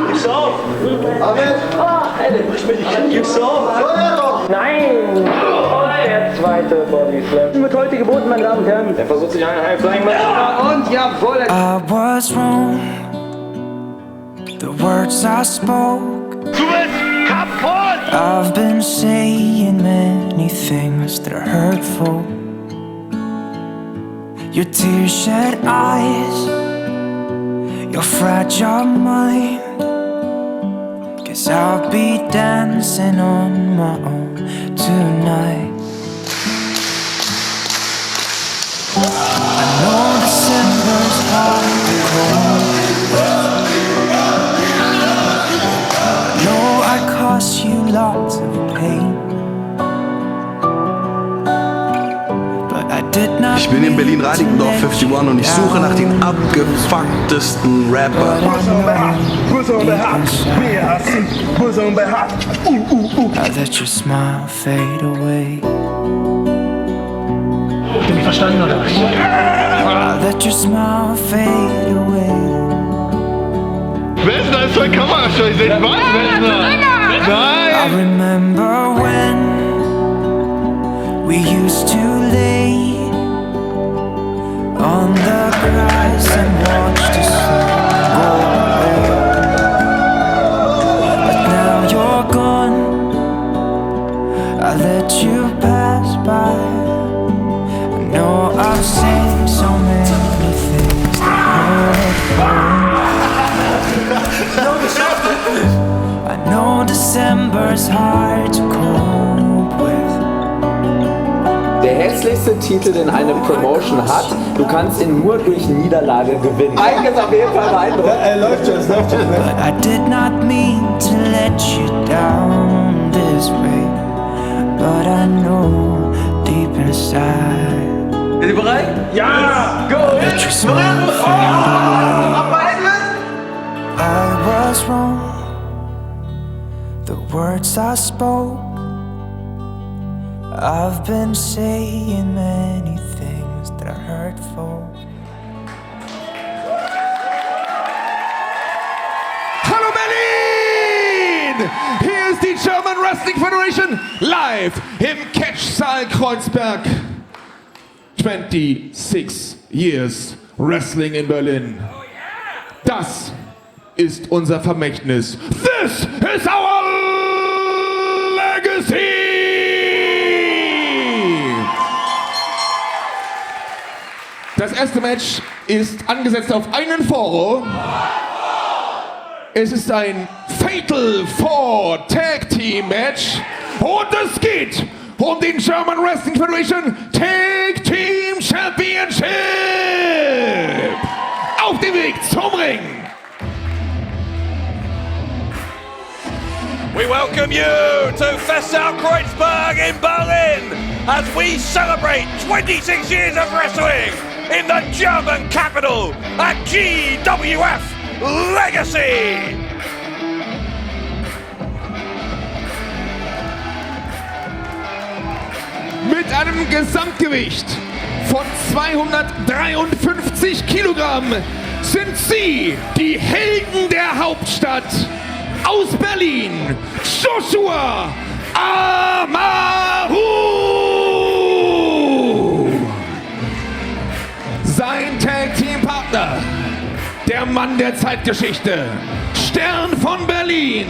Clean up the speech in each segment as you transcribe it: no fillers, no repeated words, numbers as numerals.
Gib's auf! Ahmed! Gib's auf! Nein! Und der zweite Bodyslam. Wird heute geboten, meine Damen und Herren. Der versucht sich einen High Flying und jawohl! I was wrong. The words I spoke. Du bist kaputt! I've been saying many things that are hurtful. Your tear-shed eyes, your fragile mind. Guess I'll be dancing on my own tonight. I know December's hard to cold. I know I cost you lots of pain. Ich bin in Berlin-Reinickendorf 51 und ich suche nach den abgefucktesten Rapper. I let your smile fade away. Habt ihr mich verstanden oder was? I let your smile fade away. Wer ist da? Ist ein Kamerascheu? Seht was? Wer ist da? Nein! I remember when we used to lay on the grass and watch the sun go away. But now you're gone, I let you pass by. I know I've seen so many things that I know December's hard to cope with. Der hässlichste Titel, den eine Promotion hat, du kannst ihn nur durch Niederlage gewinnen. Einiges auf jeden Fall beeindruckend. Läuft schon, läuft schon. But I did not mean to let you down this way. But I know deep inside. Sind Sie bereit? Ja! Go! Let your smile fade away. I was wrong. The words I spoke. I've been saying many things that are hurtful. Hallo Berlin! Hier ist die German Wrestling Federation live im Catch-Saal Kreuzberg. 26 years Wrestling in Berlin. Das ist unser Vermächtnis. This is our legacy! Das erste Match ist angesetzt auf einen Foro. Es ist ein Fatal 4 Tag Team Match und es geht um den German Wrestling Federation Tag Team Championship. Auf dem Weg zum Ring. We welcome you to Festsaal Kreuzberg in Berlin as we celebrate 26 years of wrestling in the German capital at GWF Legacy. Mit einem Gesamtgewicht von 253 Kilogramm sind sie die Helden der Hauptstadt aus Berlin, Joshua Amaru. Sein Tag-Team-Partner, der Mann der Zeitgeschichte, Stern von Berlin,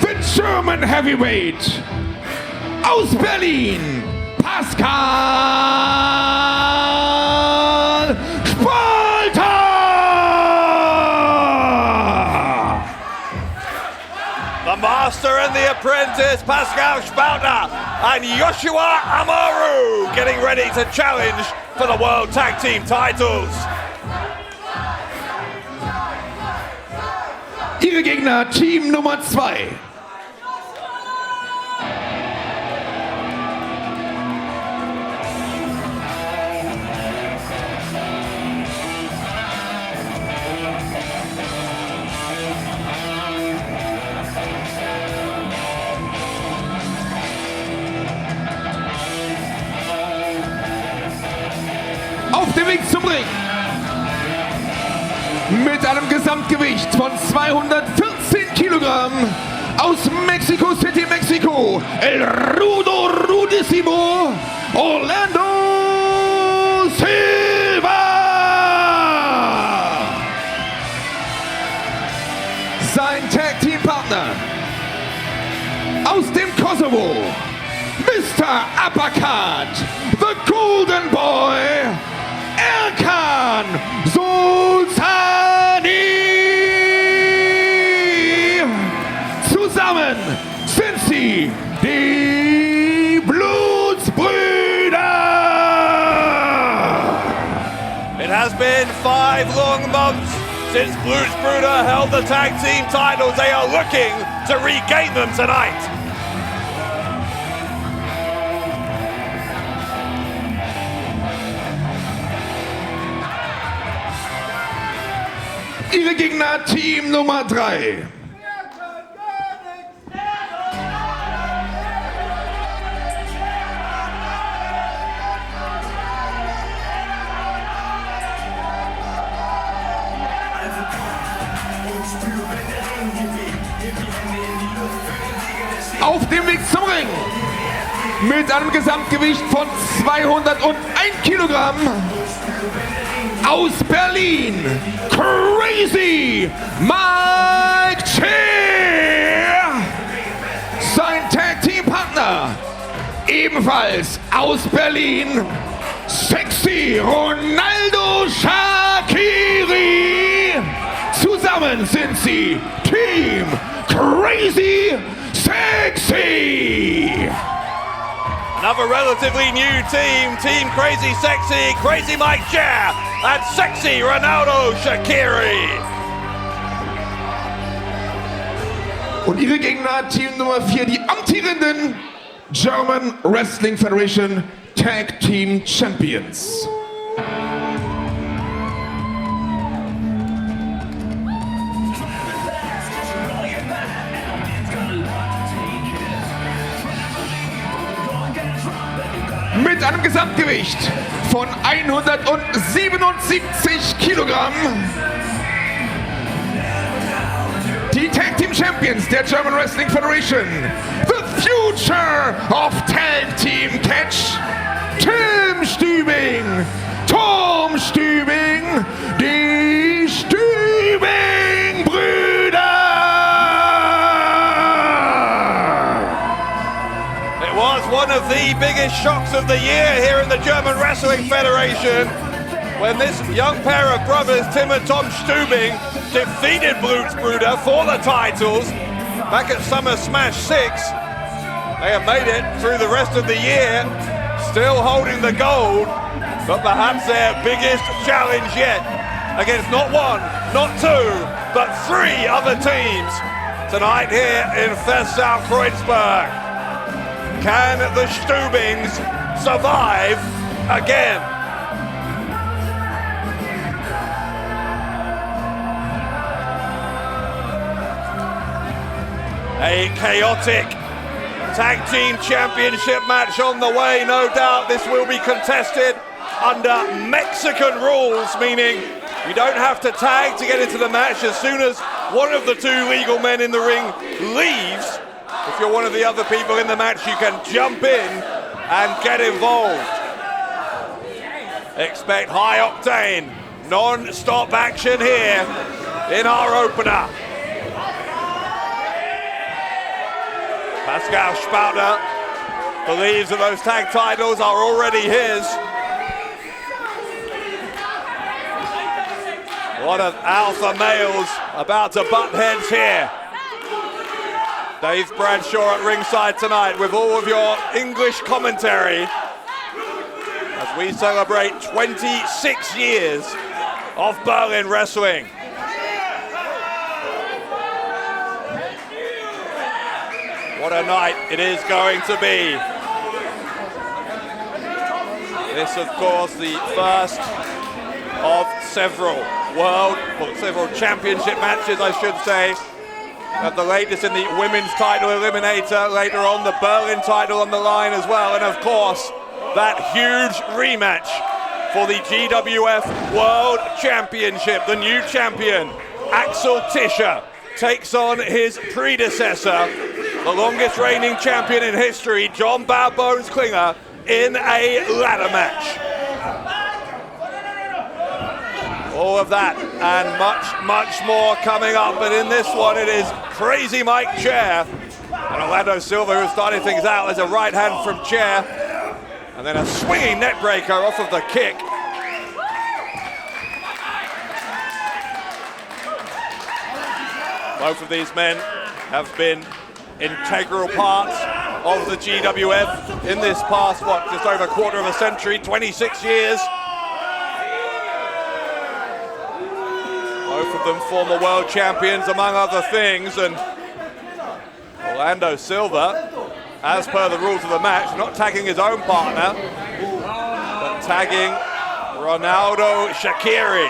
the German Heavyweight aus Berlin, Pascal Spalter! The Master and the Apprentice, Pascal Spalter and Joshua Amaru getting ready to challenge for the World Tag Team titles. Ihre Gegner, Team Nummer 2. Auf dem Weg zum Ring. mit einem Gesamtgewicht von 214 Kilogramm aus Mexico City, Mexiko, El Rudo Rudissimo, Orlando Silva. Sein Tag-Team-Partner aus dem Kosovo, Mr. Uppercut, the Golden Boy, Erkan Sulcani. Zusammen sind sie die Blutsbrüder. It has been 5 long months since Blutsbrüder held the tag team titles. They are looking to regain them tonight. Ihre Gegner Team Nummer 3. Auf dem Weg zum Ring mit einem Gesamtgewicht von 201 Kilogramm aus Berlin, Crazy Mike Cheer. Sein Tag-Team-Partner, ebenfalls aus Berlin, Sexy Ronaldo Shaqiri. Zusammen sind sie Team Crazy Sexy. Another relatively new team, Team Crazy Sexy, Crazy Mike Cheer, and Sexy Ronaldo Shaqiri. Und ihre Gegner, Team Nummer 4, die amtierenden German Wrestling Federation Tag Team Champions. Mit einem Gesamtgewicht von 177 Kilogramm. Die Tag Team Champions der German Wrestling Federation. The Future of Tag Team Catch. Tim Stübing, Tom Stübing, die Stübing-Brüder. It was one of the biggest shocks of the year here in the German Wrestling Federation when this young pair of brothers, Tim and Tom Stübing, defeated Blutsbrüder for the titles back at Summer Smash 6. They have made it through the rest of the year, still holding the gold, but perhaps their biggest challenge yet against not one, not two, but 3 other teams tonight here in Festsaal Kreuzberg. Can the Stübings survive again? A chaotic tag team championship match on the way, no doubt. This will be contested under Mexican rules, meaning you don't have to tag to get into the match. As soon as one of the 2 legal men in the ring leaves, if you're one of the other people in the match, you can jump in and get involved. Expect high octane, non-stop action here in our opener. Pascal Spalter believes that those tag titles are already his. What of alpha males about to butt heads here. Dave Bradshaw at ringside tonight with all of your English commentary as we celebrate 26 years of Berlin wrestling. What a night it is going to be. This, of course, the first of several several championship matches, I should say. At the latest in the women's title eliminator, later on the Berlin title on the line as well, and of course, that huge rematch for the GWF World Championship. The new champion, Axel Tischer, takes on his predecessor, the longest reigning champion in history, John Bad Bones Klinger, in a ladder match. All of that and much more coming up, but in this one it is Crazy Mike Chair and Orlando Silva who started things out as a right hand from Chair, and then a swinging net breaker off of the kick. Both of these men have been integral parts of the GWF in this past, just over a quarter of a century, 26 years. Both of them former world champions, among other things, and Orlando Silva, as per the rules of the match, not tagging his own partner, but tagging Ronaldo Shaqiri.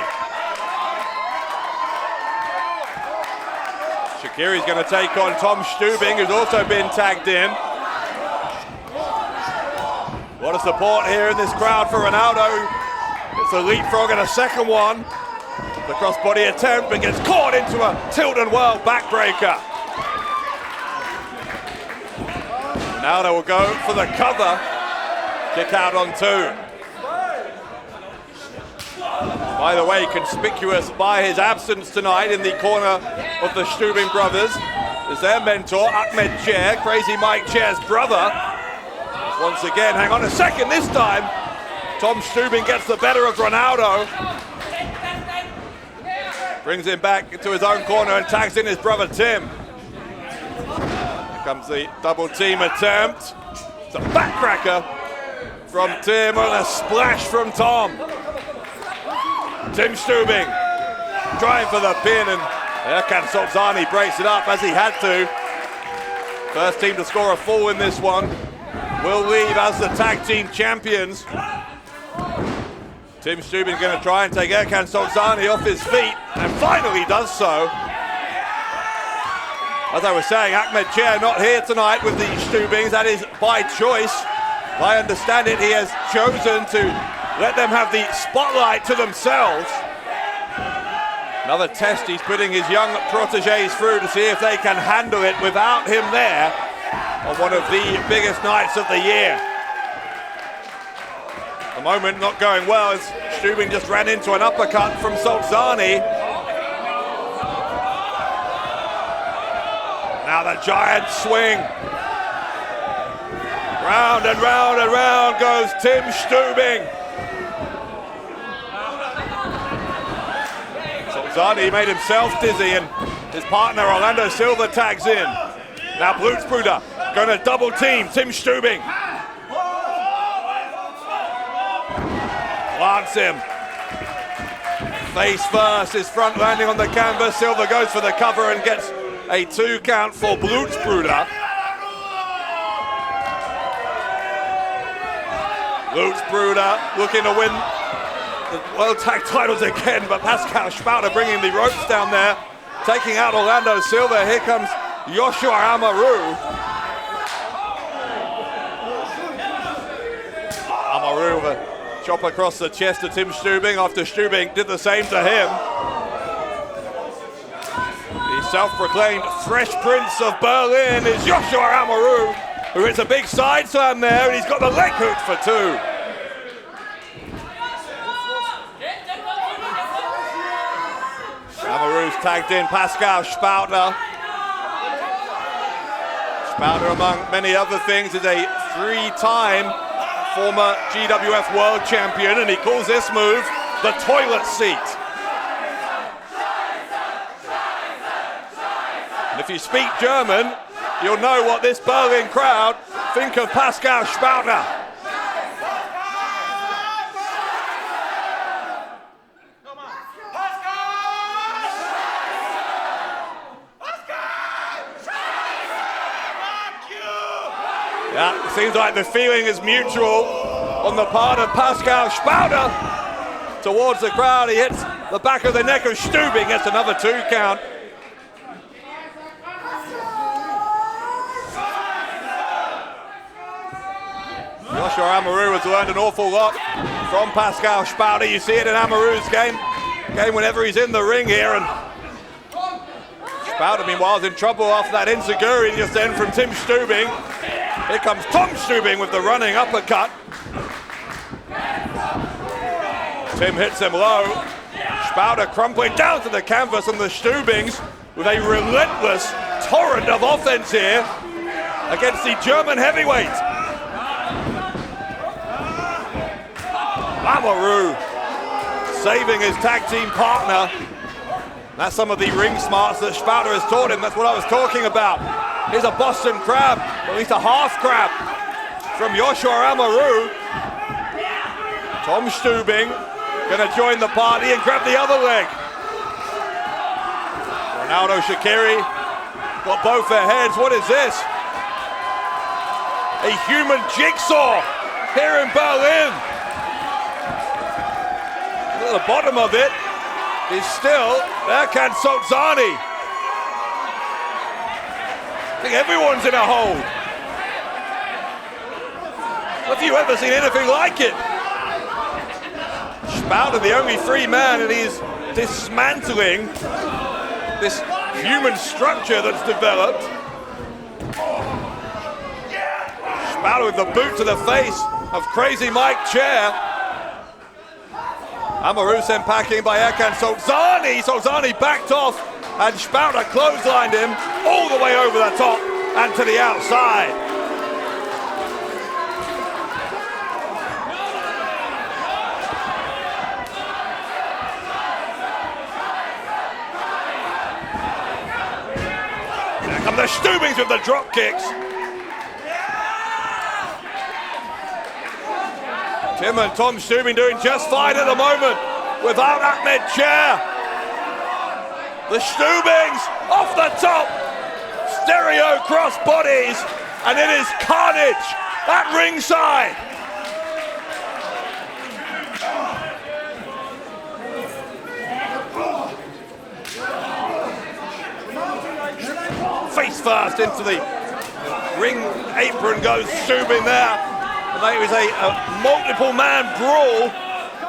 Shaqiri's going to take on Tom Stübing, who's also been tagged in. What a support here in this crowd for Ronaldo. It's a leapfrog and a second one. The crossbody attempt, but gets caught into a tilt and whirl backbreaker. Ronaldo will go for the cover. Kick out on 2. By the way, conspicuous by his absence tonight in the corner of the Stübing brothers is their mentor, Ahmed Chair, Crazy Mike Chair's brother. Once again, hang on a second, this time, Tom Stübing gets the better of Ronaldo. Brings him back into his own corner and tags in his brother Tim. Here comes the double team attempt. It's a backcracker from Tim and a splash from Tom. Tim Stübing trying for the pin, and Erkan Sulcani breaks it up as he had to. First team to score a full in this one will leave as the tag team champions. Tim Stübing's going to try and take Erkan Sulcani off his feet, and finally does so. As I was saying, Ahmed Chair not here tonight with the Stübings. That is by choice. If I understand it, he has chosen to let them have the spotlight to themselves. Another test he's putting his young proteges through to see if they can handle it without him there on one of the biggest nights of the year. The moment not going well as Stübing just ran into an uppercut from Sulcani. Now the giant swing. Round and round and round goes Tim Stübing. Sulcani made himself dizzy and his partner Orlando Silva tags in. Now Blutsbrüder going to double team Tim Stübing. Plants him. Face first, his front landing on the canvas. Silva goes for the cover and gets a 2 count for Blutsbrüder. Blutsbrüder looking to win the World Tag titles again, but Pascal Spalter bringing the ropes down there, taking out Orlando Silva. Here comes Joshua Amaru. Amaru with a chop across the chest to Tim Stübing after Stübing did the same to him. The self-proclaimed Fresh Prince of Berlin is Joshua Amaru, who hits a big side slam there, and he's got the leg hook for 2. Amaru's tagged in Pascal Spalter. Spalter, among many other things, is a 3-time former GWF World Champion, and he calls this move the toilet seat. And if you speak German, you'll know what this Berlin crowd think of Pascal Spalter. Yeah, seems like the feeling is mutual on the part of Pascal Spalter towards the crowd. He hits the back of the neck of Stübing, gets another 2 count. Joshua Amaru has learned an awful lot from Pascal Spalter. You see it in Amaru's game whenever he's in the ring here. And Spalter, meanwhile, is in trouble after that enziguri just then from Tim Stübing. Here comes Tom Stübing with the running uppercut. Tim hits him low. Spalter crumpling down to the canvas, and the Stübings with a relentless torrent of offense here against the German heavyweight. Amaru saving his tag team partner. That's some of the ring smarts that Spalter has taught him. That's what I was talking about. Here's a Boston crab, at least a half crab from Joshua Amaru. Tom Stübing gonna join the party and grab the other leg. Ronaldo Shaqiri got both their heads. What is this? A human jigsaw here in Berlin. At the bottom of it is still Erkan Sulcani. I think everyone's in a hold. Have you ever seen anything like it? Spalter, the only free man, and he's dismantling this human structure that's developed. Spalter with the boot to the face of Crazy Mike Chair. Amaru sent packing by Erkan Sulcani. Sulcani backed off, and Spalter clotheslined him all the way over the top and to the outside. There come the Stübings with the drop kicks. Tim and Tom Stübing doing just fine at the moment without Ahmed Chair. The Stübings off the top, stereo cross bodies, and it is carnage at ringside. Face first into the ring apron goes Stübing there. It was a multiple-man brawl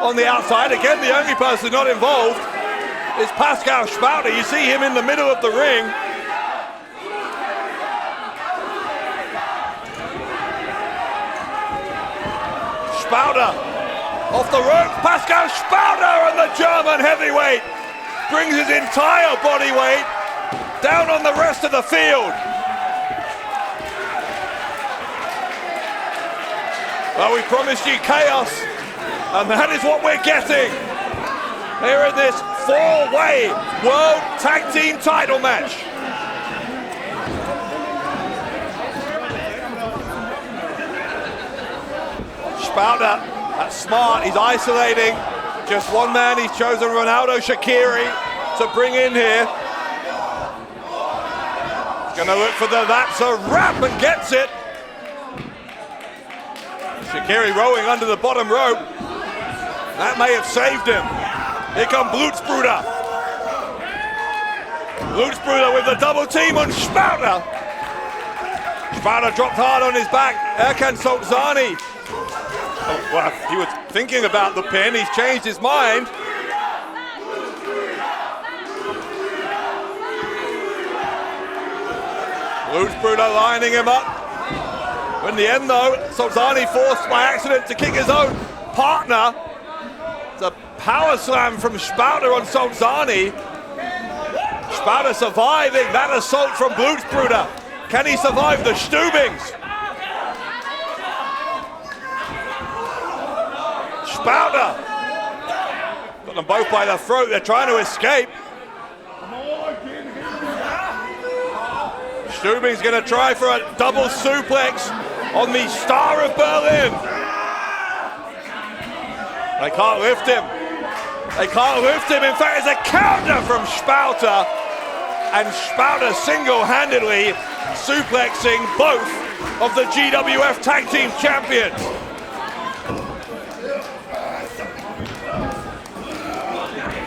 on the outside. Again, the only person not involved is Pascal Spalter. You see him in the middle of the ring. Spalter off the rope. Pascal Spalter, and the German heavyweight brings his entire body weight down on the rest of the field. Well, we promised you chaos, and that is what we're getting here in this four-way World Tag Team title match. Spalter, that's smart, he's isolating just one man. He's chosen Ronaldo Shaqiri to bring in here. He's gonna look for the that's a wrap and gets it. Shaqiri rolling under the bottom rope. That may have saved him. Here come Blutsbrüder. Blutsbrüder with the double team on Spalter. Spalter dropped hard on his back. Erkan Sulcani. Oh, well, he was thinking about the pin. He's changed his mind. Blutsbrüder lining him up. In the end, though, Sulcani forced by accident to kick his own partner. It's a power slam from Spalter on Sulcani. Spalter surviving that assault from Blutsbrüder. Can he survive the Stübings? Spalter got them both by the throat. They're trying to escape. Stübing's going to try for a double suplex on the Star of Berlin. They can't lift him. They can't lift him. In fact, it's a counter from Spalter. And Spalter single-handedly suplexing both of the GWF Tag Team Champions.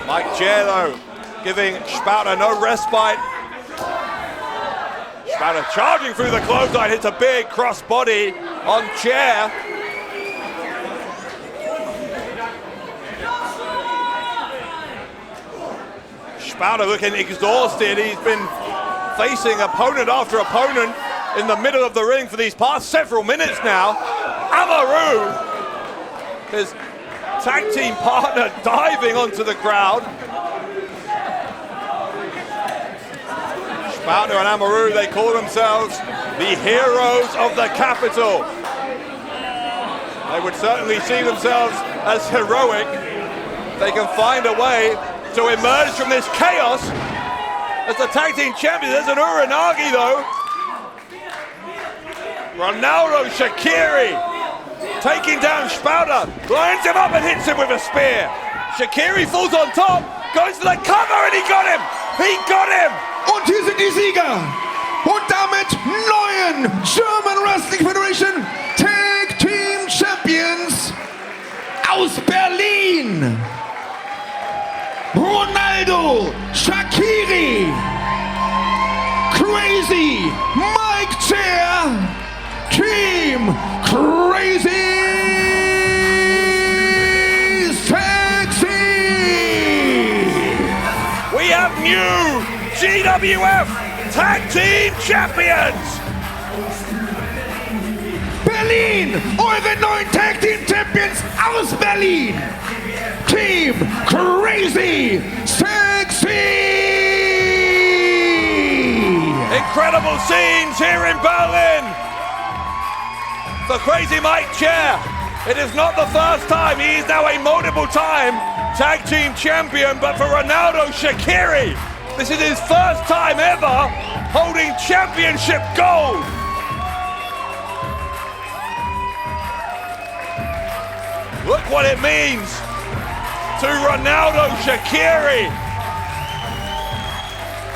Mike Jello giving Spalter no respite. Spalter charging through the clothesline, hits a big cross body on Chair. Spalter looking exhausted. He's been facing opponent after opponent in the middle of the ring for these past several minutes now. Amaru, his tag team partner, diving onto the crowd. Spalter and Amaru, they call themselves the heroes of the capital. They would certainly see themselves as heroic. They can find a way to emerge from this chaos as the tag team champions. There's an Uranagi though. Ronaldo Shaqiri taking down Spalter, lines him up and hits him with a spear. Shaqiri falls on top, goes for the cover and he got him! He got him! Und hier sind die Sieger und damit neuen German Wrestling Federation Tag Team Champions aus Berlin. Ronaldo Shaqiri, Crazy Mike Chair, Team Crazy Sexy. We have new GWF Tag Team Champions. Berlin, eure neuen Tag Team Champions aus Berlin. Team Crazy Sexy. Incredible scenes here in Berlin. The Crazy Mike Chair. It is not the first time. He is now a multiple-time tag team champion, but for Ronaldo Shaqiri, this is his first time ever holding championship gold. Look what it means to Ronaldo Shaqiri.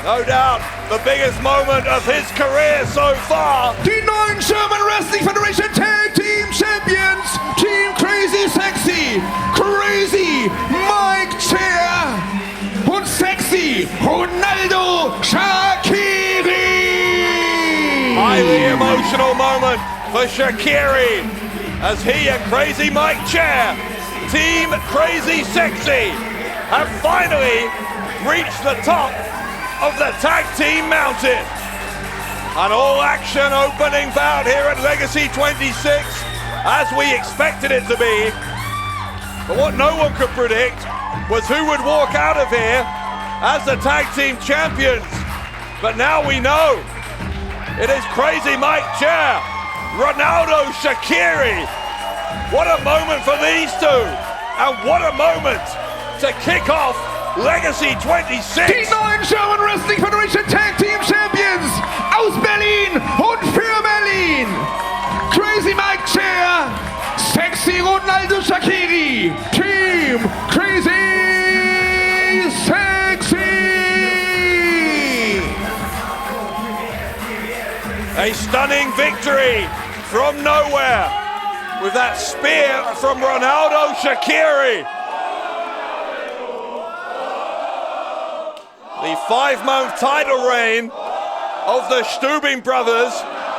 No doubt the biggest moment of his career so far. Die neuen German Wrestling Federation Tag Team Champions, Team Crazy Sexy, Crazy Mike Chair und Sexy Ronaldo Shaqiri. Highly emotional moment for Shaqiri as he and Crazy Mike Chair, Team Crazy Sexy, have finally reached the top of the tag team mountain. An all-action opening bout here at Legacy 26, as we expected it to be. But what no one could predict was who would walk out of here as the tag team champions. But now we know. It is Crazy Mike Chair, Ronaldo Shaqiri. What a moment for these two. And what a moment to kick off Legacy 26. Die neuen German Wrestling Federation Tag Team Champions aus Berlin und für Berlin. Crazy Mike Chair, Sexy Ronaldo Shaqiri, Team Crazy Sexy. A stunning victory from nowhere with that spear from Ronaldo Shaqiri. The 5-month title reign of the Stübing brothers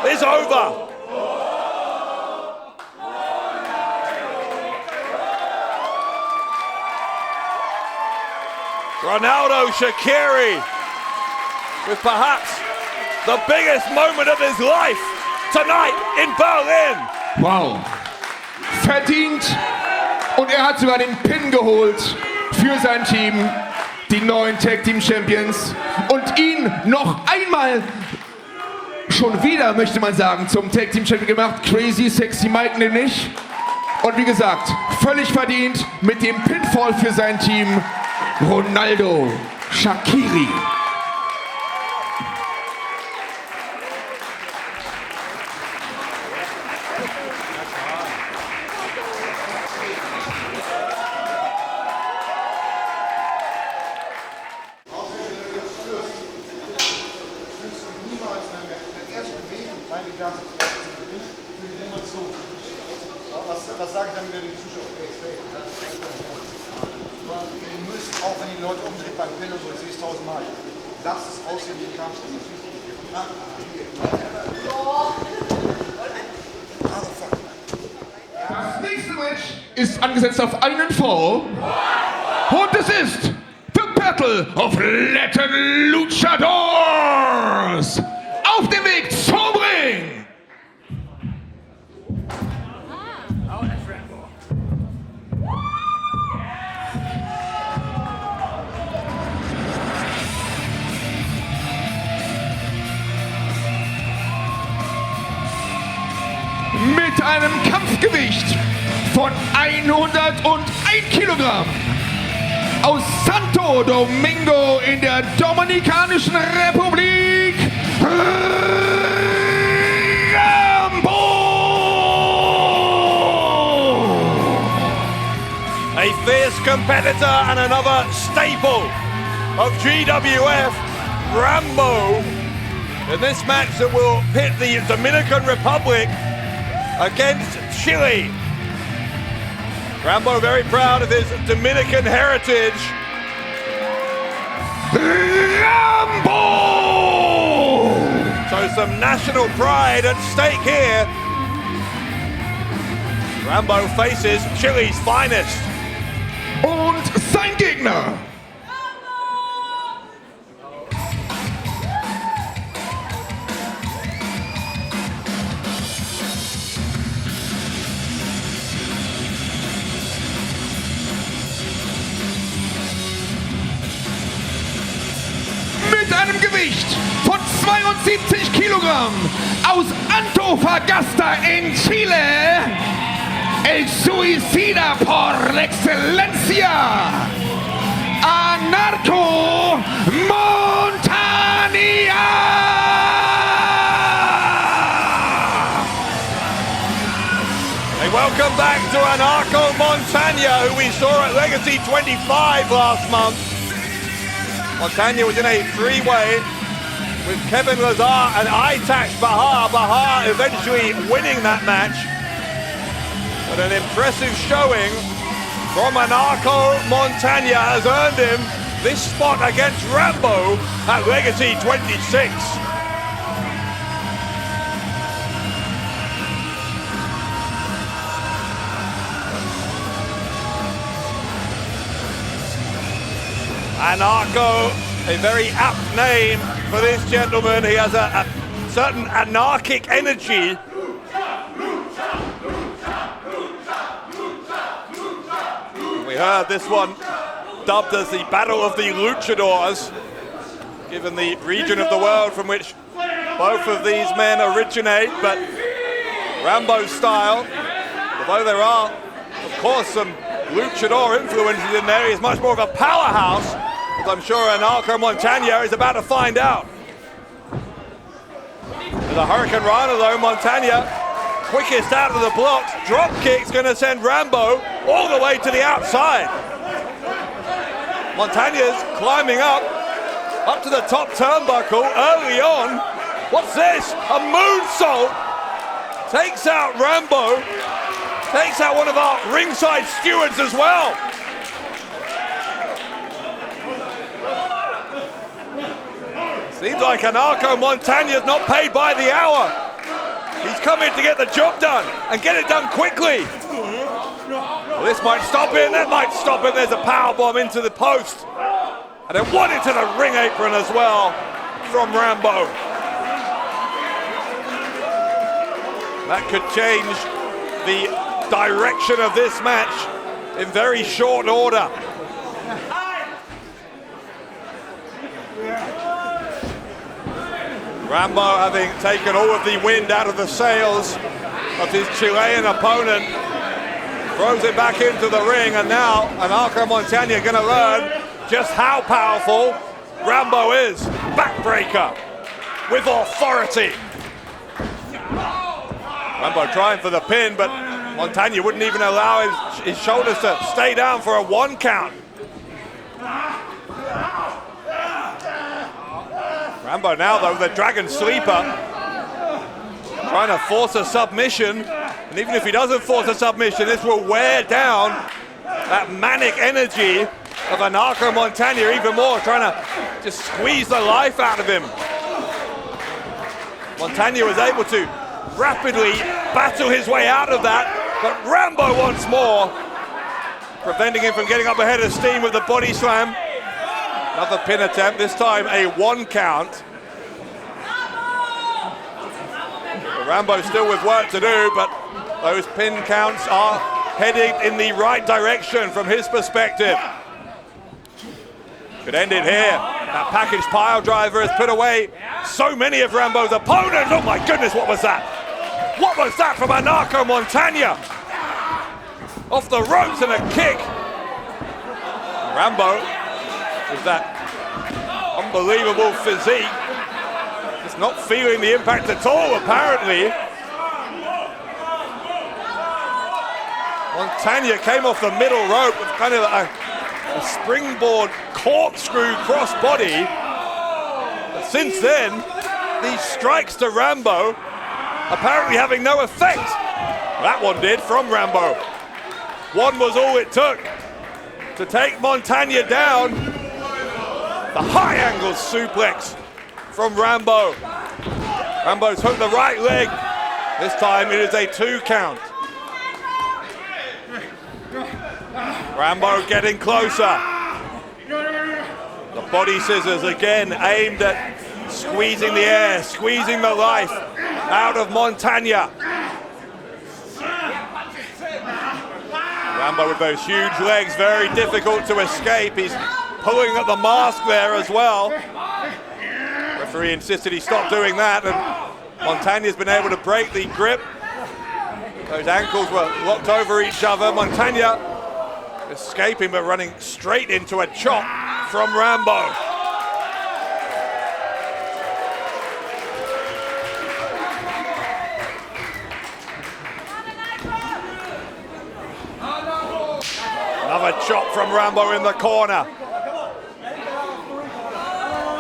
is over. Ronaldo Shaqiri with perhaps the biggest moment of his life tonight in Berlin. Wow. Verdient. Und hat sogar den Pin geholt für sein Team. Die neuen Tag Team Champions und ihn noch einmal, schon wieder möchte man sagen, zum Tag Team Champion gemacht. Crazy Sexy Mike nämlich. Und wie gesagt, völlig verdient mit dem Pinfall für sein Team Ronaldo Shaqiri. Was sage ich dann wieder den Zuschauern? Ihr müsst, auch wenn die Leute umdreht beim Pin und so, ich sehe es 1000-mal. Lasst es aussehen wie ein Kampf. Das nächste Match ist angesetzt auf einen Fall. Und es ist The Battle of Latin Luchadors auf dem Weg zum Ring. Mit einem Kampfgewicht von 101 Kilogramm aus Santo Domingo in der Dominikanischen Republik, Rambo! A fierce competitor and another staple of GWF, Rambo. In this match that will pit the Dominican Republic against Chile. Rambo very proud of his Dominican heritage. Rambo! So some national pride at stake here. Rambo faces Chile's finest. Und sein Gegner. Mit einem Gewicht von 72 Kilogramm aus Antofagasta in Chile, el suicida por excelencia, Anarko Montaña! A welcome back to Anarko Montaña, who we saw at Legacy 25 last month. Montaña was in a three-way with Kevin Lazar and Itax Bahar. Bahar eventually winning that match. But an impressive showing from Anarko Montaña has earned him this spot against Rambo at Legacy 26. Anarko, a very apt name for this gentleman. He has a certain anarchic energy. We heard this one dubbed as the Battle of the Luchadors, given the region of the world from which both of these men originate, but Rambo style, although there are, of course, some luchador influences in there, he's much more of a powerhouse, as I'm sure Anarko Montaña is about to find out. With a Hurricane Rana though, Montaña, quickest out of the blocks, drop kick's gonna send Rambo all the way to the outside. Montaña's climbing up to the top turnbuckle early on. What's this? A moonsault! Takes out Rambo, takes out one of our ringside stewards as well. Seems like Anarko Montaña's not paid by the hour. He's come in to get the job done and get it done quickly. Well, this might stop it, that might stop it. There's a powerbomb into the post. And then one into the ring apron as well from Rambo. That could change the direction of this match in very short order. Rambo, having taken all of the wind out of the sails of his Chilean opponent, throws it back into the ring, and now Anarko Montaña going to learn just how powerful Rambo is. Backbreaker with authority. Rambo trying for the pin, but Montaña wouldn't even allow his shoulders to stay down for a 1 count. Rambo now though, the Dragon Sleeper, trying to force a submission, and even if he doesn't force a submission, this will wear down that manic energy of Anarko Montaña even more, trying to just squeeze the life out of him. Montaña was able to rapidly battle his way out of that, but Rambo once more, preventing him from getting up ahead of steam with the body slam. Another pin attempt, this time a 1 count. Rambo still with work to do, but those pin counts are heading in the right direction from his perspective. Could end it here. That package pile driver has put away so many of Rambo's opponents. Oh my goodness, what was that? What was that from Anarko Montagna? Off the ropes and a kick. Rambo, with that unbelievable physique, is not feeling the impact at all, apparently. Montagna came off the middle rope with kind of a springboard corkscrew crossbody. But since then, these strikes to Rambo apparently having no effect. That one did from Rambo. One was all it took to take Montagna down. The high angle suplex from Rambo. Rambo's hooked the right leg. This time it is a 2 count. Rambo getting closer. The body scissors again aimed at squeezing the air, squeezing the life out of Montagna. Rambo with those huge legs, very difficult to escape. He's pulling at the mask there as well. Referee insisted he stop doing that, and Montagna's been able to break the grip. Those ankles were locked over each other. Montagna escaping but running straight into a chop from Rambo. Another chop from Rambo in the corner.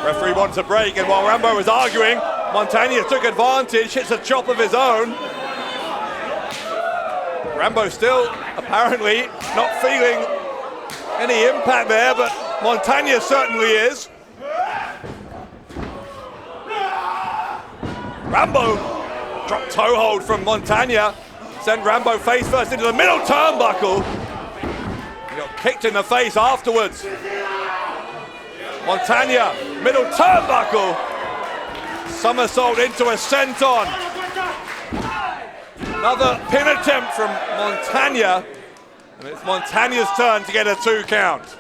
Referee wants a break, and while Rambo was arguing, Montagna took advantage, hits a chop of his own. Rambo still apparently not feeling any impact there, but Montagna certainly is. Rambo dropped toe hold from Montagna, sent Rambo face first into the middle turnbuckle. He got kicked in the face afterwards. Montagna, middle turnbuckle, somersault into a senton. Another pin attempt from Montagna, and it's Montagna's turn to get a 2 count.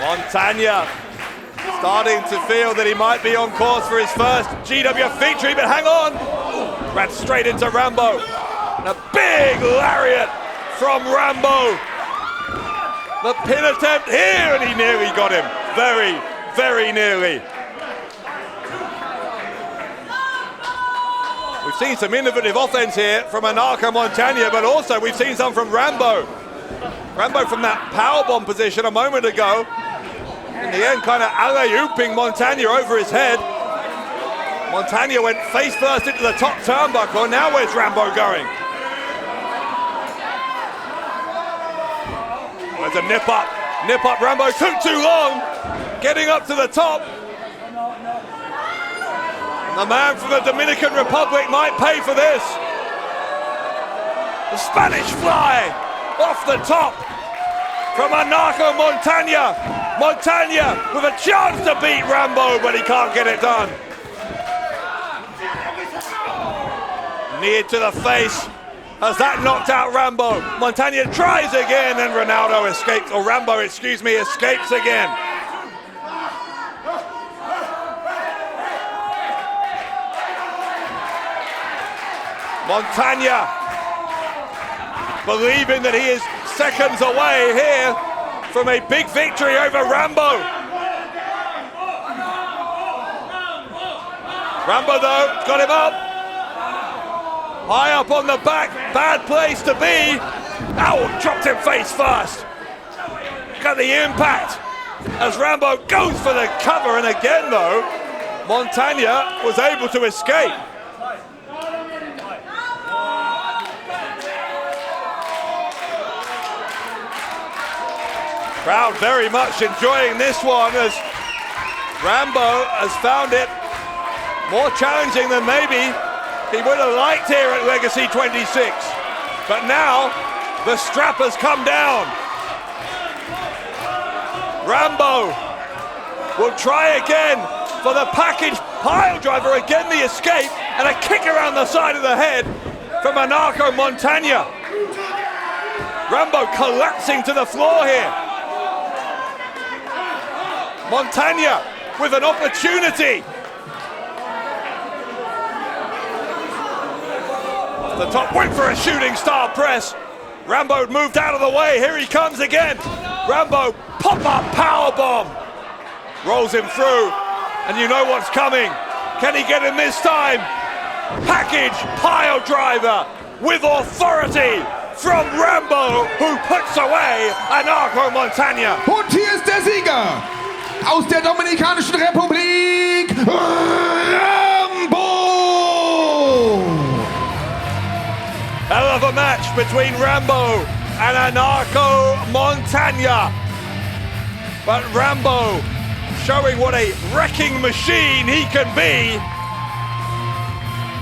Montagna starting to feel that he might be on course for his first GWF victory, but hang on! Ran straight into Rambo. And a big lariat from Rambo. The pin attempt here, and he nearly got him. Very, very nearly. We've seen some innovative offense here from Anarko Montagna, but also we've seen some from Rambo. Rambo from that powerbomb position a moment ago. In the end, kind of alley-ooping Montagna over his head. Montagna went face first into the top turnbuckle. Now where's Rambo going? There's a nip up. Rambo took too long. Getting up to the top. And the man from the Dominican Republic might pay for this. The Spanish fly off the top from Anarko Montagna. Montagna with a chance to beat Rambo, but he can't get it done. Knee to the face. Has that knocked out Rambo? Montagna tries again, and Ronaldo escapes, or Rambo, excuse me, escapes again. Montagna believing that he is seconds away here from a big victory over Rambo. Rambo though, got him up. High up on the back, bad place to be. Ow, dropped him face first. Look at the impact as Rambo goes for the cover, and again though, Montagna was able to escape. Crowd very much enjoying this one as Rambo has found it more challenging than maybe He would have liked here at Legacy 26. But now, the strap has come down. Rambo will try again for the package pile driver. Again the escape and a kick around the side of the head from Anarko Montagna. Rambo collapsing to the floor here. Montagna with an opportunity. The top went for a shooting star press. Rambo moved out of the way. Here he comes again. Rambo pop-up powerbomb. Rolls him through, and you know what's coming. Can he get him this time? Package pile driver with authority from Rambo, who puts away Anarko Montagna. Und hier ist der Sieger aus der Dominikanischen Republik, Rambo! Hell of a match between Rambo and Anarko Montagna. But Rambo showing what a wrecking machine he can be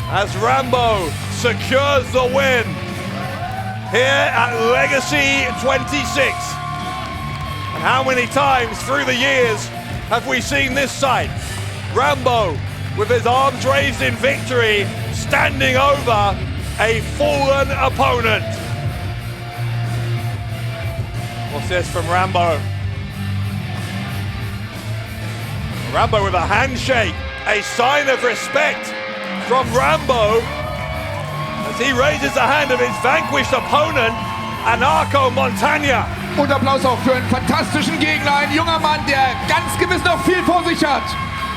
as Rambo secures the win here at Legacy 26. And how many times through the years have we seen this sight? Rambo with his arms raised in victory, standing over a fallen opponent. What's this from Rambo? Rambo with a handshake, a sign of respect from Rambo as he raises the hand of his vanquished opponent, Anarko Montagna. Und Applaus auch für einen fantastischen Gegner, ein junger Mann, der ganz gewiss noch viel vor sich hat.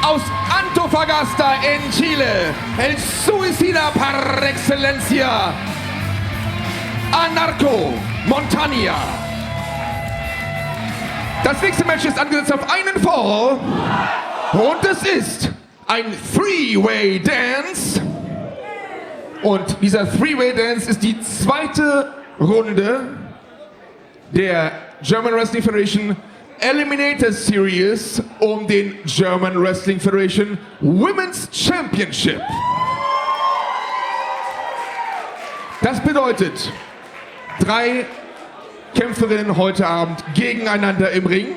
Aus Antofagasta in Chile, el suicida par excelencia, Anarko Montagna. Das nächste Match ist angesetzt auf einen Fall und es ist ein Three-Way Dance. Und dieser Three-Way Dance ist die zweite Runde der German Wrestling Federation Eliminator Series um den German Wrestling Federation Women's Championship. Das bedeutet 3 Kämpferinnen heute Abend gegeneinander im Ring.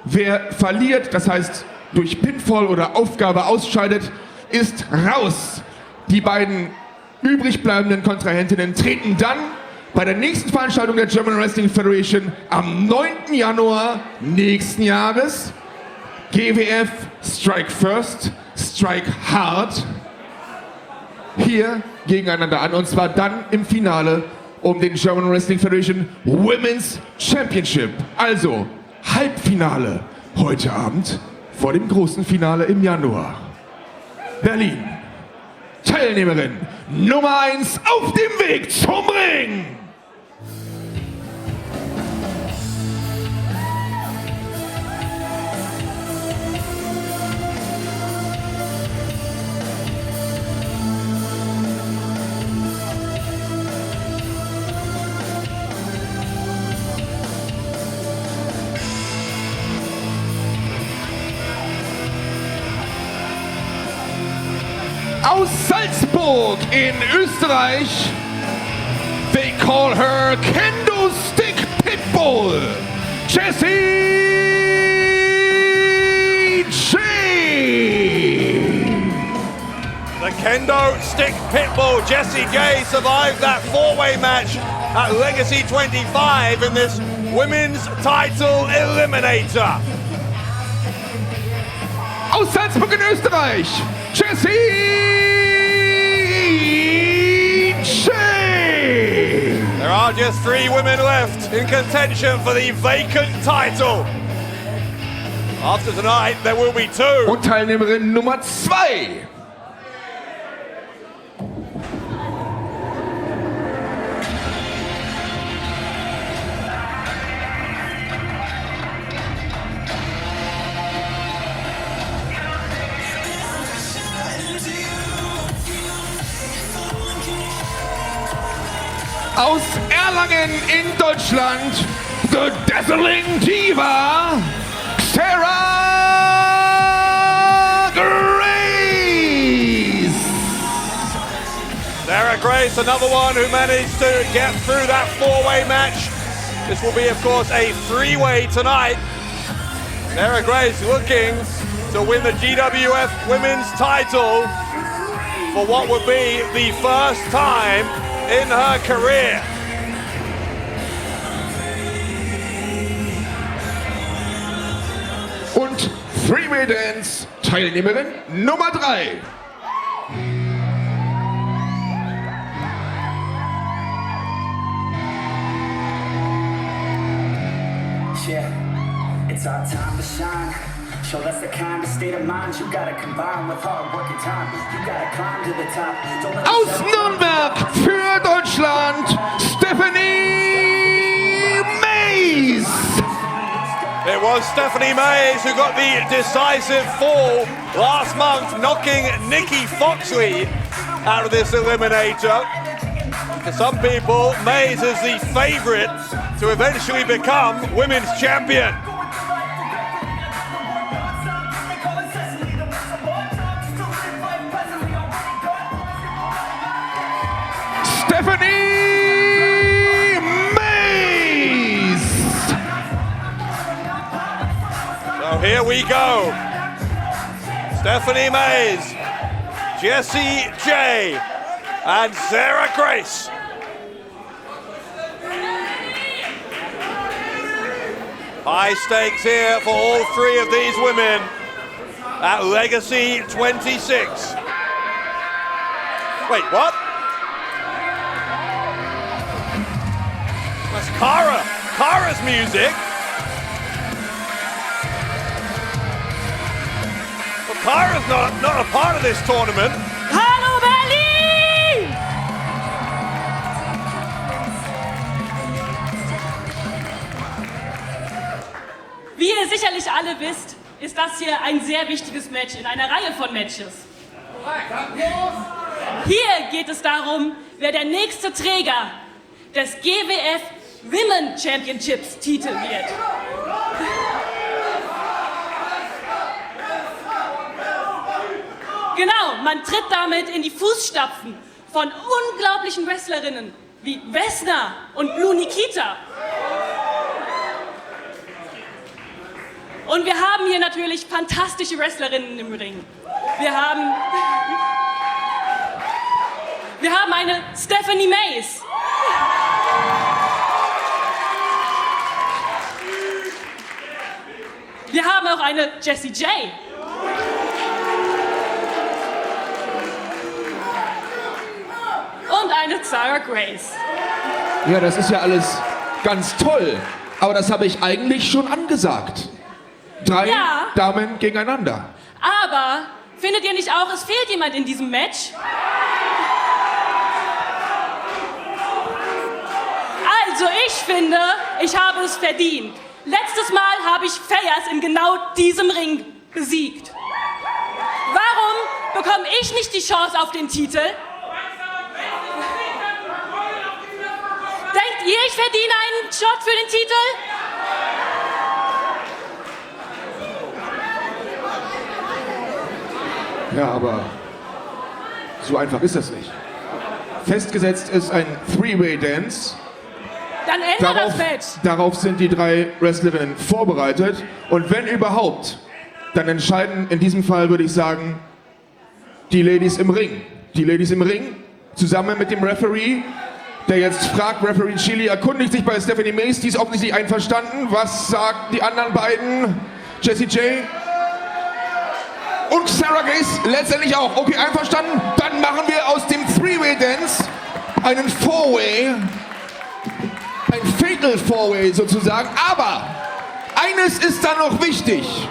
Wer verliert, das heißt durch Pinfall oder Aufgabe ausscheidet, ist raus. Die beiden übrig bleibenden Kontrahentinnen treten dann bei der nächsten Veranstaltung der German Wrestling Federation am 9. Januar nächsten Jahres, GWF Strike First, Strike Hard, hier gegeneinander an. Und zwar dann im Finale um den German Wrestling Federation Women's Championship. Also Halbfinale heute Abend vor dem großen Finale im Januar. Berlin, Teilnehmerin Nummer 1 auf dem Weg zum Ring. Aus Salzburg in Österreich, they call her Kendo Stick Pitbull, Jessy J. The Kendo Stick Pitbull, Jessy J, survived that 4-way match at Legacy 25 in this women's title eliminator. Aus Salzburg in Österreich, Jessy J. There are just 3 women left in contention for the vacant title. After tonight, there will be 2. Und Teilnehmerin Nummer 2. Aus Erlangen in Deutschland, the Dazzling Diva, Xara Grace. Sarah Grace, another one who managed to get through that four-way match. This will be, of course, a three-way tonight. Sarah Grace looking to win the GWF Women's title for what would be the first time in her career. Und Three-Way Dance Teilnehmerin Nummer 3. Yeah, it's our time to shine. Show us the kind of state of mind you gotta combine with hard work and time. You gotta climb to the top. Don't let Aus Nürnberg für Deutschland, Stephanie Mays. It was Stephanie Mays who got the decisive fall last month, knocking Nikki Foxley out of this Eliminator. For some people, Mays is the favourite to eventually become women's champion. Stephanie Mays. So here we go. Stephanie Mays, Jessy J, and Sarah Grace. High stakes here for all three of these women at Legacy 26. Wait, what? That's Xara's music. Well, Xara's not a part of this tournament. Hallo Berlin! Wie ihr sicherlich alle wisst, ist das hier ein sehr wichtiges Match in einer Reihe von Matches. Hier geht es darum, wer der nächste Träger des GWF Women Championships Titel wird. Genau, man tritt damit in die Fußstapfen von unglaublichen Wrestlerinnen wie Vesna und Blue Nikita. Und wir haben hier natürlich fantastische Wrestlerinnen im Ring. Wir haben eine Stephanie Mays. Wir haben auch eine Jessy J. Und eine Xara Grace. Ja, das ist ja alles ganz toll. Aber das habe ich eigentlich schon angesagt. 3 Damen gegeneinander. Aber findet ihr nicht auch, es fehlt jemand in diesem Match? Also ich finde, ich habe es verdient. Letztes Mal habe ich Fayers in genau diesem Ring besiegt. Warum bekomme ich nicht die Chance auf den Titel? Denkt ihr, ich verdiene einen Shot für den Titel? Ja, aber so einfach ist das nicht. Festgesetzt ist ein Three-Way-Dance. Dann ändert das Match. Darauf sind die 3 Wrestlerinnen vorbereitet. Und wenn überhaupt, dann entscheiden in diesem Fall, würde ich sagen, die Ladies im Ring. Die Ladies im Ring, zusammen mit dem Referee, der jetzt fragt, Referee Chili erkundigt sich bei Stephanie Mays, die ist offensichtlich einverstanden. Was sagt die anderen beiden? Jessy J. Und Xara Grace letztendlich auch. Okay, einverstanden? Dann machen wir aus dem Three-Way-Dance einen Four-Way. Ein Fatal Four-Way sozusagen. Aber eines ist da noch wichtig.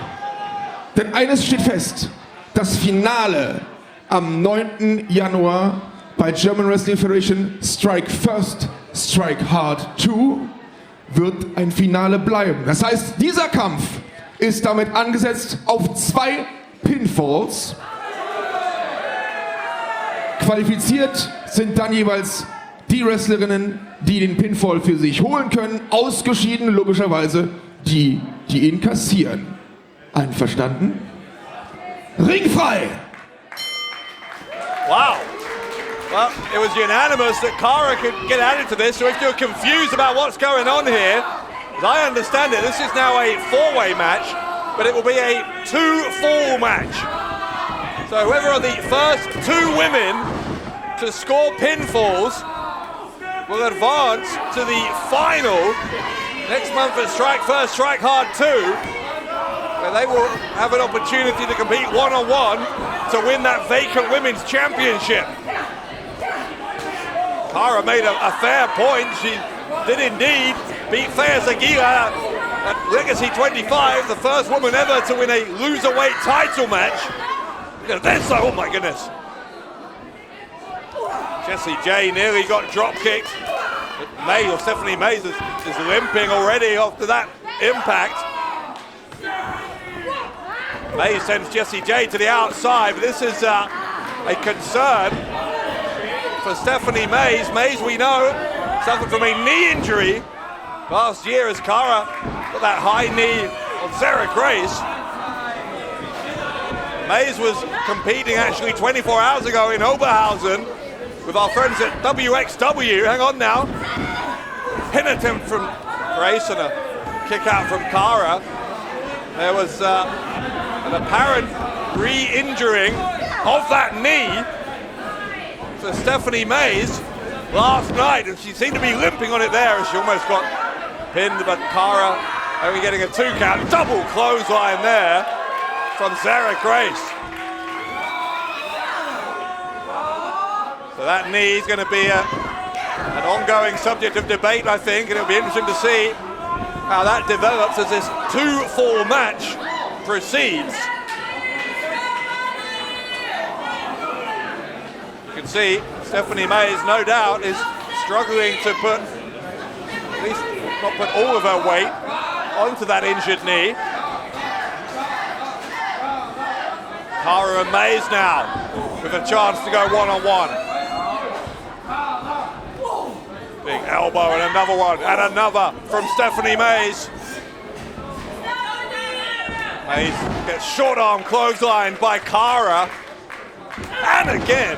Denn eines steht fest. Das Finale am 9. Januar bei German Wrestling Federation Strike First, Strike Hard 2 wird ein Finale bleiben. Das heißt, dieser Kampf ist damit angesetzt auf 2 Pinfalls. Qualifiziert sind dann jeweils die Wrestlerinnen, die den Pinfall für sich holen können. Ausgeschieden logischerweise die, die ihn kassieren. Einverstanden? Ringfrei! Wow! Well, it was unanimous that Xara could get added to this, so if you're confused about what's going on here, as I understand it, this is now a 4-way match, but it will be a 2-fall match. So whoever are the first 2 women to score pinfalls will advance to the final next month at Strike First, Strike Hard 2, where they will have an opportunity to compete one-on-one to win that vacant women's championship. Xara made a fair point. She did indeed beat Fea Zagila at Legacy 25, the first woman ever to win a loserweight title match. Look at this, oh my goodness. Jessie J nearly got drop kicked. May, or Stephanie Mays, is limping already after that impact. May sends Jessie J to the outside, but this is a concern for Stephanie Mays. Mays, we know, suffered from a knee injury last year as Xara got that high knee on Sarah Grace. Mays was competing actually 24 hours ago in Oberhausen with our friends at WXW. Hang on now. Pin attempt from Grace and a kick out from Xara. There was an apparent re-injuring of that knee for Stephanie Mays last night, and she seemed to be limping on it there as she almost got pinned, but Xara only getting a 2 count. Double clothesline there from Sarah Grace. So that knee is going to be an ongoing subject of debate, I think, and it'll be interesting to see how that develops as this 2-fall match proceeds. You can see Stephanie Mays, no doubt, is struggling to put, at least not put all of her weight onto that injured knee. Xara and Mays now with a chance to go one-on-one. Big elbow and another one, and another from Stephanie Mays. Mays gets short arm clotheslined by Xara. And again,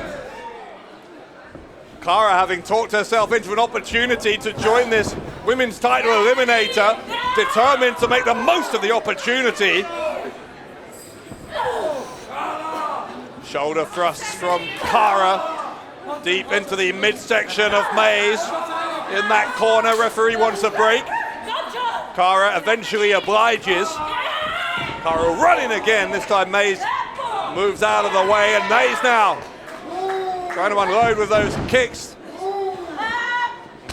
Xara having talked herself into an opportunity to join this women's title eliminator, determined to make the most of the opportunity. Shoulder thrusts from Xara, deep into the midsection of Mays. In that corner, referee wants a break. Xara eventually obliges. Xara running again, this time Mays moves out of the way, and Mays now trying to unload with those kicks.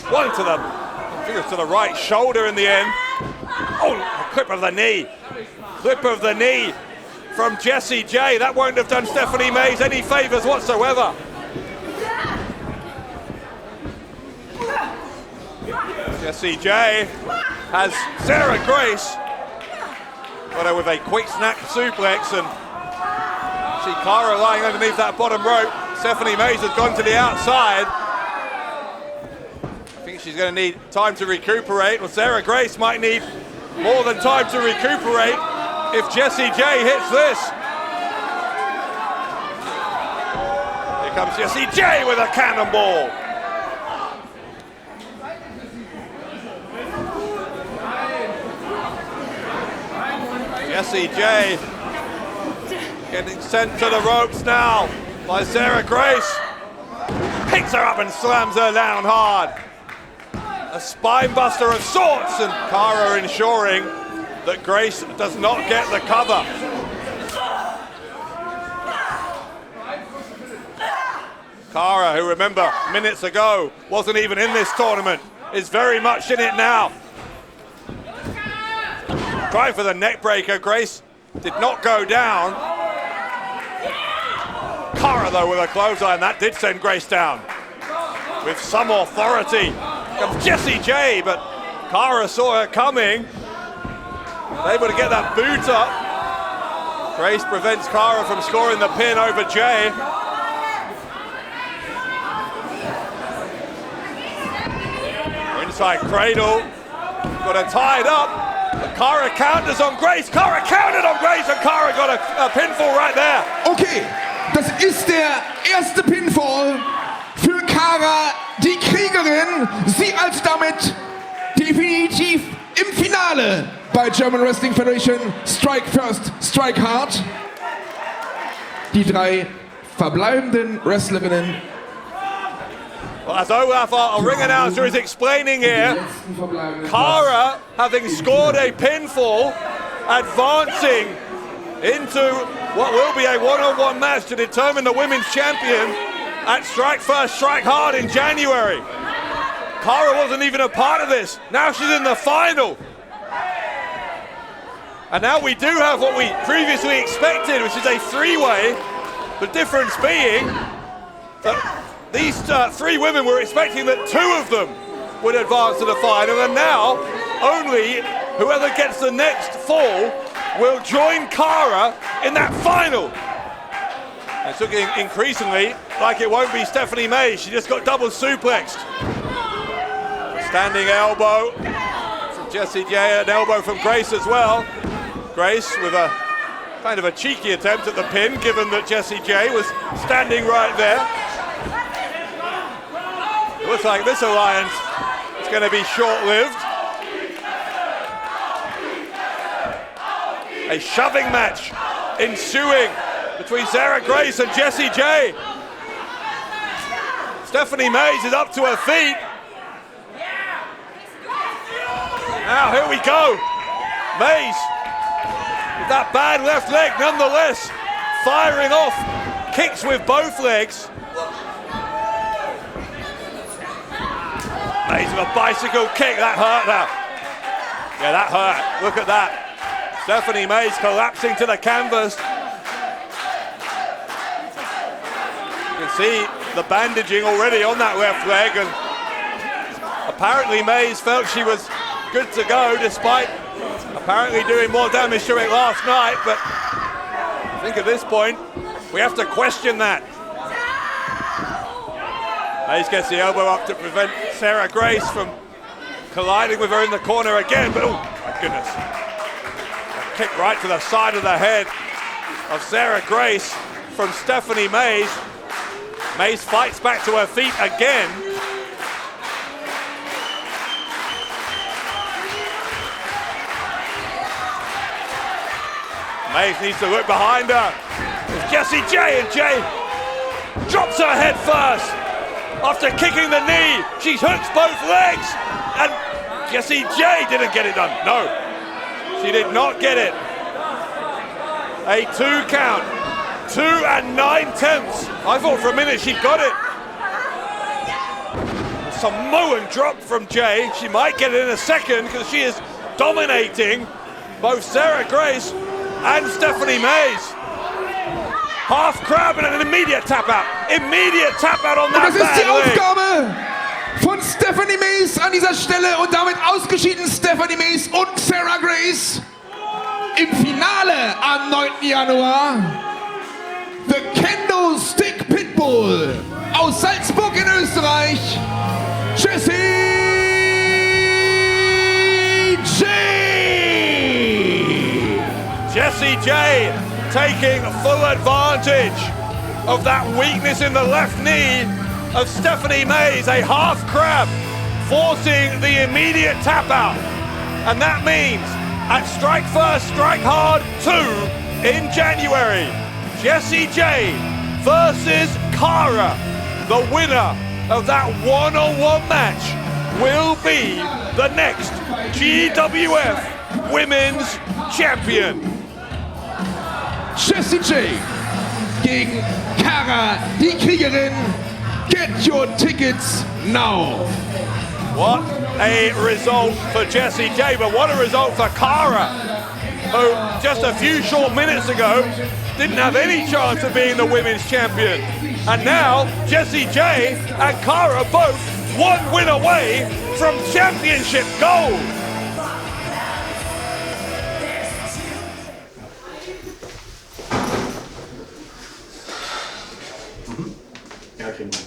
One to the, fingers to the right shoulder in the end. Oh, a clip of the knee. Clip of the knee from Jessie J. That won't have done Stephanie Mays any favors whatsoever. Jessie J has Sarah Grace got her with a quick snap suplex, and see Xara lying underneath that bottom rope. Stephanie Mays has gone to the outside. I think she's going to need time to recuperate. Well, Sarah Grace might need more than time to recuperate if Jessie J hits this. Here comes Jessie J with a cannonball. Jessie J getting sent to the ropes now by Sarah Grace. Picks her up and slams her down hard. A spine buster of sorts, and Xara ensuring that Grace does not get the cover. Xara, who remember minutes ago wasn't even in this tournament, is very much in it now. Trying for the neck breaker, Grace did not go down. Xara though with a clothesline, that did send Grace down. With some authority comes Jessie J, but Xara saw her coming. Able to get that boot up. Grace prevents Xara from scoring the pin over J. Inside cradle, got her tied up. Xara counters on Grace. Xara countered on Grace, and Xara got a pinfall right there. Okay, das ist der erste Pinfall Xara, die Kriegerin, sie als damit definitiv im Finale bei German Wrestling Federation Strike First, Strike Hard. Die 3 verbleibenden Wrestlerinnen. Well, as Olaf, our ring announcer, is explaining here, Xara, having scored a pinfall, advancing into what will be a one-on-one match to determine the women's champion at Strike First, Strike Hard in January. Xara wasn't even a part of this. Now she's in the final. And now we do have what we previously expected, which is a 3-way. The difference being that these 3 women were expecting that 2 of them would advance to the final, and now only whoever gets the next fall will join Xara in that final. It's looking increasingly like it won't be Stephanie May. She just got double suplexed. Standing elbow from Jessy J, an elbow from Grace as well. Grace with a kind of a cheeky attempt at the pin, given that Jessy J was standing right there. It looks like this alliance is going to be short-lived. A shoving match ensuing between Sarah Grace and Jessy J. Stephanie Mays is up to her feet. Now here we go. Mays with that bad left leg nonetheless, firing off kicks with both legs. Mays with a bicycle kick, that hurt now. Yeah, that hurt, look at that. Stephanie Mays collapsing to the canvas. You can see the bandaging already on that left leg, and apparently Mays felt she was good to go, despite apparently doing more damage to it last night, but I think at this point we have to question that. Mays gets the elbow up to prevent Sarah Grace from colliding with her in the corner again, but oh my goodness. A kick right to the side of the head of Sarah Grace from Stephanie Mays. Mays fights back to her feet again. Mays needs to look behind her. It's Jessy J, and J drops her head first. After kicking the knee, she hooks both legs, and Jessy J didn't get it done. No, she did not get it. A 2 count, 2 9/10. I thought for a minute she got it. Samoan drop from J. She might get it in a second because she is dominating both Sarah Grace and Stephanie Mays. Half crab and an immediate tap out. Immediate tap out on that. Und das ist die Aufgabe von Stephanie Mays an dieser Stelle, und damit ausgeschieden Stephanie Mays und Sarah Grace im Finale am 9. Januar. The Kendo Stick Pitbull aus Salzburg in Österreich, Jessy J. Jessy J taking full advantage of that weakness in the left knee of Stephanie Mays, a half crab, forcing the immediate tap out. And that means at Strike First, Strike Hard 2 in January, Jessy J versus Xara, the winner of that one-on-one match, will be the next GWF Women's Champion. Jessy J gegen Xara, die Kriegerin. Get your tickets now. What a result for Jessy J, but what a result for Xara, who just a few short minutes ago didn't have any chance of being the women's champion. And now Jessy J and Xara both 1 win away from championship gold. Ja, kriegen wir.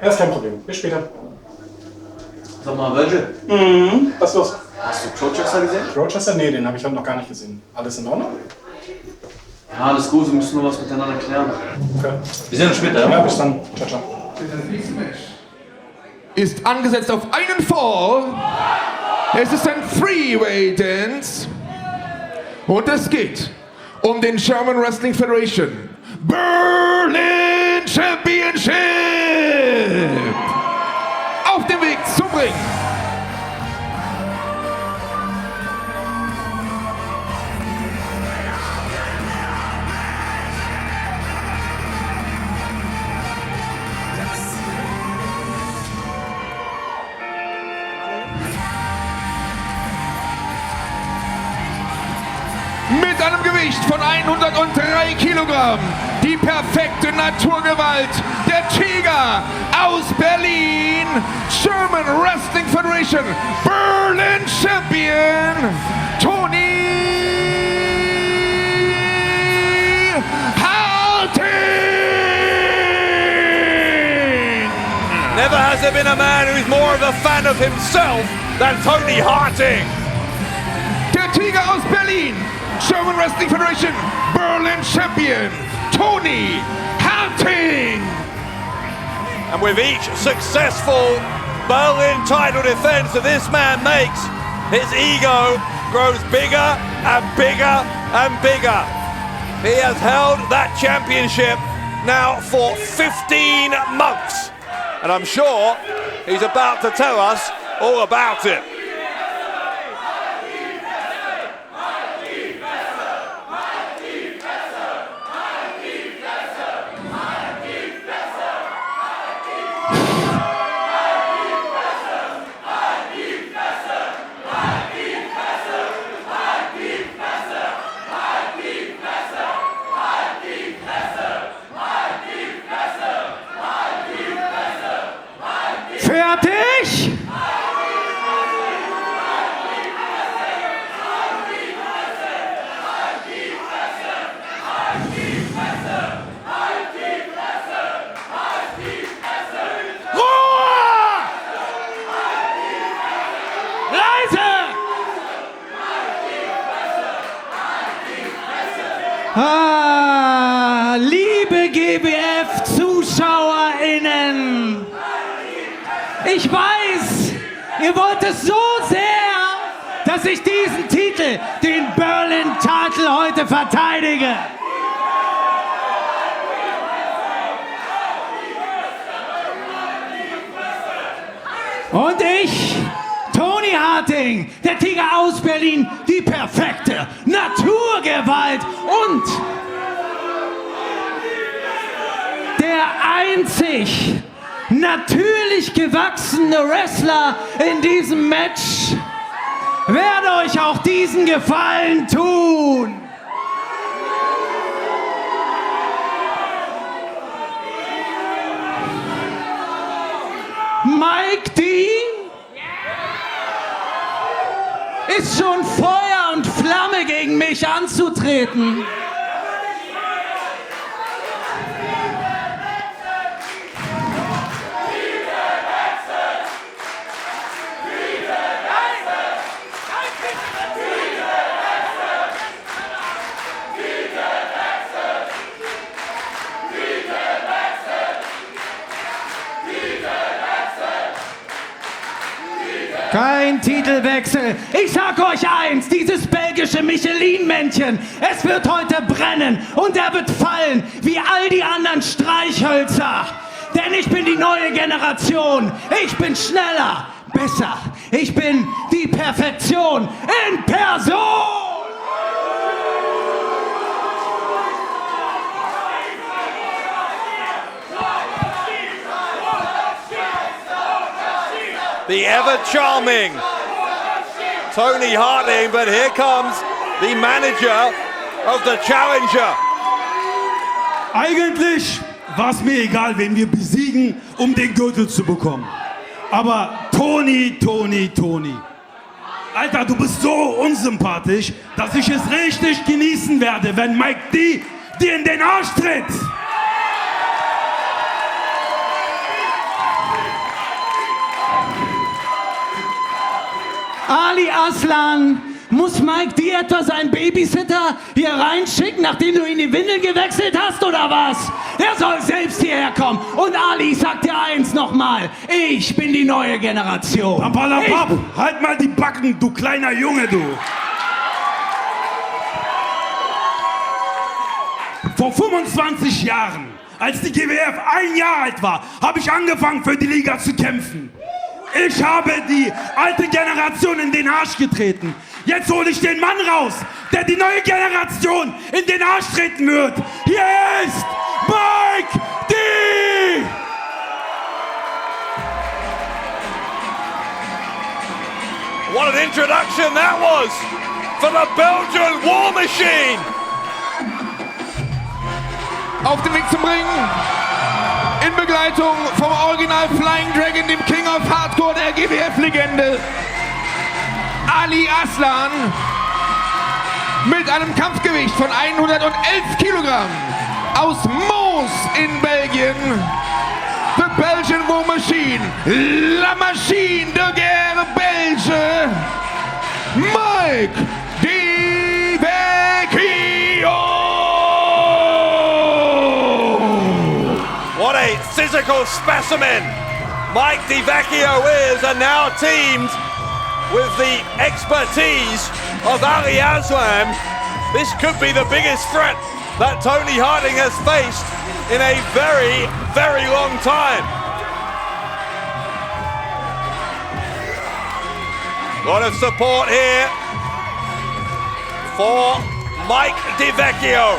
Ja, ist kein Problem. Bis später. Sag mal, Virgil. Was ist los? Hast du Crowchester gesehen? Crowchester? Nee, den habe ich heute noch gar nicht gesehen. Alles in Ordnung? Ja, alles gut, wir müssen nur was miteinander klären. Okay. Wir sehen uns später, ja? Ja, bis dann. Ciao, ciao. Das nächste Match ist angesetzt auf einen Fall. Es ist ein Freeway Dance. Und es geht um den German Wrestling Federation Berlin Championship. Auf dem Weg zum Ring. Mit einem Gewicht von 103 Kilogramm, die perfekte Naturgewalt, der Tiger aus Berlin, German Wrestling Federation, Berlin Champion, Toni Harting! Never has there been a man who's more of a fan of himself than Toni Harting. Der Tiger aus Berlin, German Wrestling Federation, Berlin Champion, Toni Harting. And with each successful Berlin title defense that this man makes, his ego grows bigger and bigger and bigger. He has held that championship now for 15 months. And I'm sure he's about to tell us all about it. Fertig? Liebe GWF-ZuschauerInnen, ich weiß, ihr wollt es so sehr, dass ich diesen Titel, den Berlin-Titel, heute verteidige. Und ich, Toni Harting, der Tiger aus Berlin, die perfekte Naturgewalt und der einzig natürlich gewachsene Wrestler in diesem Match, werde euch auch diesen Gefallen tun. Mike D ist schon Feuer und Flamme gegen mich anzutreten. Kein Titelwechsel. Ich sag euch eins, dieses belgische Michelin-Männchen, es wird heute brennen und er wird fallen wie all die anderen Streichhölzer. Denn ich bin die neue Generation. Ich bin schneller, besser. Ich bin die Perfektion in Person. The ever-charming Toni Harting, but here comes the manager of the challenger. Eigentlich war es mir egal, wen wir besiegen, um den Gürtel zu bekommen. Aber Toni. Alter, du bist so unsympathisch, dass ich es richtig genießen werde, wenn Mike D dir in den Arsch tritt. Ali Aslan, muss Mike dir etwa seinen Babysitter hier reinschicken, nachdem du ihn die Windel gewechselt hast, oder was? Der soll selbst hierher kommen. Und Ali, ich sag dir eins nochmal. Ich bin die neue Generation. Papalapap, halt mal die Backen, du kleiner Junge, du. Vor 25 Jahren, als die GWF 1 Jahr alt war, habe ich angefangen für die Liga zu kämpfen. Ich habe die alte Generation in den Arsch getreten. Jetzt hole ich den Mann raus, der die neue Generation in den Arsch treten wird. Hier ist Mike D. What an introduction that was for the Belgian War Machine. Auf dem Weg zum Ring, in Begleitung vom Original Flying Dragon, dem King of Hardcore der GWF-Legende, Ali Aslan, mit einem Kampfgewicht von 111 Kilogramm, aus Moos in Belgien, the Belgian War Machine, la machine de guerre belge, Mike D. Vecchio. What a physical specimen Mike Di Vecchio is, and now teamed with the expertise of Ali Aslan. This could be the biggest threat that Toni Harting has faced in a very, very long time. A lot of support here for Mike Di Vecchio.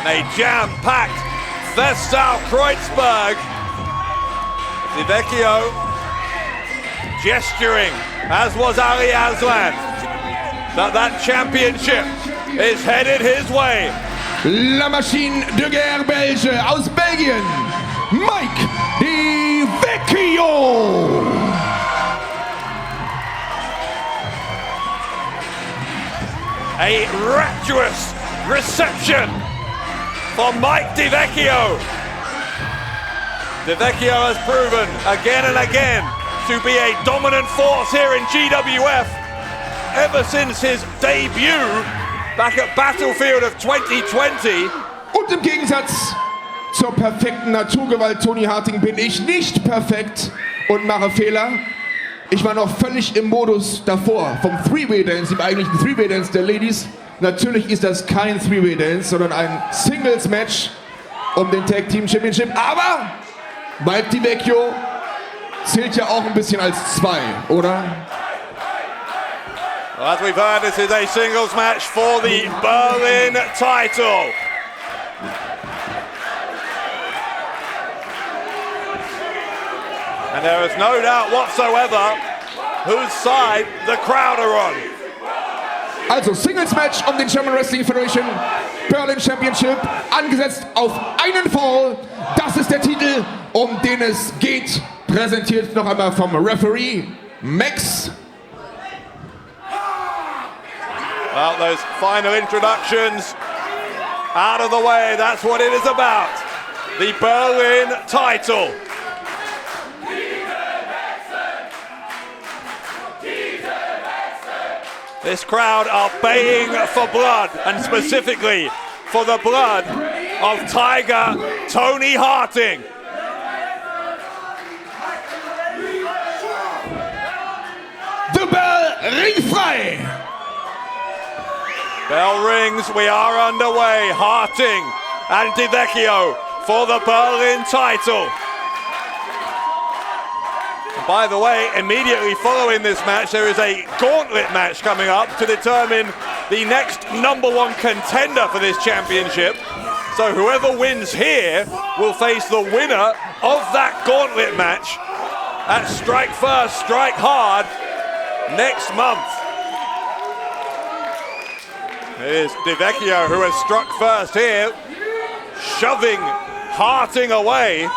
A jam-packed Festal Kreuzberg. Di Vecchio gesturing, as was Ali Aslan, that championship is headed his way. La machine de guerre belge aus Belgien, Mike Di Vecchio. A rapturous reception for Mike Di Vecchio. Di Vecchio has proven again and again to be a dominant force here in GWF ever since his debut back at Battlefield of 2020. Und im Gegensatz zur perfekten Naturgewalt Toni Harting bin ich nicht perfekt und mache Fehler. Ich war noch völlig im Modus davor, vom Three-Way-Dance, dem eigentlichen Three-Way-Dance der Ladies. Natürlich ist das kein Three-Way-Dance, sondern ein Singles-Match um den Tag Team Championship. Aber Mike Di Vecchio zählt ja auch ein bisschen als zwei, oder? Well, as we've heard, this is a singles match for the Berlin title. And there is no doubt whatsoever whose side the crowd are on. Also Singles-Match um den German Wrestling Federation Berlin Championship, angesetzt auf einen Fall. Das ist der Titel, um den es geht. Präsentiert noch einmal vom Referee Max. Well, those final introductions out of the way, that's what it is about. The Berlin title. This crowd are baying for blood, and specifically for the blood of Tiger Toni Harting. The bell ring frei. Bell rings, we are underway. Harting and Di Vecchio for the Berlin title. By the way, immediately following this match, there is a Gauntlet match coming up to determine the next #1 contender for this championship. So whoever wins here will face the winner of that Gauntlet match at Strike First, Strike Hard next month. It is Di Vecchio who has struck first here, shoving Harting away.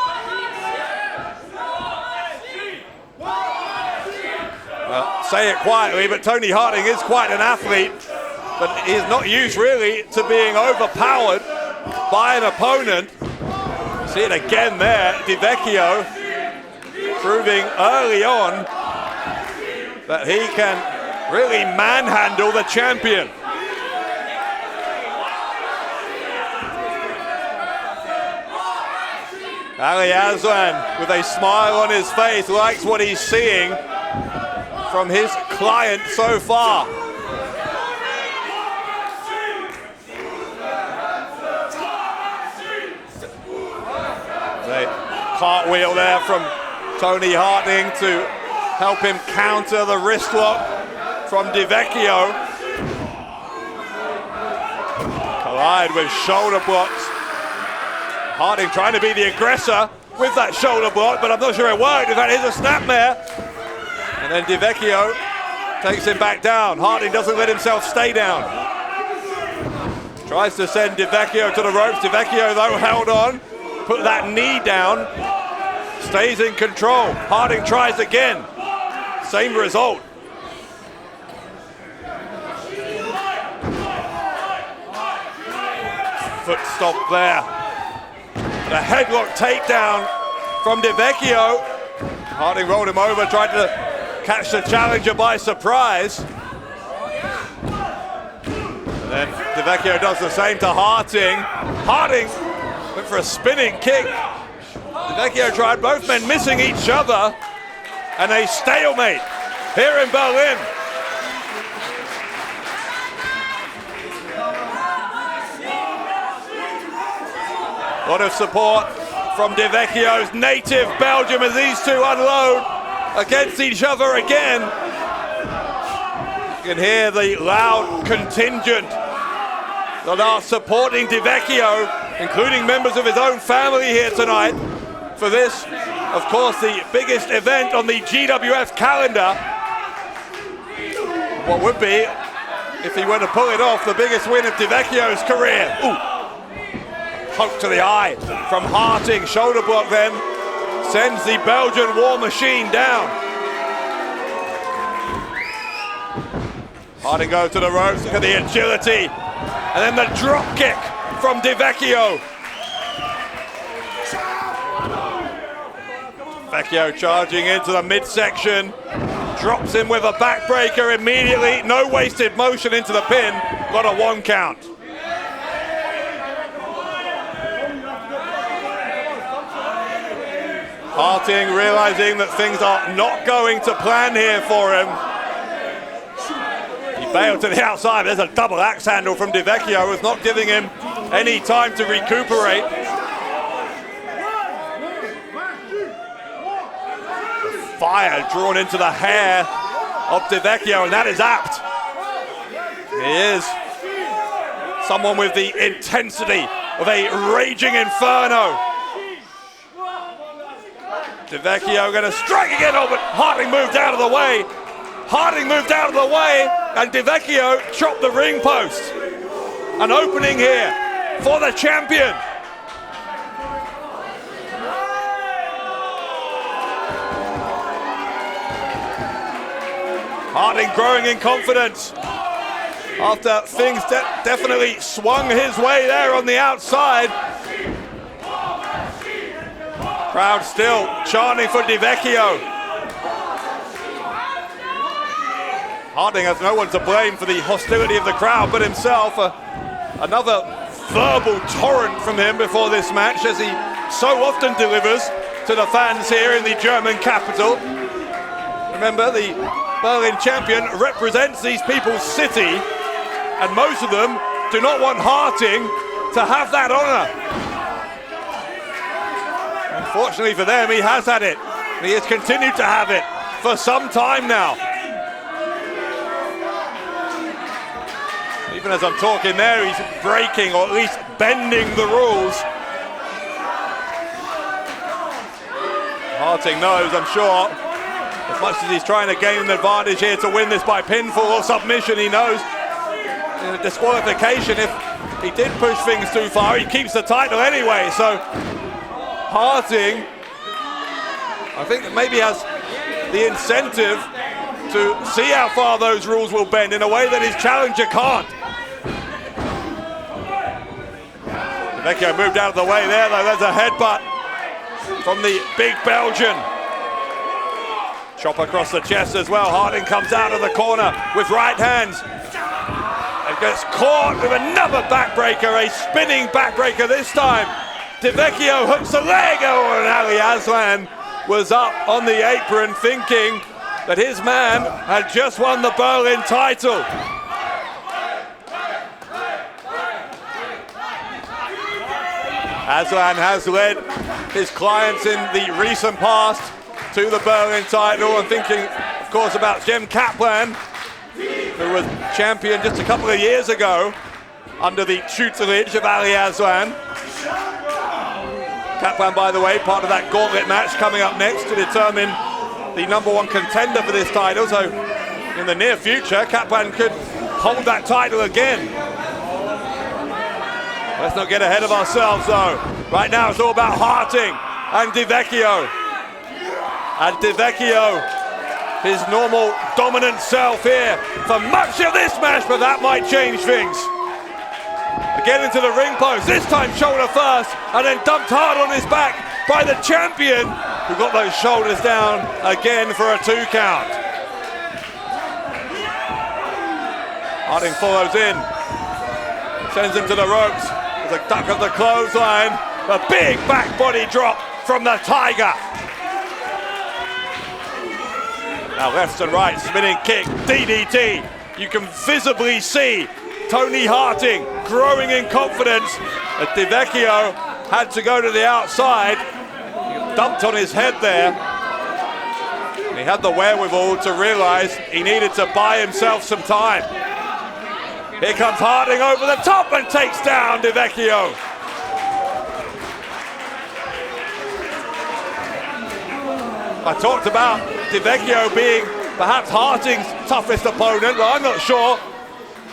Say it quietly, but Toni Harting is quite an athlete, but he's not used really to being overpowered by an opponent. See it again there, Di Vecchio proving early on that he can really manhandle the champion. Ali Aslan, with a smile on his face, likes what he's seeing from his client so far. A cartwheel there from Toni Harting to help him counter the wrist lock from Vecchio. Collide with shoulder blocks. Harting trying to be the aggressor with that shoulder block, but I'm not sure it worked. In fact, here's a snapmare. And then Vecchio takes him back down. Harting doesn't let himself stay down. Tries to send Vecchio to the ropes. Vecchio, though, held on. Put that knee down. Stays in control. Harting tries again. Same result. Foot stop there. The headlock takedown from Vecchio. Harting rolled him over, tried to catch the challenger by surprise. And then Vecchio does the same to Harting. Harting went for a spinning kick. Vecchio tried, both men missing each other, and a stalemate here in Berlin. A lot of support from Vecchio's native Belgium as these two unload against each other again. You can hear the loud contingent that are supporting Vecchio, including members of his own family here tonight for this, of course, the biggest event on the GWF calendar. What would be, if he were to pull it off, the biggest win of Vecchio's career. Ooh. Poke to the eye from Harting. Shoulder block then sends the Belgian war machine down. Harting goes to the ropes. Look at the agility. And then the drop kick from Vecchio. Vecchio charging into the midsection. Drops him with a backbreaker immediately. No wasted motion into the pin. Got a 1 count. Harting realizing that things are not going to plan here for him. He bailed to the outside. There's a double axe handle from Vecchio, who's not giving him any time to recuperate. Fire drawn into the hair of Vecchio, and that is apt. He is someone with the intensity of a raging inferno. Vecchio going to strike again, oh, but Harting moved out of the way. Harting moved out of the way, and Vecchio chopped the ring post. An opening here for the champion. Harting growing in confidence after things definitely swung his way there on the outside. Crowd still chanting for Vecchio. Harting has no one to blame for the hostility of the crowd but himself. Another verbal torrent from him before this match, as he so often delivers to the fans here in the German capital. Remember, the Berlin champion represents these people's city, and most of them do not want Harting to have that honor. Unfortunately for them, he has had it. He has continued to have it for some time now. Even as I'm talking there, he's breaking or at least bending the rules. Harting knows, I'm sure, as much as he's trying to gain an advantage here to win this by pinfall or submission, he knows in a disqualification, if he did push things too far, he keeps the title anyway. So Harting, I think, maybe has the incentive to see how far those rules will bend in a way that his challenger can't. Vecchio moved out of the way there, though. There's a headbutt from the big Belgian. Chop across the chest as well. Harting comes out of the corner with right hands. And gets caught with another backbreaker, a spinning backbreaker this time. Di Vecchio hooks the leg, and Ali Aslan was up on the apron thinking that his man had just won the Berlin title. Aslan has led his clients in the recent past to the Berlin title, and thinking, of course, about Jem Kaplan, who was champion just a couple of years ago under the tutelage of Ali Aslan. Kaplan, by the way, part of that Gauntlet match coming up next to determine the #1 contender for this title. So in the near future, Kaplan could hold that title again. Let's not get ahead of ourselves though. Right now it's all about Harting and Di Vecchio. And Di Vecchio, his normal dominant self here for much of this match, but that might change things. Again into the ring post, this time shoulder first, and then dumped hard on his back by the champion, who got those shoulders down again for a 2 count. Harting follows in, sends him to the ropes. There's a duck of the clothesline, a big back body drop from the Tiger. Now left and right, spinning kick, DDT. You can visibly see Toni Harting growing in confidence. But Di Vecchio had to go to the outside. He dumped on his head there. And he had the wherewithal to realize he needed to buy himself some time. Here comes Harting over the top and takes down Di Vecchio. I talked about Di Vecchio being perhaps Harting's toughest opponent, but I'm not sure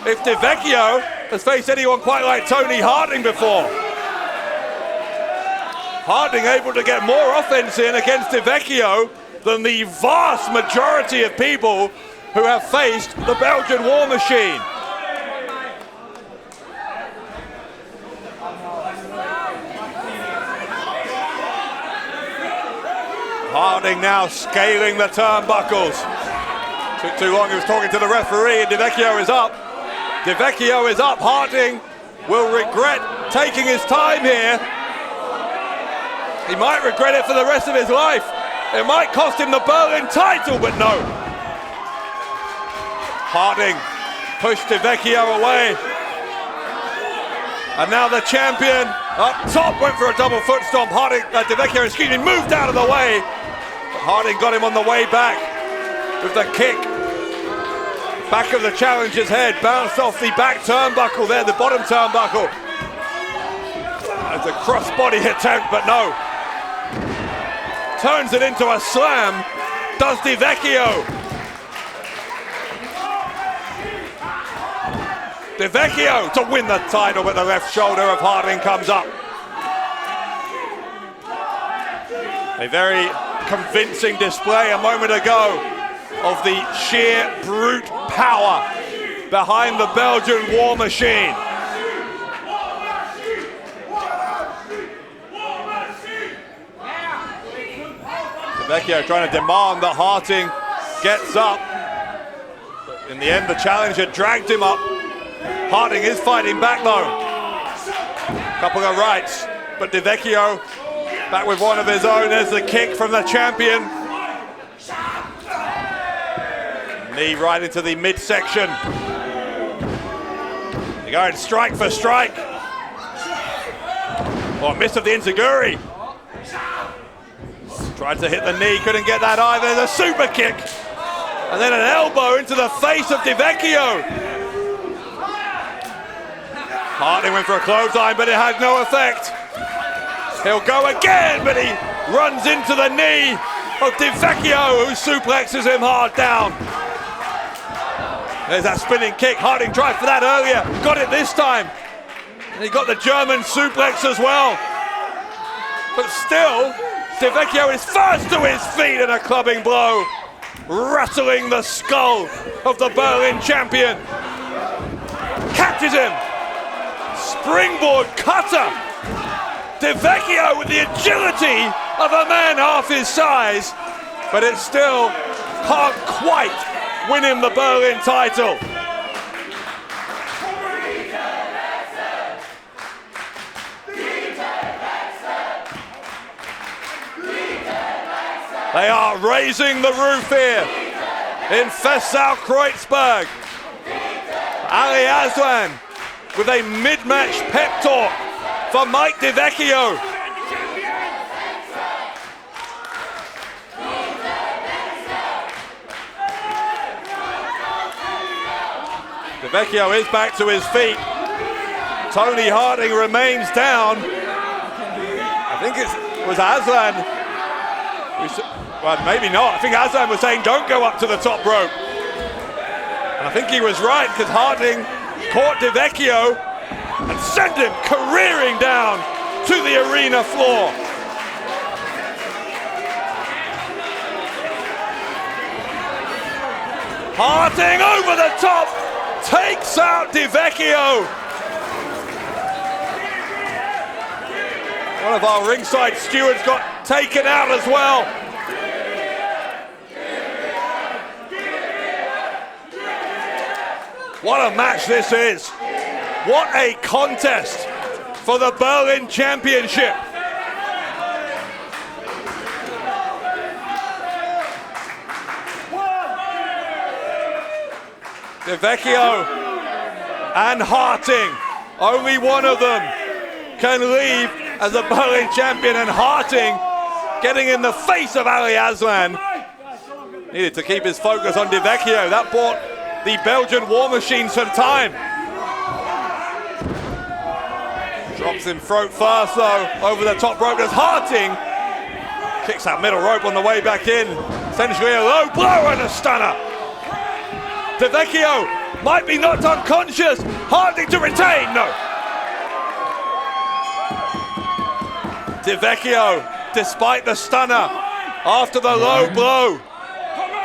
if Di Vecchio has faced anyone quite like Toni Harting before. Harting able to get more offense in against Di Vecchio than the vast majority of people who have faced the Belgian War Machine. Harting now scaling the turnbuckles. Took too long, he was talking to the referee, and Di Vecchio is up. Di Vecchio is up. Harting will regret taking his time here. He might regret it for the rest of his life. It might cost him the Berlin title, but no. Harting pushed Di Vecchio away. And now the champion up top went for a double foot stomp. Di Vecchio, moved out of the way. Harting got him on the way back with the kick. Back of the challenger's head, bounced off the back turnbuckle there, the bottom turnbuckle. It's a crossbody attempt, but no. Turns it into a slam, does Di Vecchio. Di Vecchio to win the title, but the left shoulder of Harting comes up. A very convincing display a moment ago of the sheer brute power behind the Belgian War Machine. Di Vecchio trying to demand that Harting gets up. But in the end, the challenger dragged him up. Harting is fighting back though. Couple of rights, but Di Vecchio back with one of his own. There's the kick from the champion. Knee right into the midsection. They're going strike for strike. Oh, miss of the enziguri. Tried to hit the knee, couldn't get that either. There's a super kick. And then an elbow into the face of Di Vecchio. Harting went for a clothesline, but it had no effect. He'll go again, but he runs into the knee of Di Vecchio, who suplexes him hard down. There's that spinning kick. Harting tried for that earlier, got it this time. And he got the German suplex as well. But still, Di Vecchio is first to his feet in a clubbing blow, rattling the skull of the Berlin champion. Catches him. Springboard cutter. Di Vecchio with the agility of a man half his size, but it still can't quite win him the Berlin title. They are raising the roof here in Festsaal-Kreuzberg. Ali Aslan with a mid-match pep talk for Mike Di Vecchio. Di Vecchio is back to his feet. Toni Harting remains down. I think it was Aslan. Well, maybe not. I think Aslan was saying don't go up to the top rope. And I think he was right because Harting caught Di Vecchio and sent him careering down to the arena floor. Harting over the top, takes out Di Vecchio. One of our ringside stewards got taken out as well. What a match this is. What a contest for the Berlin Championship. Di Vecchio and Harting, only one of them can leave as a Berlin champion, and Harting getting in the face of Ali Aslan. Needed to keep his focus on Di Vecchio. That bought the Belgian War Machine some time. Drops him throat first though, over the top rope as Harting kicks that middle rope on the way back in. Essentially a low blow and a stunner. Di Vecchio might be knocked unconscious. Harting to retain, no. Di Vecchio, despite the stunner, after the low blow,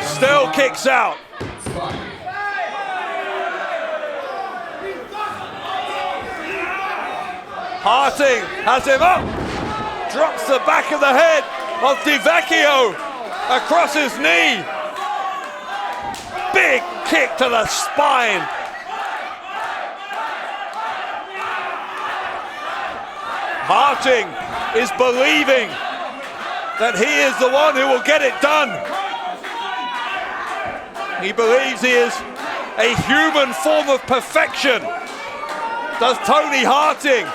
still kicks out. Harting has him up, drops the back of the head of Di Vecchio across his knee. Big kick to the spine. Harting is believing that he is the one who will get it done. He believes he is a human form of perfection. Does Toni Harting.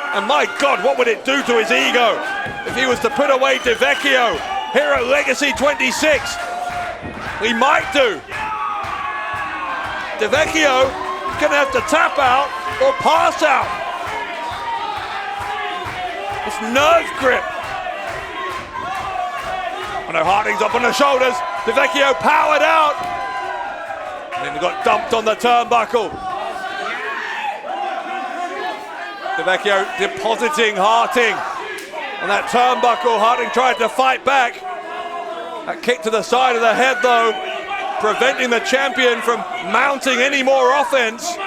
And my God, what would it do to his ego if he was to put away Di Vecchio here at Legacy 26? He might do. Di Vecchio gonna have to tap out or pass out. It's nerve grip. I know Harting's up on the shoulders. Di Vecchio powered out. And then he got dumped on the turnbuckle. Di Vecchio depositing Harting on that turnbuckle. Harting tried to fight back. That kick to the side of the head though, preventing the champion from mounting any more offense.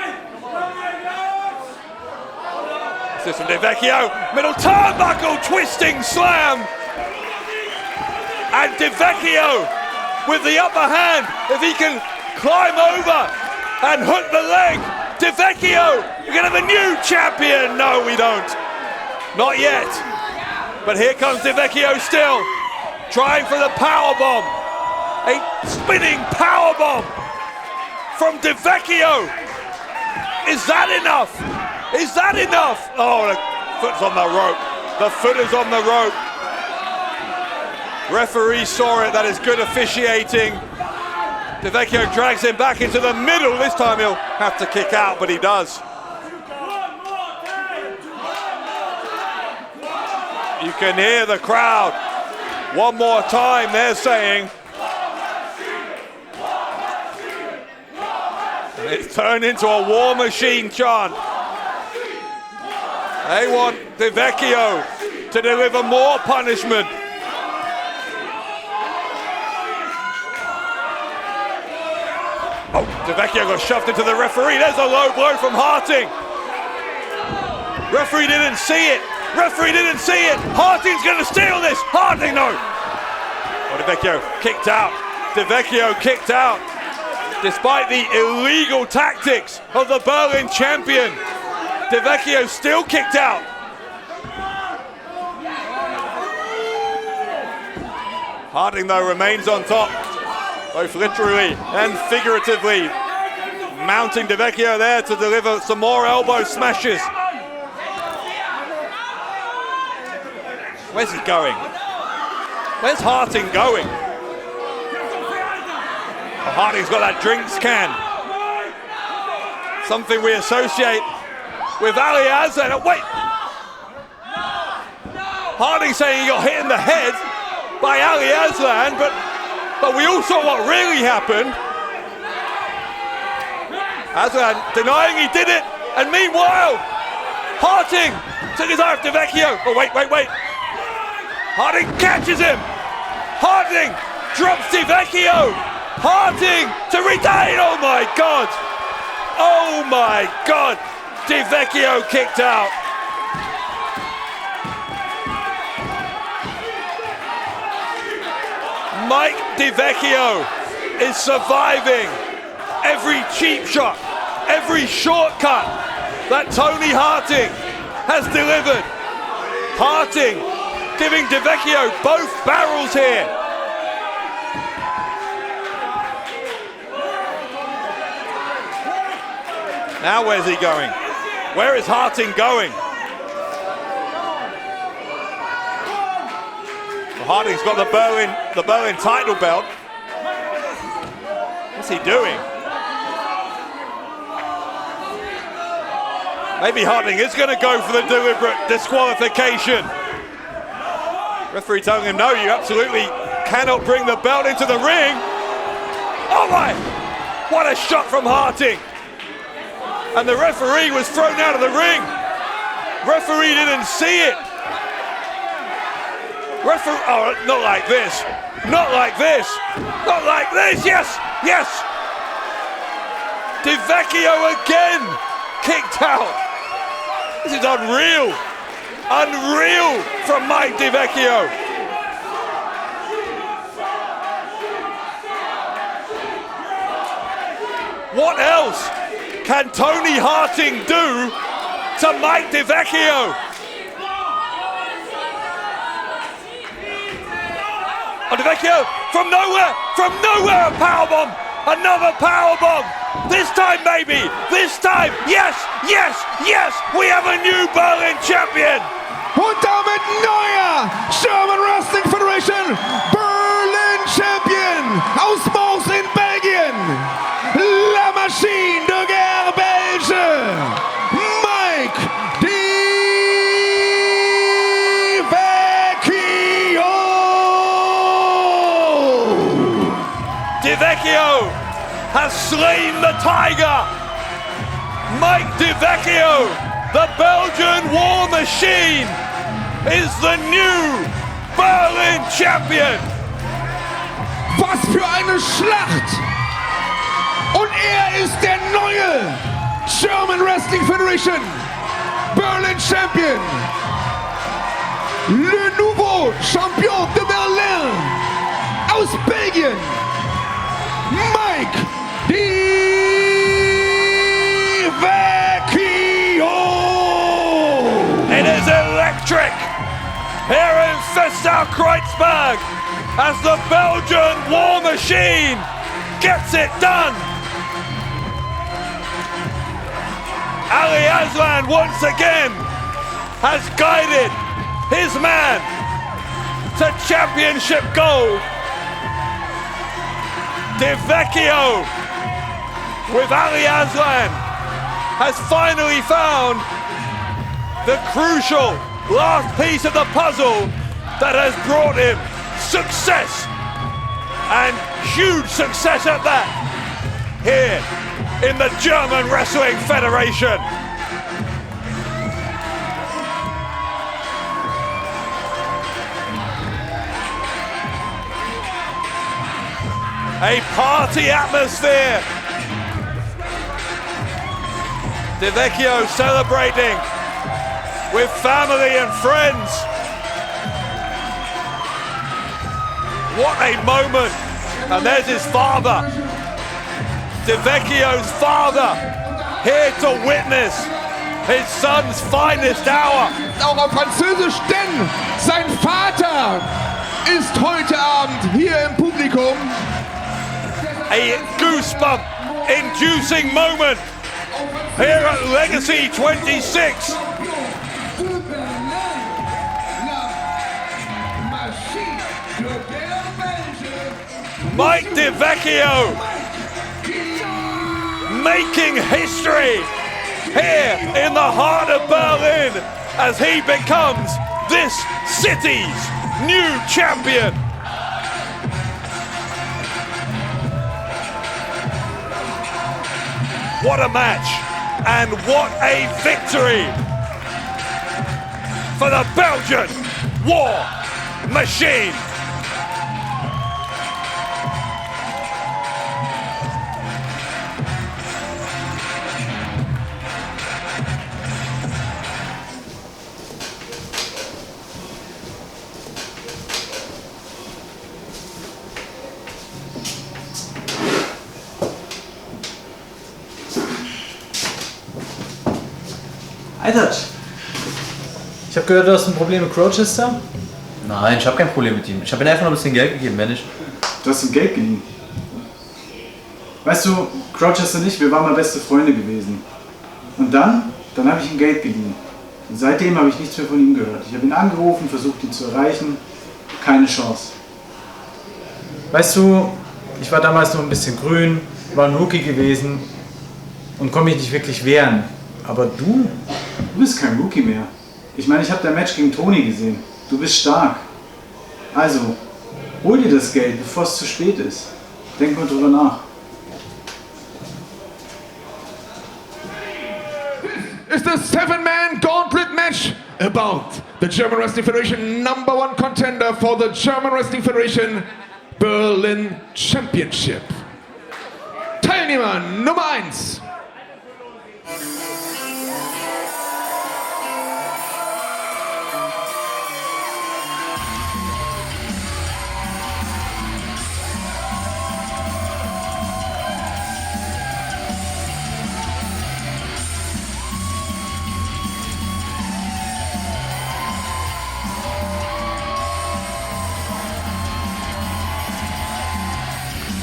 This from Di Vecchio, middle turnbuckle, twisting slam. And Di Vecchio with the upper hand, if he can climb over and hook the leg. Di Vecchio, we're gonna have a new champion. No, we don't. Not yet. But here comes Di Vecchio still, trying for the power bomb. A spinning power bomb from Di Vecchio. Is that enough? Is that enough? Oh, the foot's on the rope. The foot is on the rope. Referee saw it. That is good officiating. Di Vecchio drags him back into the middle. This time he'll have to kick out, but he does. You can hear the crowd. One more time, they're saying. And it's turned into a War Machine chant. They want Di Vecchio to deliver more punishment. Oh, Di Vecchio got shoved into the referee. There's a low blow from Harting. Referee didn't see it. Referee didn't see it. Harting's going to steal this. Harting, no. Oh, Di Vecchio kicked out. Di Vecchio kicked out. Despite the illegal tactics of the Berlin champion, Di Vecchio still kicked out. Harting, though, remains on top, both literally and figuratively. Mounting Vecchio there to deliver some more elbow smashes. Where's he going? Where's Harting going? Oh, Harting's got that drinks can. Something we associate with Ali Aslan. Oh, wait! Harting saying he got hit in the head by Ali Aslan, but we all saw what really happened. Aslan denying he did it, and meanwhile, Harting took his eye off Vecchio. Oh, wait. Harting catches him. Harting drops Vecchio. Harting to retain. Oh my God. Oh my God. Vecchio kicked out. Mike Vecchio is surviving every cheap shot, every shortcut that Toni Harting has delivered. Harting giving Vecchio both barrels here. Now where's he going? Where is Harting going? Well, Harting's got the Berlin title belt. What's he doing? Maybe Harting is going to go for the deliberate disqualification. Referee telling him, no, you absolutely cannot bring the belt into the ring. Oh my! What a shot from Harting. And the referee was thrown out of the ring. Referee didn't see it. Oh, not like this. Not like this. Not like this. Yes, yes. Vecchio again kicked out. This is unreal. Unreal from Mike Vecchio. What else can Toni Harting do to Mike Vecchio? Oh, Vecchio from nowhere, a powerbomb, another powerbomb. This time, maybe, this time, yes, yes, yes, we have a new Berlin champion. Und damit neuer German Wrestling Federation Berlin Champion aus Mons in Belgien. La Machine de Guerre belge, Mike Vecchio has slain the tiger. Mike Vecchio, the Belgian war machine, is the new Berlin champion. Was für eine Schlacht! Und ist der neue German Wrestling Federation Berlin Champion. Le nouveau champion de Berlin aus Belgien. Mike Vecchio! It is electric here in Festal Kreuzberg as the Belgian war machine gets it done. Ali Aslan once again has guided his man to championship gold. Vecchio with Ali Aslan has finally found the crucial last piece of the puzzle that has brought him success, and huge success at that, here in the German Wrestling Federation. A party atmosphere. Vecchio celebrating with family and friends. What a moment. And there's his father. Vecchio's father here to witness his son's finest hour. Auch auf Französisch, denn sein Vater ist heute Abend hier im Publikum. A goosebump-inducing moment here at Legacy 26. Mike Vecchio making history here in the heart of Berlin as he becomes this city's new champion. What a match and what a victory for the Belgian War Machine. Alter, ich habe gehört, du hast ein Problem mit Crowchester? Nein, ich habe kein Problem mit ihm. Ich habe ihm einfach nur ein bisschen Geld gegeben, wenn nicht. Du hast ihm Geld geliehen. Weißt du, Crowchester und ich, wir waren mal beste Freunde gewesen. Und dann habe ich ihm Geld geliehen. Und seitdem habe ich nichts mehr von ihm gehört. Ich habe ihn angerufen, versucht ihn zu erreichen. Keine Chance. Weißt du, ich war damals noch ein bisschen grün, war ein Rookie gewesen und konnte mich nicht wirklich wehren. Aber du bist kein Rookie mehr. Ich meine, ich habe dein Match gegen Toni gesehen. Du bist stark. Also, hol dir das Geld, bevor es zu spät ist. Denk mal drüber nach. Is the 7-man Gauntlet match about the German Wrestling Federation #1 contender for the German Wrestling Federation Berlin Championship. Teilnehmer Nummer 1.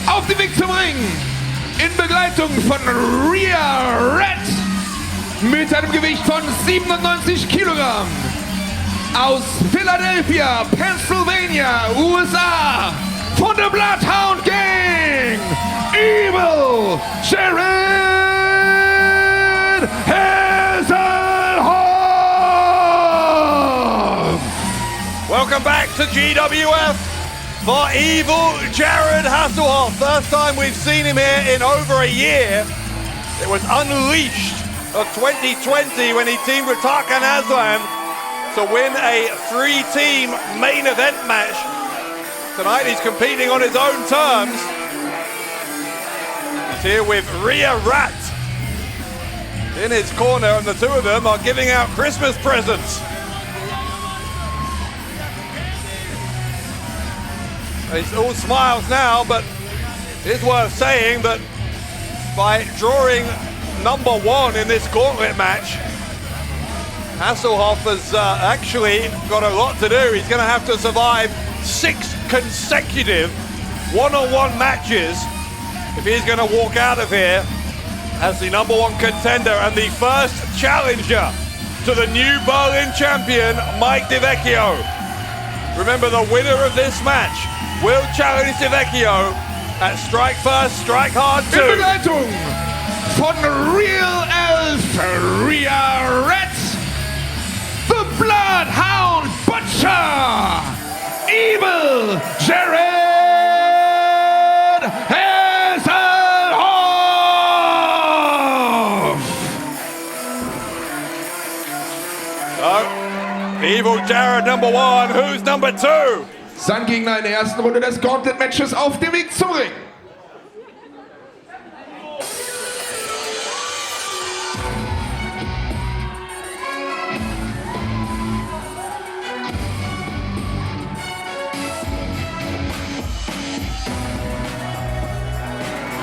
Auf dem Weg zum Ring in Begleitung von Rhea Red mit einem Gewicht von 97 Kilogramm aus Philadelphia, Pennsylvania, USA von der Bloodhound Gang, Evil Jared Hasselhoff. Welcome back to GWF. For Evil Jared Hasselhoff. First time we've seen him here in over a year. It was Unleashed of 2020 when he teamed with Tarkan Aslan to win a 3-team main event match. Tonight he's competing on his own terms. He's here with Rhea Rat in his corner, and the two of them are giving out Christmas presents. It's all smiles now, but it's worth saying that by drawing #1 in this gauntlet match, Hasselhoff has actually got a lot to do. He's going to have to survive 6 consecutive one-on-one matches if he's going to walk out of here as the #1 contender and the first challenger to the new Berlin champion, Mike Vecchio. Remember, the winner of this match will challenge Vecchio at Strike First, Strike Hard 2. In Begleitung von Real Elf Rhea Red, the Bloodhound Butcher, Evil Jared Hasselhoff. So, Evil Jared #1, who's #2? Sein Gegner in der ersten Runde des Gauntlet-Matches auf dem Weg zum Ring.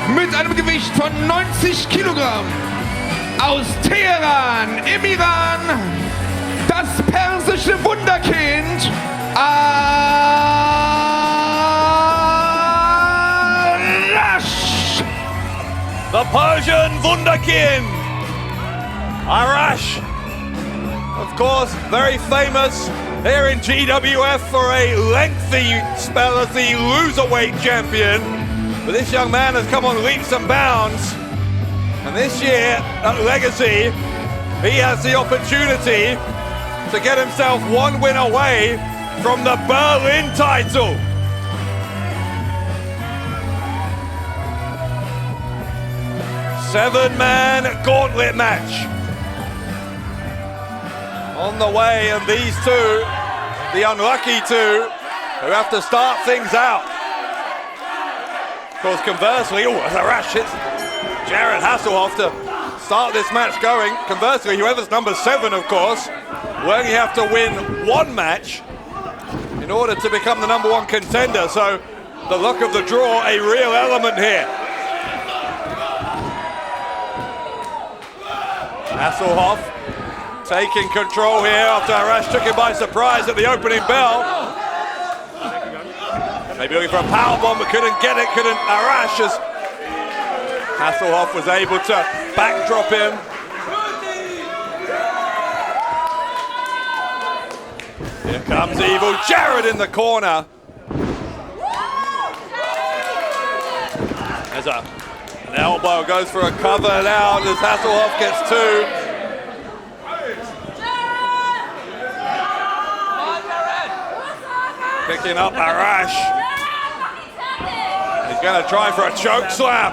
Mit einem Gewicht von 90 Kilogramm aus Teheran im Iran, das persische Wunderkind Amaru. the Persian Wunderkind, Arash. Of course, very famous here in GWF for a lengthy spell as the loserweight champion. But this young man has come on leaps and bounds. And this year at Legacy, he has the opportunity to get himself one win away from the Berlin title. Seven-man gauntlet match on the way, and these two, the unlucky two, who have to start things out. Of course, conversely, as Arash hits Jared Hasselhoff to start this match going. Conversely, whoever's number 7, of course, will only have to win one match in order to become the number 1 contender. So the luck of the draw, a real element here. Hasselhoff taking control here after Arash took him by surprise at the opening bell. Maybe looking for a powerbomb, but couldn't get it, couldn't Arash, as Hasselhoff was able to backdrop him. Here comes Evil Jared in the corner. There's an elbow, goes for a cover now as Hasselhoff gets 2. Picking up Arash. He's going to try for a choke slam.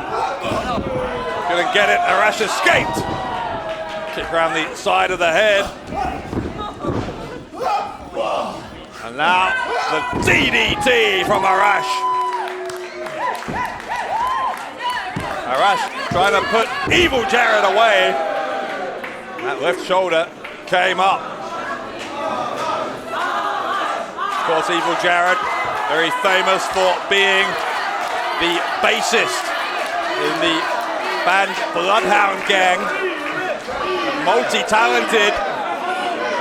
Couldn't get it. Arash escaped. Kick around the side of the head. And now the DDT from Arash. Arash trying to put Evil Jared away. That left shoulder came up. Of course, Evil Jared, very famous for being the bassist in the band Bloodhound Gang. Multi-talented,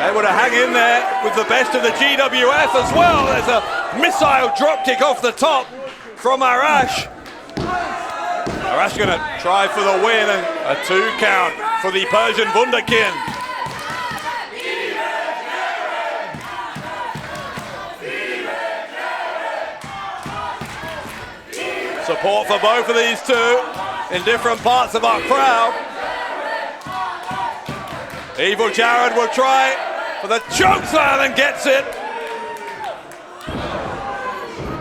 able to hang in there with the best of the GWF as well. There's a missile dropkick off the top from Arash. Arash going to try for the win, and a 2 count for the Persian Wunderkind. Support for both of these two in different parts of our crowd. Evil Jared will try for the choke slam and gets it.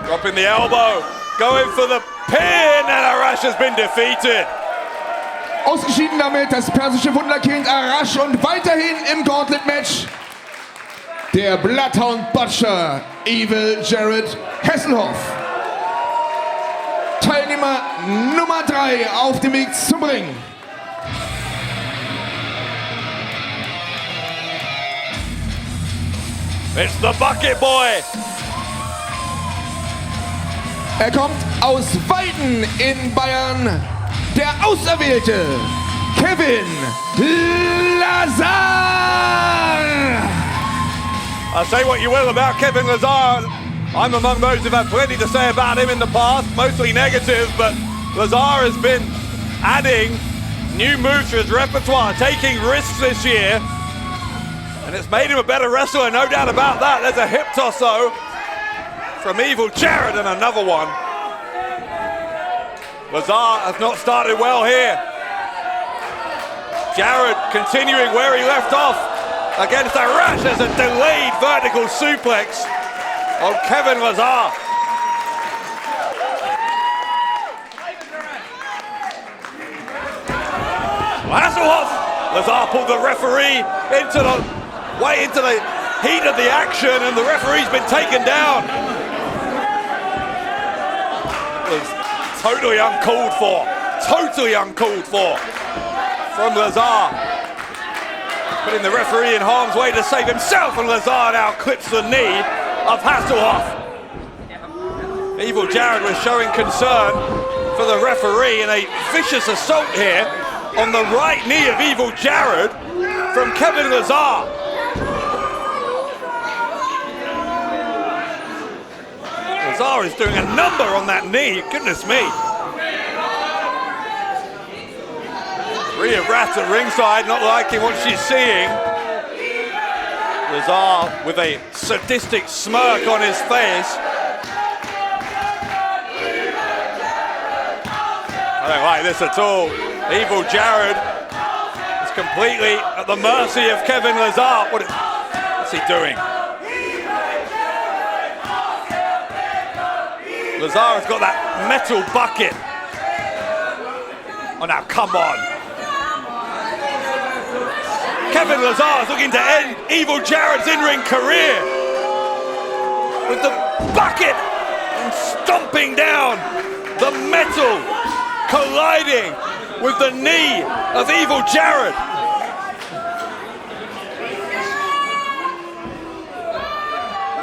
Dropping the elbow, going for the pin, and Arash has been defeated. Ausgeschieden damit das persische Wunderkind Arash und weiterhin im Gauntlet-Match der Bloodhound Butcher Evil Jared Hasselhoff. Teilnehmer Nummer 3 auf dem Weg zum Ring. It's the Bucket Boy. Er kommt aus Weiden in Bayern, der Auserwählte, Kevin Lazar. I'll say what you will about Kevin Lazar. I'm among those who've had plenty to say about him in the past, mostly negative, but Lazar has been adding new moves to his repertoire, taking risks this year, and it's made him a better wrestler, no doubt about that. There's a hip toss though from Evil Jared, and another one. Lazar has not started well here. Jared continuing where he left off against Arash. There's a delayed vertical suplex on Kevin Lazar. Hasselhoff. Lazar pulled the referee into the heat of the action, and the referee's been taken down. It was totally uncalled for. Totally uncalled for from Lazar. Putting the referee in harm's way to save himself, and Lazar now clips the knee of Hasselhoff. Evil Jared was showing concern for the referee in a vicious assault here on the right knee of Evil Jared from Kevin Lazar. Lazar is doing a number on that knee, goodness me. Rhea Rat at ringside, not liking what she's seeing. Lazar with a sadistic smirk on his face. I don't like this at all. Evil Jared is completely at the mercy of Kevin Lazar. What's he doing? Lazar has got that metal bucket. Oh, now come on. Kevin Lazar is looking to end Evil Jared's in-ring career with the bucket and stomping down the metal, colliding with the knee of Evil Jared.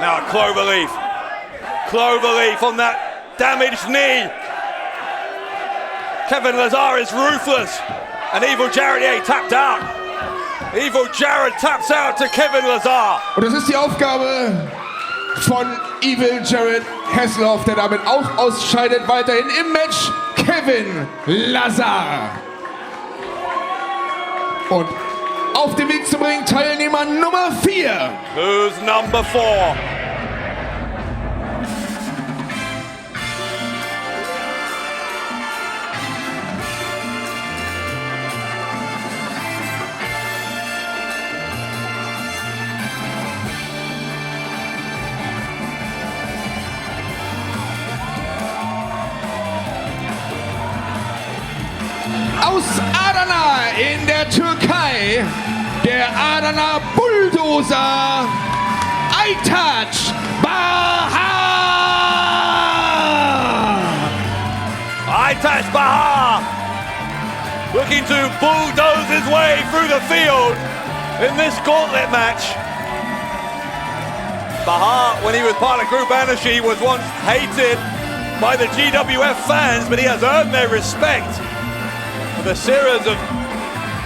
Now a cloverleaf. Cloverleaf on that damaged knee. Kevin Lazar is ruthless. And Evil Jared, yeah, he tapped out. Evil Jared taps out to Kevin Lazar. Und das ist die Aufgabe von Evil Jared Hasselhoff, der damit auch ausscheidet. Weiterhin im Match Kevin Lazar. Und auf dem Weg zum Ring Teilnehmer Nummer 4. Who's number 4? Aus Adana in der Türkei, der Adana Bulldozer, Aytaç Bahar! Aytaç Bahar looking to bulldoze his way through the field in this gauntlet match. Bahar, when he was part of Group Anashi, was once hated by the GWF fans, but he has earned their respect with a series of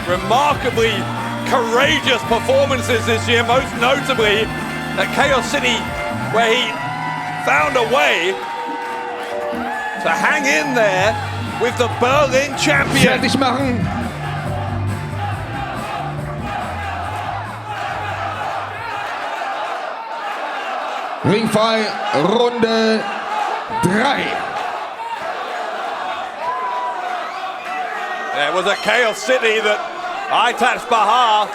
remarkably courageous performances this year, most notably at Chaos City, where he found a way to hang in there with the Berlin champion. Fertig machen. Ringfrei, Runde 3. It was at Chaos City that Aytaç Bahar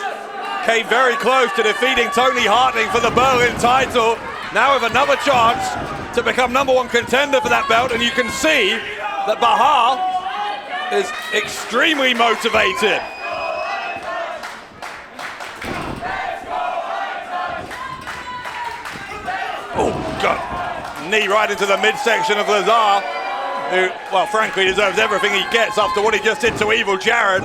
came very close to defeating Toni Harting for the Berlin title. Now with another chance to become #1 contender for that belt, and you can see that Bahar is extremely motivated. Oh, God. Knee right into the midsection of Lazar, who, well, frankly, deserves everything he gets after what he just did to Evil Jared.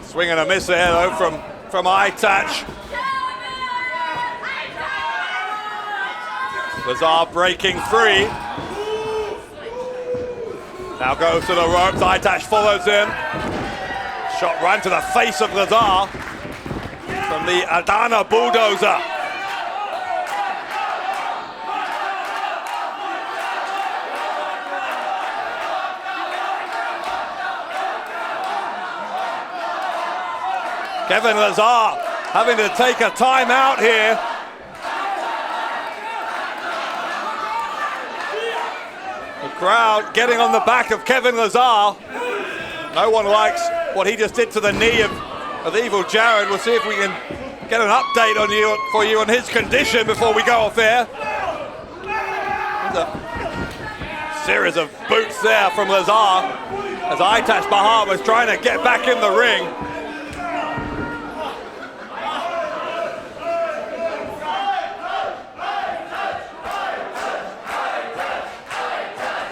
Swing and a miss there, though, from Aytaç. Lazar breaking free. Now goes to the ropes, Aytaç follows him. Shot right to the face of Lazar from the Adana Bulldozer. Kevin Lazar having to take a timeout here. The crowd getting on the back of Kevin Lazar. No one likes what he just did to the knee of Evil Jared. We'll see if we can get an update for you on his condition before we go off air. There's a series of boots there from Lazar as Aytaç Bahar was trying to get back in the ring.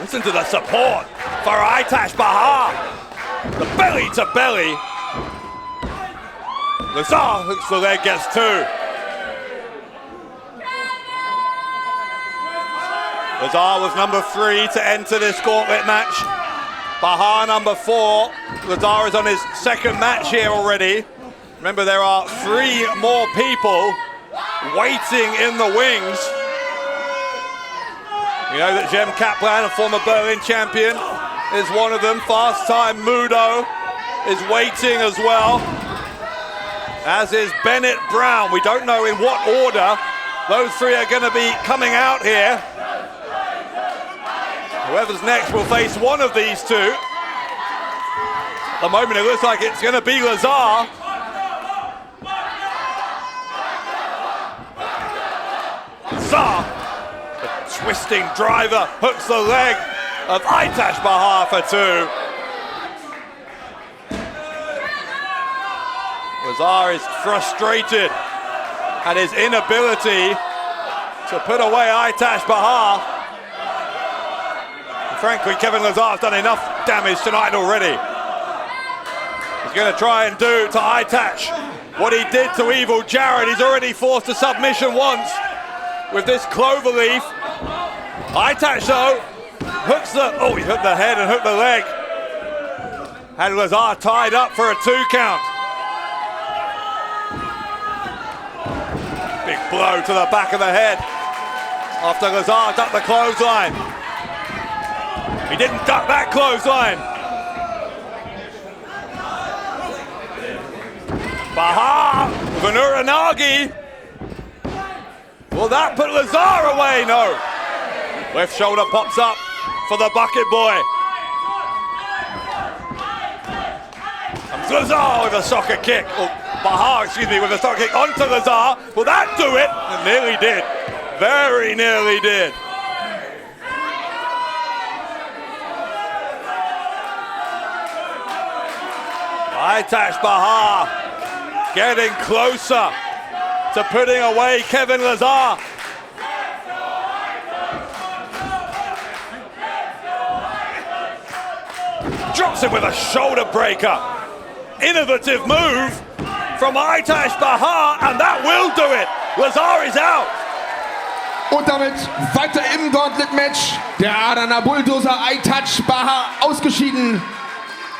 Listen to the support for Aytaç Bahar. The belly to belly. Lazar hooks the leg, gets 2. Lazar was number 3 to enter this gauntlet match. Bahar number 4. Lazar is on his 2nd match here already. Remember, there are 3 more people waiting in the wings. You know that Jem Kaplan, a former Berlin champion, is one of them. Fast Time Mudo is waiting as well, as is Bennett Brown. We don't know in what order those three are going to be coming out here. Whoever's next will face one of these two. At the moment it looks like it's going to be Lazar. Lazar, the twisting driver, hooks the leg of Aitash Bahar for two. Lazar is frustrated at his inability to put away Aitash Bahar. And frankly, Kevin Lazar's done enough damage tonight already. He's going to try and do to Aitash what he did to Evil Jared. He's already forced a submission once with this cloverleaf. Aitash though, hooks the, oh, he hooked the head and hooked the leg. Had Lazar tied up for a 2 count. Big blow to the back of the head after Lazar ducked the clothesline. He didn't duck that clothesline. Bahar with an Uranagi. Will that put Lazar away? No. Left shoulder pops up for the bucket boy. Comes Lazar with a soccer kick. Bahar, excuse me, with a soccer kick onto Lazar. Will that do it? It nearly did. Very nearly did. Aitash Bahar getting closer to putting away Kevin Lazar. Drops him with a shoulder breaker. Innovative move from Aitash Bahar, and that will do it. Lazar is out. Und damit weiter im Gauntlet-Match. Der Adana Bulldozer Aitash Bahar ausgeschieden.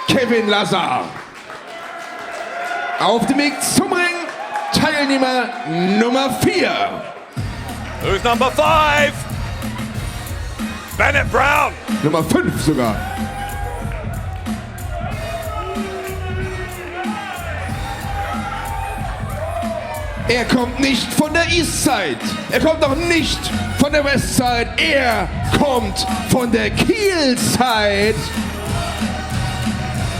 Kevin Lazar. Auf dem Weg zum Ring, Teilnehmer Nummer 4. Who's number 5? Bennett Brown. Nummer 5 sogar. Er kommt nicht von der Eastside. Er kommt auch nicht von der Westside. Er kommt von der Kielside.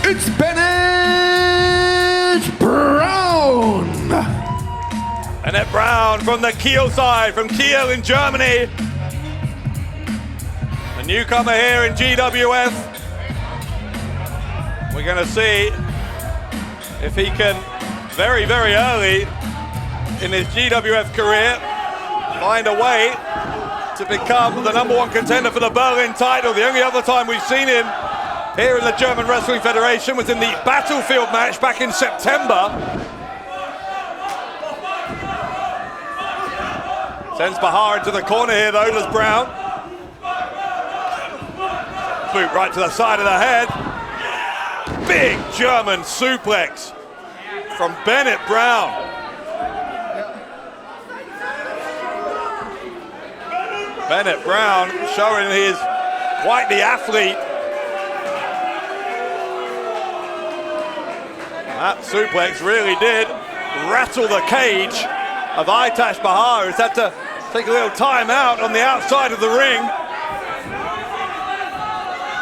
It's Bennett Brown. Bennett Brown from the Kiel side, from Kiel in Germany. A newcomer here in GWF. We're going to see if he can very, very early in his GWF career find a way to become the #1 contender for the Berlin title. The only other time we've seen him here in the German Wrestling Federation was in the Battlefield match back in September. Sends Bahar into the corner here though, does Brown. Boot right to the side of the head. Big German suplex from Bennett Brown. Bennett Brown showing he's quite the athlete. That suplex really did rattle the cage of Aitash Bahar, who's had to take a little time out on the outside of the ring.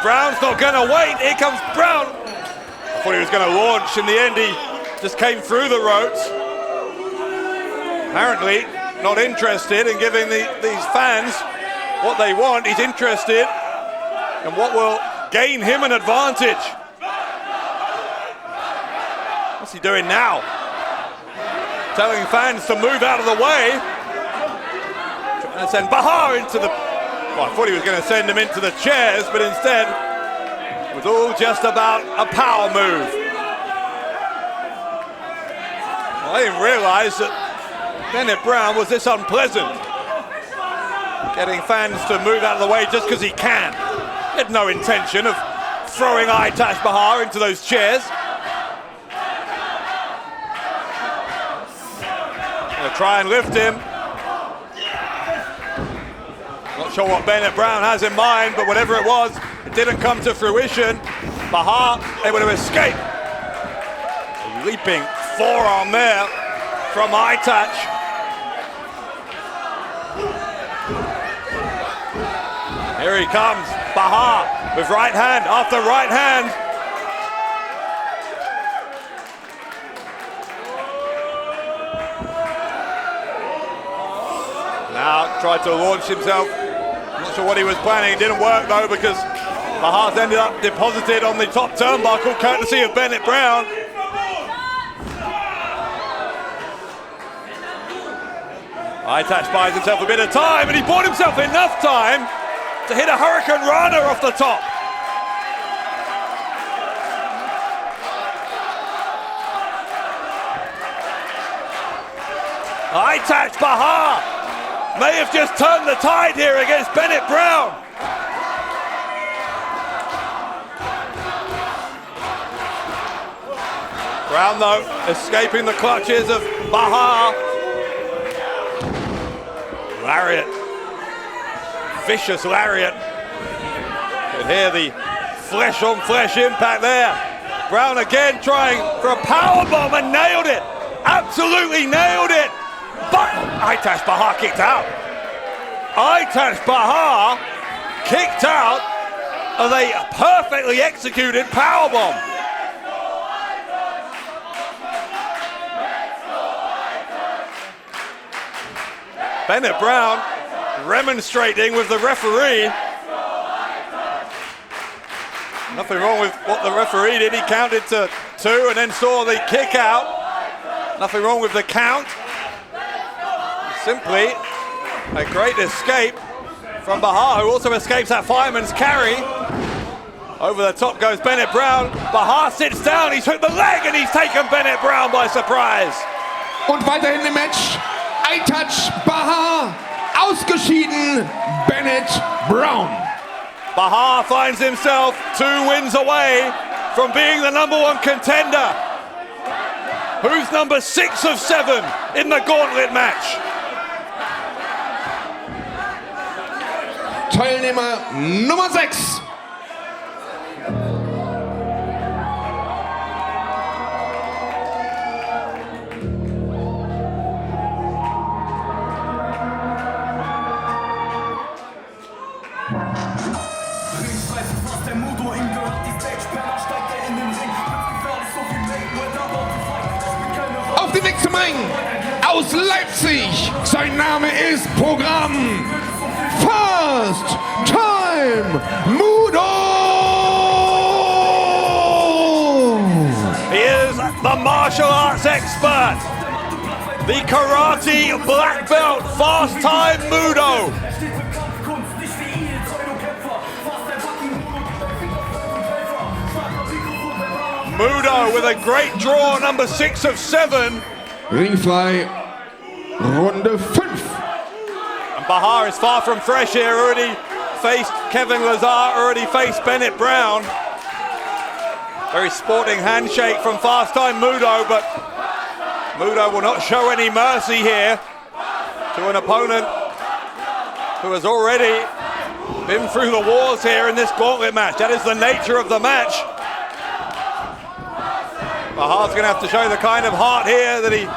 Brown's not going to wait. Here comes Brown. I thought he was going to launch. In the end, he just came through the ropes. Apparently not interested in giving these fans what they want. He's interested in what will gain him an advantage. What's he doing now? Telling fans to move out of the way. Trying to send Bahar into the... Well, I thought he was going to send him into the chairs, but instead it was all just about a power move. Well, I didn't realise that Bennett Brown was this unpleasant. Getting fans to move out of the way just because he can. He had no intention of throwing Aitash Bahar into those chairs. Gonna try and lift him. Not sure what Bennett Brown has in mind, but whatever it was, it didn't come to fruition. Bahar able to escape Leaping forearm there from Aytaç. Here he comes, Bahar with right hand after right hand. Now tried to launch himself. Not sure what he was planning. It didn't work though because Bahar's ended up deposited on the top turnbuckle courtesy of Bennett Brown. Aytaç buys himself a bit of time, and he bought himself enough time to hit a Hurricane Rana off the top. Aytaç Bahar may have just turned the tide here against Bennett Brown. Brown though, escaping the clutches of Bahar. Lariat, vicious lariat. You can hear the flesh on flesh impact there. Brown again trying for a powerbomb and nailed it. Absolutely nailed it. But Aytaç Bahar kicked out. Aytaç Bahar kicked out of a perfectly executed powerbomb. Bennett Brown remonstrating with the referee. Nothing wrong with what the referee did. He counted to 2 and then saw the kick out. Nothing wrong with the count. Simply a great escape from Bahar, who also escapes that fireman's carry. Over the top goes Bennett Brown. Bahar sits down, he's hooked the leg and he's taken Bennett Brown by surprise. Und weiterhin im Match. Aytaç Bahar, ausgeschieden, Bennett Brown. Bahar finds himself 2 wins away from being the #1 contender. Who's number 6 of 7 in the Gauntlet match? Teilnehmer Nummer 6. Auf den Weg zum Ring aus Leipzig. Sein Name ist Programm. First time Mudo! He is the martial arts expert, the karate black belt, fast time Mudo. Mudo with a great draw, number 6 of 7. Ringfly, Runde 5. Bahar is far from fresh here, already faced Kevin Lazar, already faced Bennett Brown. Very sporting handshake from Fast Time Mudo, but Mudo will not show any mercy here to an opponent who has already been through the wars here in this Gauntlet match. That is the nature of the match. Bahar's going to have to show the kind of heart here that he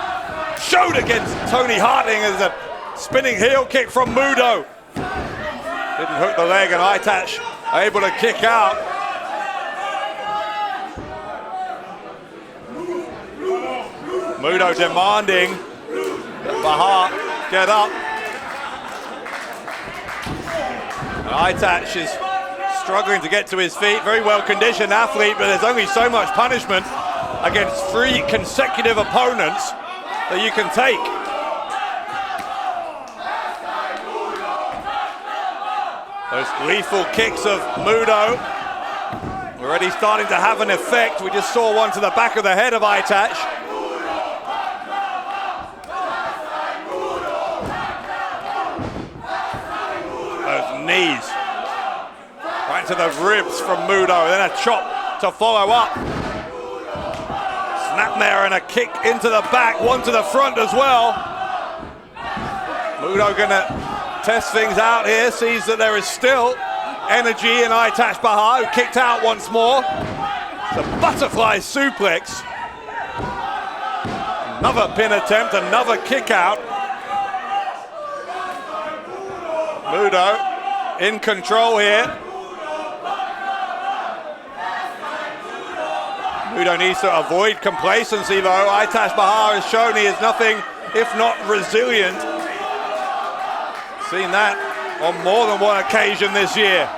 showed against Toni Harting as a spinning heel kick from Mudo. Didn't hook the leg and Aytaç able to kick out. Mudo demanding that Bahar get up. And Aytaç is struggling to get to his feet. Very well conditioned athlete, but there's only so much punishment against 3 consecutive opponents that you can take. Those lethal kicks of Mudo already starting to have an effect. We just saw one to the back of the head of Aytaç. Those knees right to the ribs from Mudo, then a chop to follow up. Snapmare and a kick into the back, one to the front as well. Mudo gonna test things out here, sees that there is still energy in Aytaç Bahar, who kicked out once more. The butterfly suplex. Another pin attempt, another kick out. Mudo in control here. Mudo needs to avoid complacency though. Aytash Bahar has shown he is nothing if not resilient. Seen that on more than one occasion this year.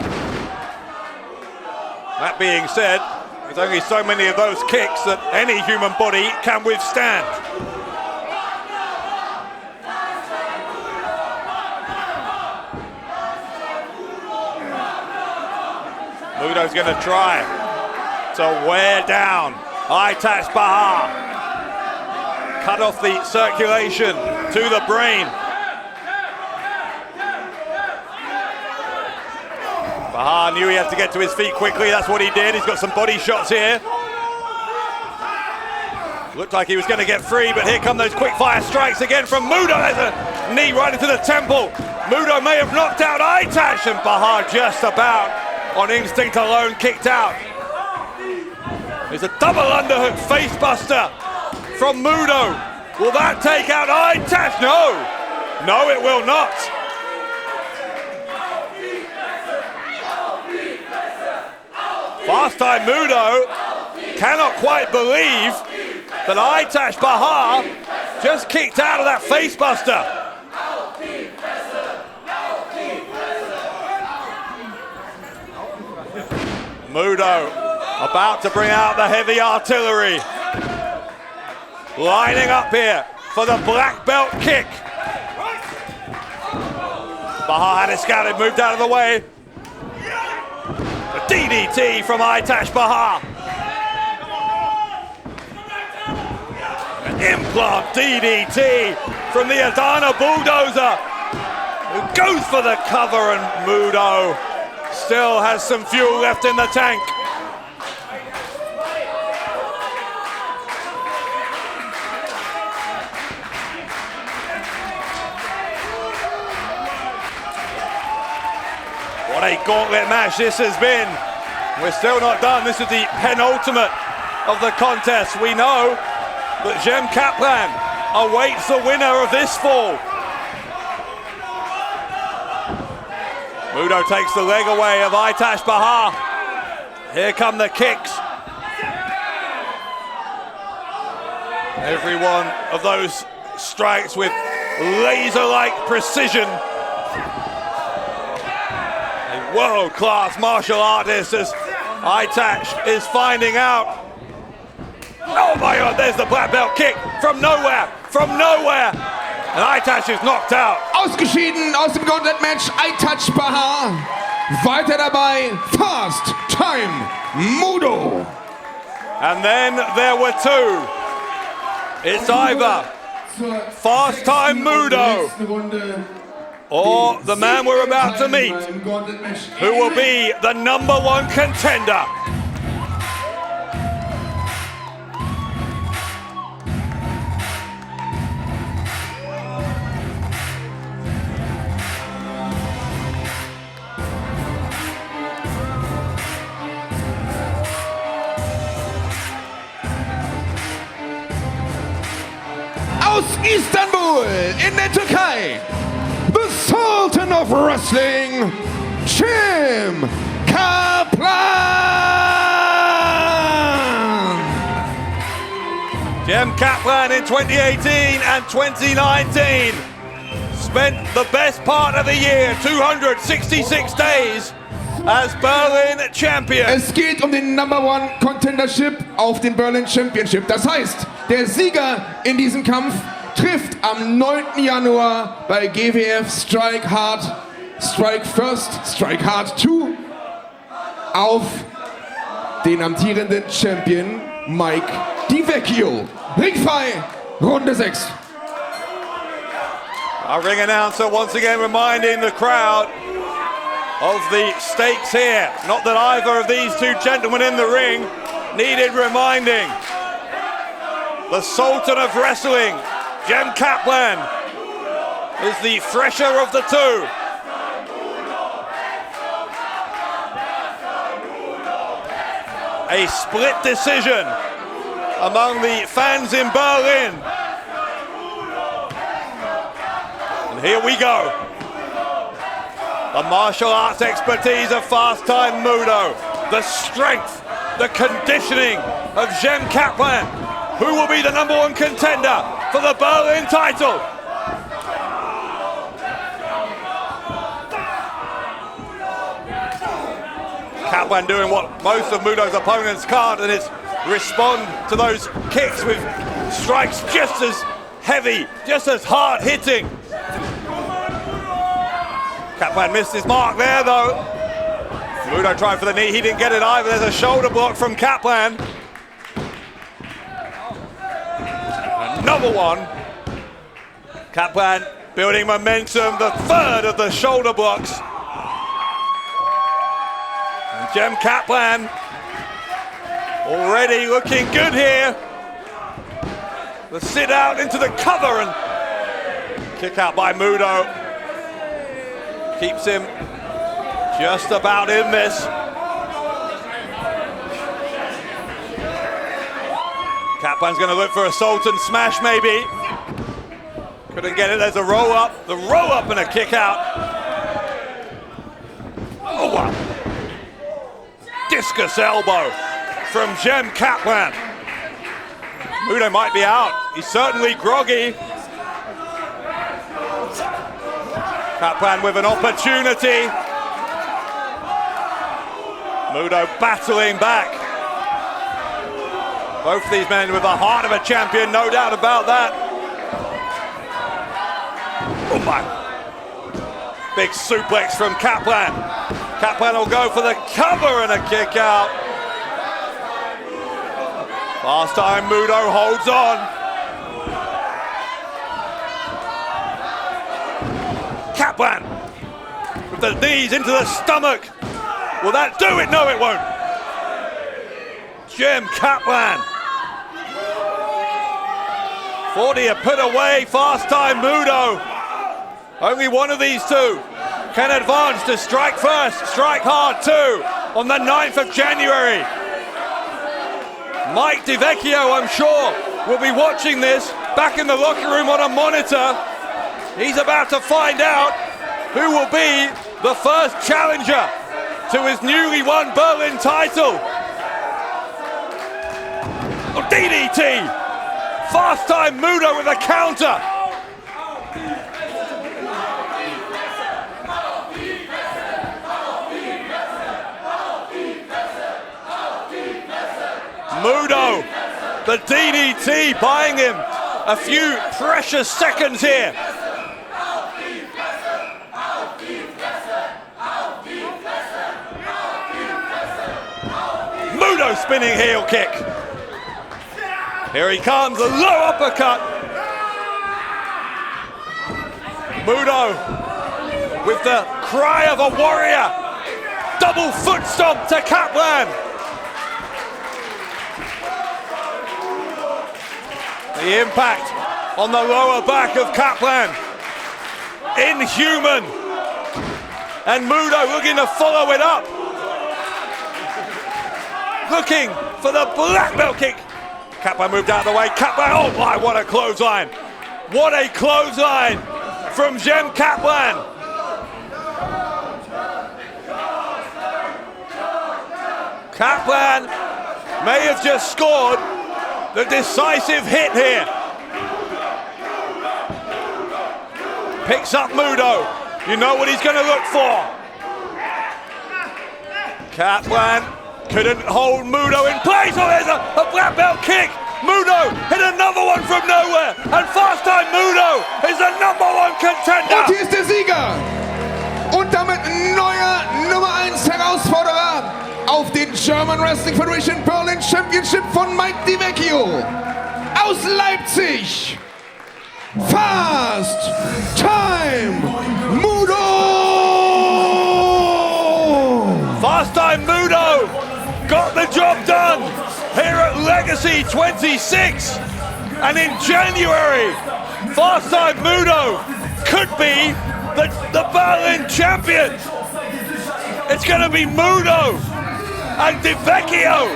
That being said, there's only so many of those kicks that any human body can withstand. Mudo's going to try to wear down Aytash Bahar. Cut off the circulation to the brain. Bahar knew he had to get to his feet quickly. That's what he did. He's got some body shots here. Looked like he was going to get free, but here come those quick fire strikes again from Mudo. There's a knee right into the temple. Mudo may have knocked out Aytash, and Bahar just about on instinct alone kicked out. There's a double underhook face buster from Mudo. Will that take out Aytash? No. No, it will not. Fast time Mudo cannot quite believe that Aytash Bahar just kicked out of that face buster. Mudo about to bring out the heavy artillery. Lining up here for the black belt kick. Bahar had it scouted, moved out of the way. The DDT from Aytash Bahar. An implant DDT from the Adana Bulldozer, who goes for the cover, and Mudo still has some fuel left in the tank. What a gauntlet match this has been. We're still not done. This is the penultimate of the contest. We know that Jem Kaplan awaits the winner of this fall. Mudo takes the leg away of Aytash Bahar. Here come the kicks. Every one of those strikes with laser-like precision. World-class martial artist, as Aytash is finding out. Oh my God, there's the black belt kick from nowhere, and Aytash is knocked out. Ausgeschieden aus dem Gauntlet-Match Aytash Bahar. Weiter dabei, Fast Time Mudo. And then there were two. It's either Fast Time Mudo or the man we're about to meet, who will be the #1 contender. Aus Istanbul in der Türkei, the Sultan of Wrestling, Jem Kaplan! Jem Kaplan in 2018 and 2019 spent the best part of the year, 266 days, as Berlin Champion. Es geht um den #1 Contendership auf den Berlin Championship. Das heißt, der Sieger in diesem Kampf trifft am 9. Januar bei GWF Strike Hard, Strike First, Strike Hard 2 auf den amtierenden Champion Mike Di Vecchio. Ringfrei, Runde 6. Our ring announcer once again reminding the crowd of the stakes here. Not that either of these two gentlemen in the ring needed reminding. The Sultan of Wrestling, Jem Kaplan, is the fresher of the two. A split decision among the fans in Berlin And here we go. The martial arts expertise of Fast Time Mudo. The strength, the conditioning of Jem Kaplan, who will be the #1 contender for the Berlin title. Kaplan doing what most of Mudo's opponents can't, and it's respond to those kicks with strikes just as heavy, just as hard hitting. Kaplan missed his mark there though. Mudo tried for the knee, he didn't get it either. There's a shoulder block from Kaplan. Another one. Kaplan building momentum, the third of the shoulder blocks. And Jem Kaplan already looking good here. The sit out into the cover and kick out by Mudo. Keeps him just about in this. Kaplan's going to look for a Sultan smash maybe. Couldn't get it, there's a roll up. The roll up and a kick out. Oh wow. Discus elbow from Jem Kaplan. Mudo might be out. He's certainly groggy. Kaplan with an opportunity. Mudo battling back. Both these men with the heart of a champion, no doubt about that. Oh my. Big suplex from Kaplan. Kaplan will go for the cover and a kick out. Last time Mudo holds on. Kaplan with the knees into the stomach. Will that do it? No, it won't. Jem Kaplan. 40 are put away. Fast time Mudo. Only one of these two can advance to strike first, strike hard too on the 9th of January. Mike Vecchio, I'm sure, will be watching this back in the locker room on a monitor. He's about to find out who will be the first challenger to his newly won Berlin title. Oh, DDT! Fast time Mudo with a counter. Mudo, the DDT buying him a few precious seconds here. Mudo spinning heel kick. Here he comes, a low uppercut. Mudo with the cry of a warrior. Double foot stomp to Kaplan. The impact on the lower back of Kaplan. Inhuman. And Mudo looking to follow it up. Looking for the black belt kick. Kaplan moved out of the way. Kaplan, oh my, what a clothesline. What a clothesline from Jem Kaplan. Kaplan may have just scored the decisive hit here. Picks up Mudo. You know what he's going to look for. Kaplan couldn't hold Mudo in place. Oh, there's a black belt kick. Mudo hit another one from nowhere. And Fast Time Mudo is the #1 contender. Und hier ist der Sieger. Und damit neuer Nummer 1 Herausforderer auf den German Wrestling Federation Berlin Championship von Mike Vecchio. Aus Leipzig. Fast Time Mudo. Fast Time Mudo got the job done here at Legacy 26. And in January, Fast Time Mudo could be the Berlin champion. It's going to be Mudo and Vecchio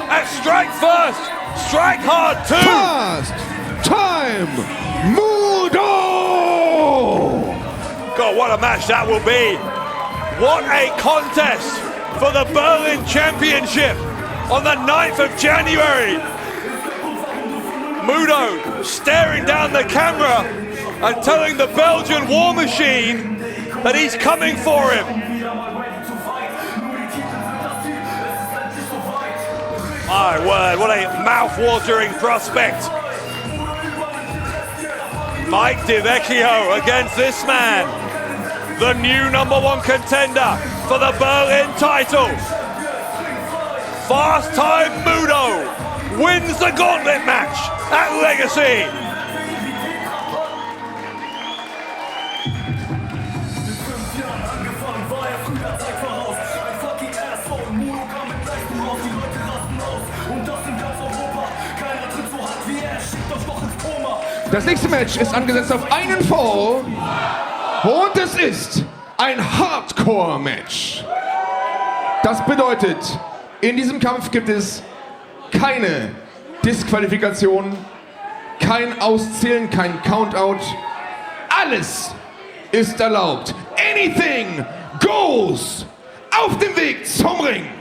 at Strike First, Strike Hard too. Fast Time Mudo. God, what a match that will be. What a contest for the Berlin Championship on the 9th of January. Mudo staring down the camera and telling the Belgian War Machine that he's coming for him. My word, what a mouth-watering prospect. Mike Di Vecchio against this man, the new #1 contender for the Berlin title. Fast Time Mudo wins the Gauntlet match at Legacy. Das nächste Match ist angesetzt auf einen Fall und es ist ein Hardcore-Match. Das bedeutet, in diesem Kampf gibt es keine Disqualifikation, kein Auszählen, kein Countout. Alles ist erlaubt. Anything goes auf dem Weg zum Ring.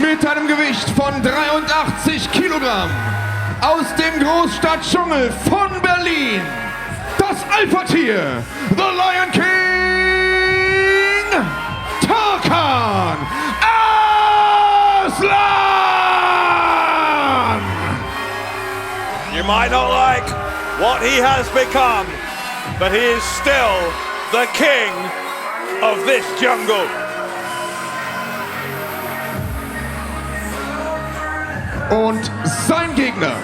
Mit einem Gewicht von 83 Kilogramm aus dem Großstadtdschungel von Berlin, das Alpha-Tier, The Lion King, Tarkan, Aslan! You might not like what he has become, but he is still the king of this jungle. Und sein Gegner.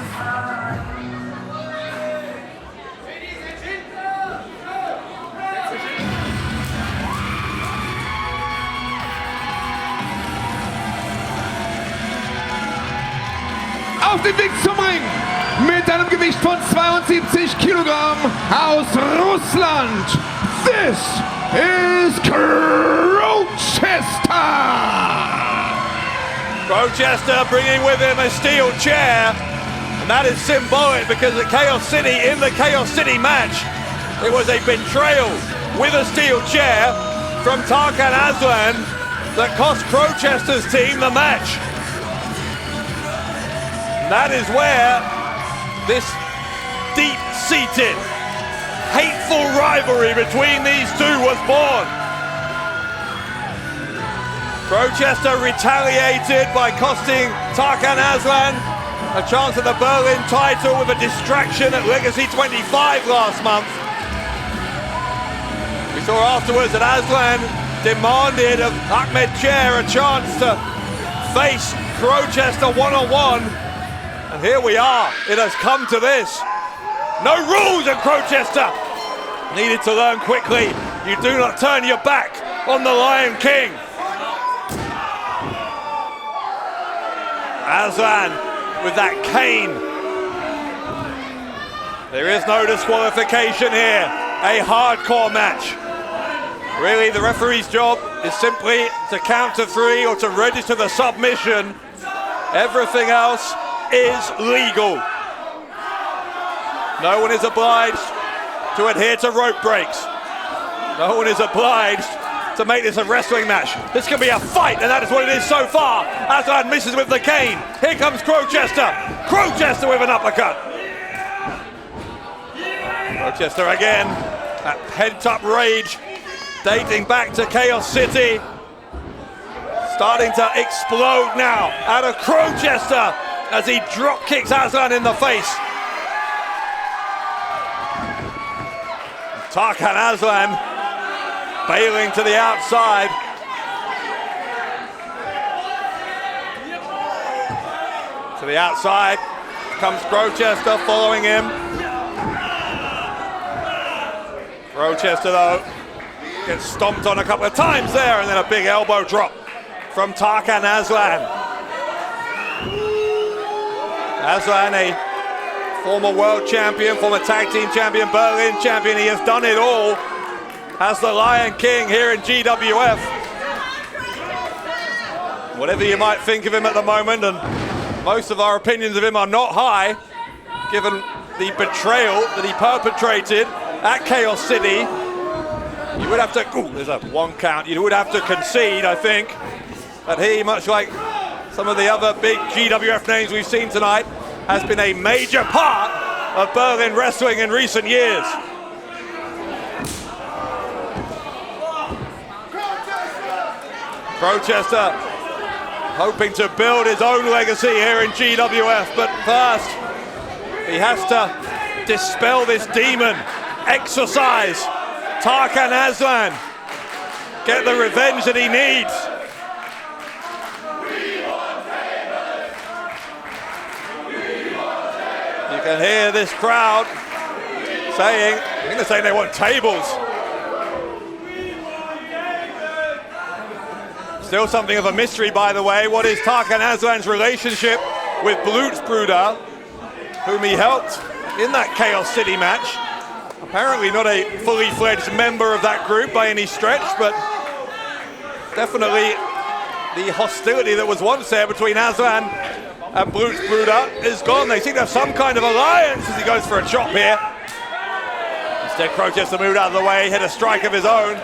Auf dem Weg zum Ring mit einem Gewicht von 72 Kilogramm aus Russland. This is Crowchester. Crowchester bringing with him a steel chair, and that is symbolic because at Chaos City, in the Chaos City match, it was a betrayal with a steel chair from Tarkan Aslan that cost Crowchester's team the match. And that is where this deep-seated, hateful rivalry between these two was born. Crowchester retaliated by costing Tarkan Aslan a chance at the Berlin title with a distraction at Legacy 25 last month. We saw afterwards that Aslan demanded of Ahmed Chair a chance to face Crowchester one-on-one. And here we are, it has come to this. No rules at Crowchester. Needed to learn quickly. You do not turn your back on the Lion King. Aslan with that cane. There is no disqualification here. A hardcore match. Really, the referee's job is simply to count to 3 or to register the submission. Everything else is legal. No one is obliged to adhere to rope breaks. No one is obliged to make this a wrestling match. This can be a fight, and that is what it is so far. Aslan misses with the cane. Here comes Crowchester. Crowchester with an uppercut. Crowchester again, that pent-up rage dating back to Chaos City. Starting to explode now out of Crowchester as he drop kicks Aslan in the face. Tarkan Aslan bailing to the outside. To the outside comes Crowchester following him. Crowchester though gets stomped on a couple of times there, and then a big elbow drop from Tarkan Aslan. Aslan, a former world champion, former tag team champion, Berlin champion. He has done it all as the Lion King here in GWF. Whatever you might think of him at the moment, and most of our opinions of him are not high, given the betrayal that he perpetrated at Chaos City. You would have to, there's a 1 count, you would have to concede, I think, that he, much like some of the other big GWF names we've seen tonight, has been a major part of Berlin wrestling in recent years. Crowchester hoping to build his own legacy here in GWF, but first he has to dispel this demon, exorcise Tarkan Aslan, get the revenge that he needs. You can hear this crowd saying, I think they're saying they want tables. Still something of a mystery, by the way. What is Tarkan Aslan's relationship with Blutsbrüder, whom he helped in that Chaos City match? Apparently not a fully fledged member of that group by any stretch, but definitely the hostility that was once there between Aslan and Blutsbrüder is gone. They seem to have some kind of alliance as he goes for a chop here. Instead, Crowchester moved out of the way, hit a strike of his own.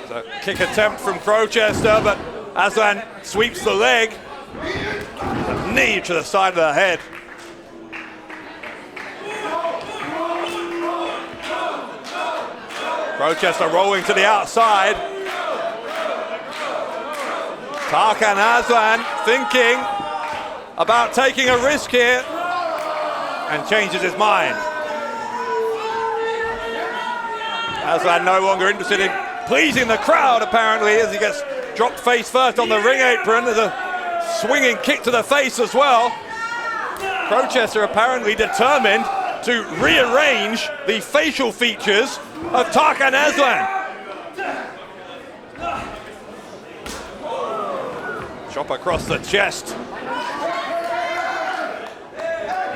So, kick attempt from Crowchester, but Aslan sweeps the leg. A knee to the side of the head. Crowchester rolling to the outside. Tarkan Aslan thinking about taking a risk here and changes his mind. Aslan no longer interested in pleasing the crowd, apparently, as he gets dropped face first on the ring apron. There's a swinging kick to the face as well. Crowchester apparently determined to rearrange the facial features of Tarkan Aslan. Chop across the chest.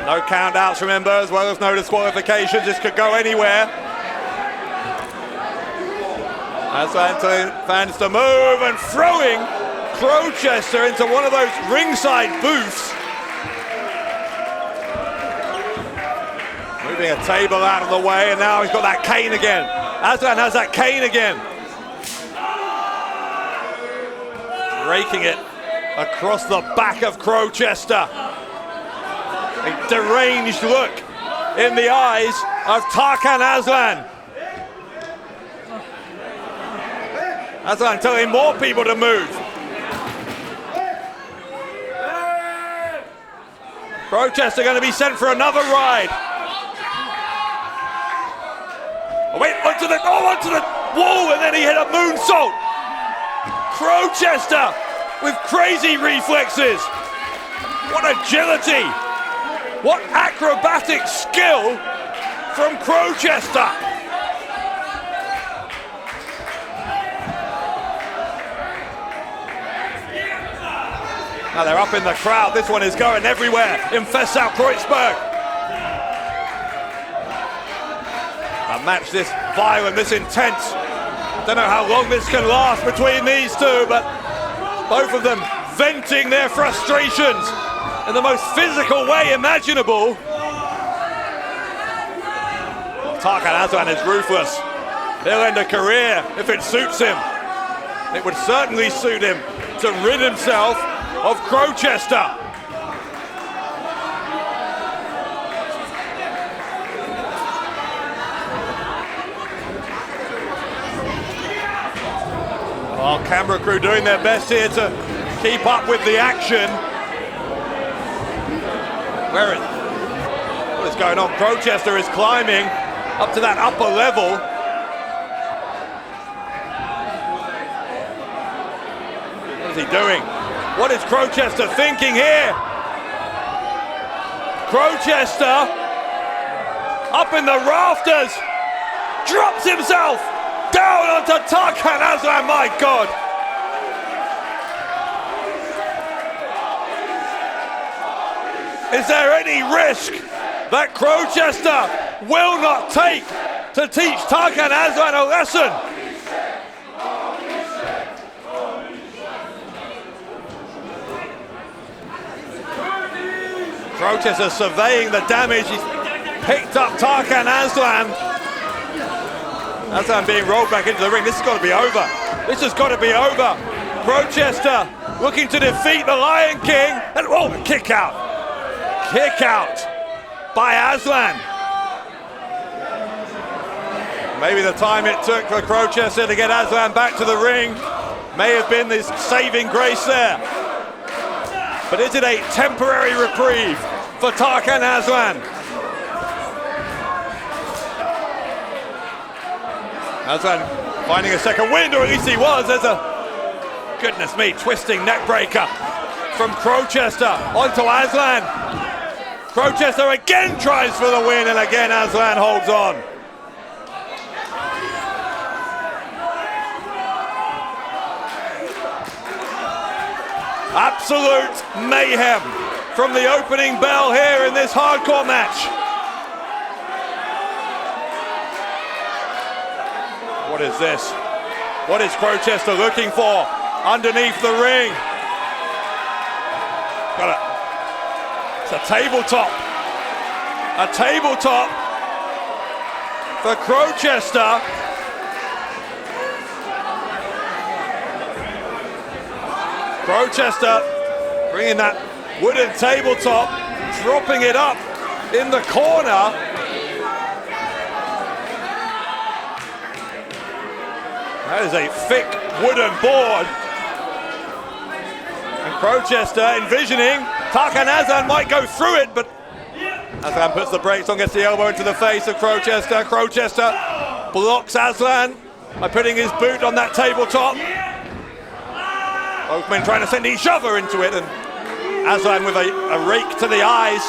No countouts, remember, as well as no disqualifications. This could go anywhere. Aslan fans to move and throwing Crowchester into one of those ringside booths. Moving a table out of the way, and now he's got that cane again. Aslan has that cane again. Raking it across the back of Crowchester. A deranged look in the eyes of Tarkan Aslan. Aslan telling more people to move. Crowchester going to be sent for another ride. Oh, wait, onto the wall, and then he hit a moonsault. Crowchester with crazy reflexes. What agility. What acrobatic skill from Crowchester. Now they're up in the crowd. This one is going everywhere in Fessau-Kreuzberg. A match this violent, this intense. Don't know how long this can last between these two, but both of them venting their frustrations in the most physical way imaginable. Tarkan Aslan is ruthless. He'll end a career if it suits him. It would certainly suit him to rid himself of Crowchester. Well, camera crew doing their best here to keep up with the action. What is going on? Crowchester is climbing up to that upper level. What is he doing? What is Crowchester thinking here? Crowchester up in the rafters, drops himself down onto Tarkan Aslan, my God. Is there any risk that Crowchester will not take to teach Tarkan Aslan a lesson? Crowchester surveying the damage. He's picked up Tarkan Aslan. Aslan being rolled back into the ring. This has got to be over. This has got to be over. Crowchester looking to defeat the Lion King. And kick out. Kick out by Aslan. Maybe the time it took for Crowchester to get Aslan back to the ring may have been this saving grace there. But is it a temporary reprieve for Tarkan Aslan? Aslan finding a second wind, or at least he was. There's a, goodness me, twisting neck breaker from Crowchester onto Aslan. Crowchester again tries for the win, and again Aslan holds on. Absolute mayhem from the opening bell here in this hardcore match. What is this? What is Crowchester looking for underneath the ring? It's a tabletop. A tabletop for Crowchester. Crowchester bringing that wooden tabletop, dropping it up in the corner. That is a thick wooden board. And Crowchester envisioning Tarkan Aslan might go through it, but Aslan puts the brakes on, gets the elbow into the face of Crowchester. Crowchester blocks Aslan by putting his boot on that tabletop. Both men trying to send each other into it, and Aslan with a rake to the eyes.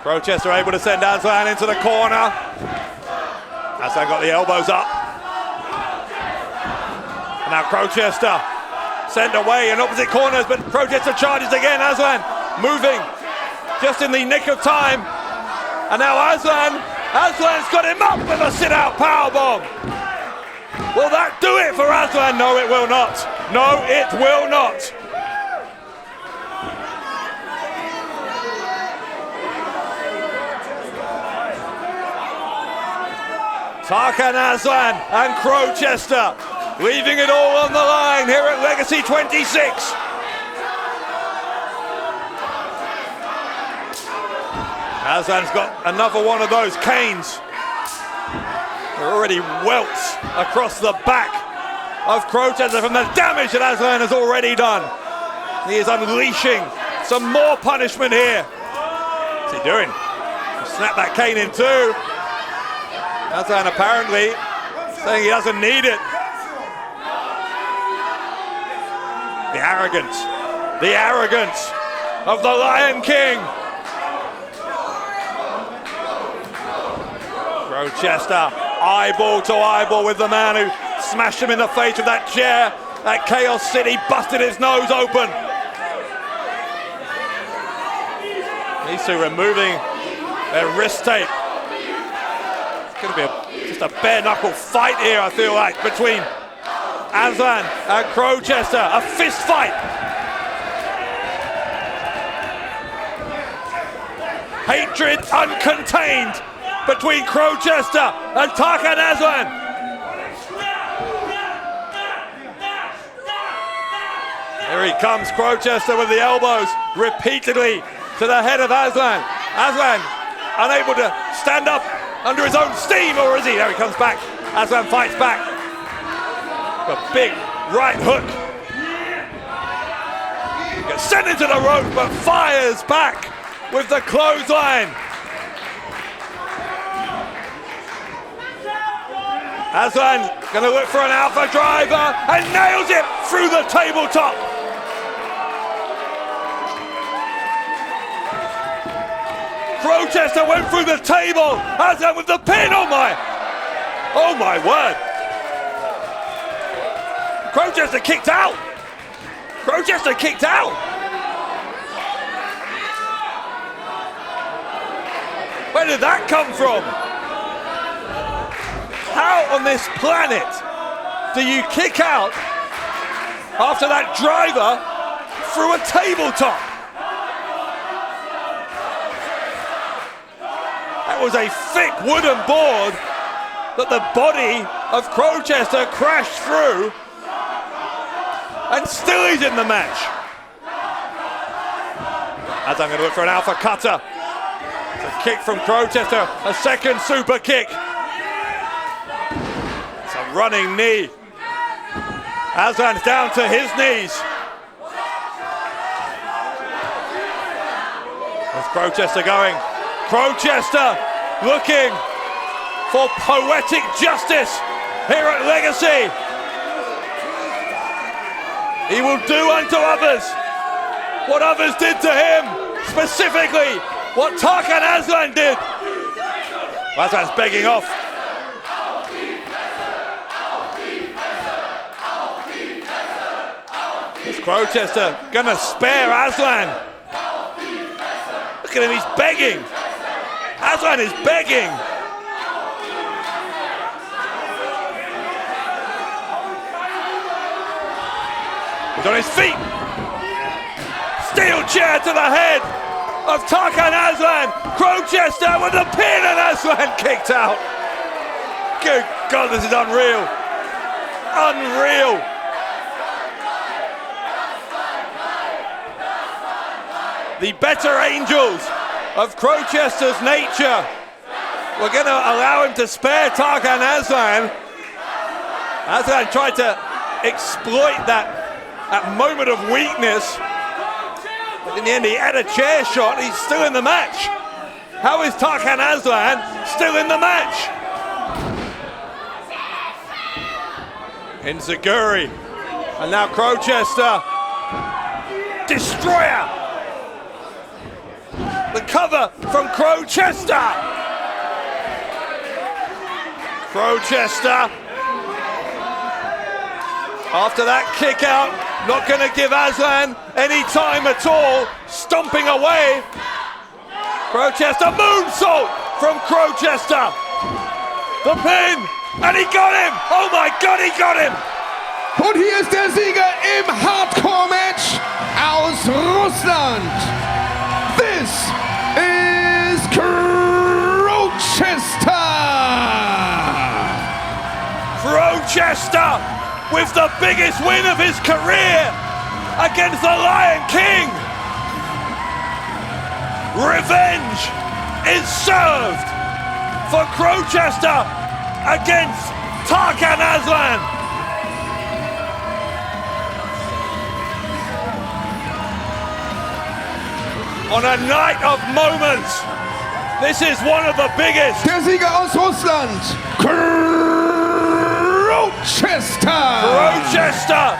Crowchester able to send Aslan into the corner. Aslan got the elbows up. And now Crowchester sent away in opposite corners, but Crowchester charges again. Aslan moving just in the nick of time. And now Aslan's got him up with a sit-out powerbomb. Will that do it for Aslan? No, it will not. No, it will not. Tarkan Aslan and Crowchester leaving it all on the line here at Legacy 26. Aslan's got another one of those canes. already welts across the back of Crowchester from the damage that Aslan has already done. He is unleashing some more punishment here. What's he doing? Snap that cane in two. Aslan apparently saying he doesn't need it. The arrogance of the Lion King. Crowchester eyeball to eyeball with the man who smashed him in the face with that chair at Chaos City, busted his nose open. These two removing their wrist tape. It's going to be just a bare knuckle fight here, I feel like, between Aslan and Crowchester. A fist fight. Hatred uncontained between Crowchester and Tarkan Aslan. Here he comes, Crowchester with the elbows repeatedly to the head of Aslan. Aslan unable to stand up under his own steam, or is he? There he comes back. Aslan fights back. A big right hook. Gets sent into the rope, but fires back with the clothesline. Aslan going to look for an alpha driver and nails it through the tabletop. Crowchester went through the table. Aslan with the pin. Oh my word. Crowchester kicked out. Crowchester kicked out. Where did that come from? How on this planet do you kick out after that driver through a tabletop? That was a thick wooden board that the body of Crowchester crashed through, and still he's in the match. As I'm going to look for an alpha cutter. It's a kick from Crowchester, a second super kick. It's a running knee. Aslan's down to his knees. Where's Crowchester going? Crowchester looking for poetic justice here at Legacy. He will do unto others what others did to him, specifically what Tarkan Aslan did. Aslan's begging off. Is Crowchester gonna spare Aslan? Look at him, he's begging. Aslan is begging. He's on his feet. Steel chair to the head of Tarkan Aslan. Crowchester with the pin, and Aslan kicked out. Good God, this is unreal. Unreal. The better angels of Crowchester's nature were going to allow him to spare Tarkan Aslan. Aslan tried to exploit that moment of weakness, but in the end he had a chair shot. He's still in the match. How is Tarkan Aslan still in the match? Enziguri, and now Crowchester. Destroyer. The cover from Crowchester. Crowchester, after that kick out, not going to give Aslan any time at all. Stomping away. Crowchester, moonsault from Crowchester. The pin, and he got him. Oh my God, he got him. Und hier ist der Sieger im Hardcore-Match aus Russland. This is Crowchester. Crowchester with the biggest win of his career against the Lion King. Revenge is served for Crowchester against Tarkan Aslan. On a night of moments, this is one of the biggest. Der Sieger aus Russland, Crowchester. Crowchester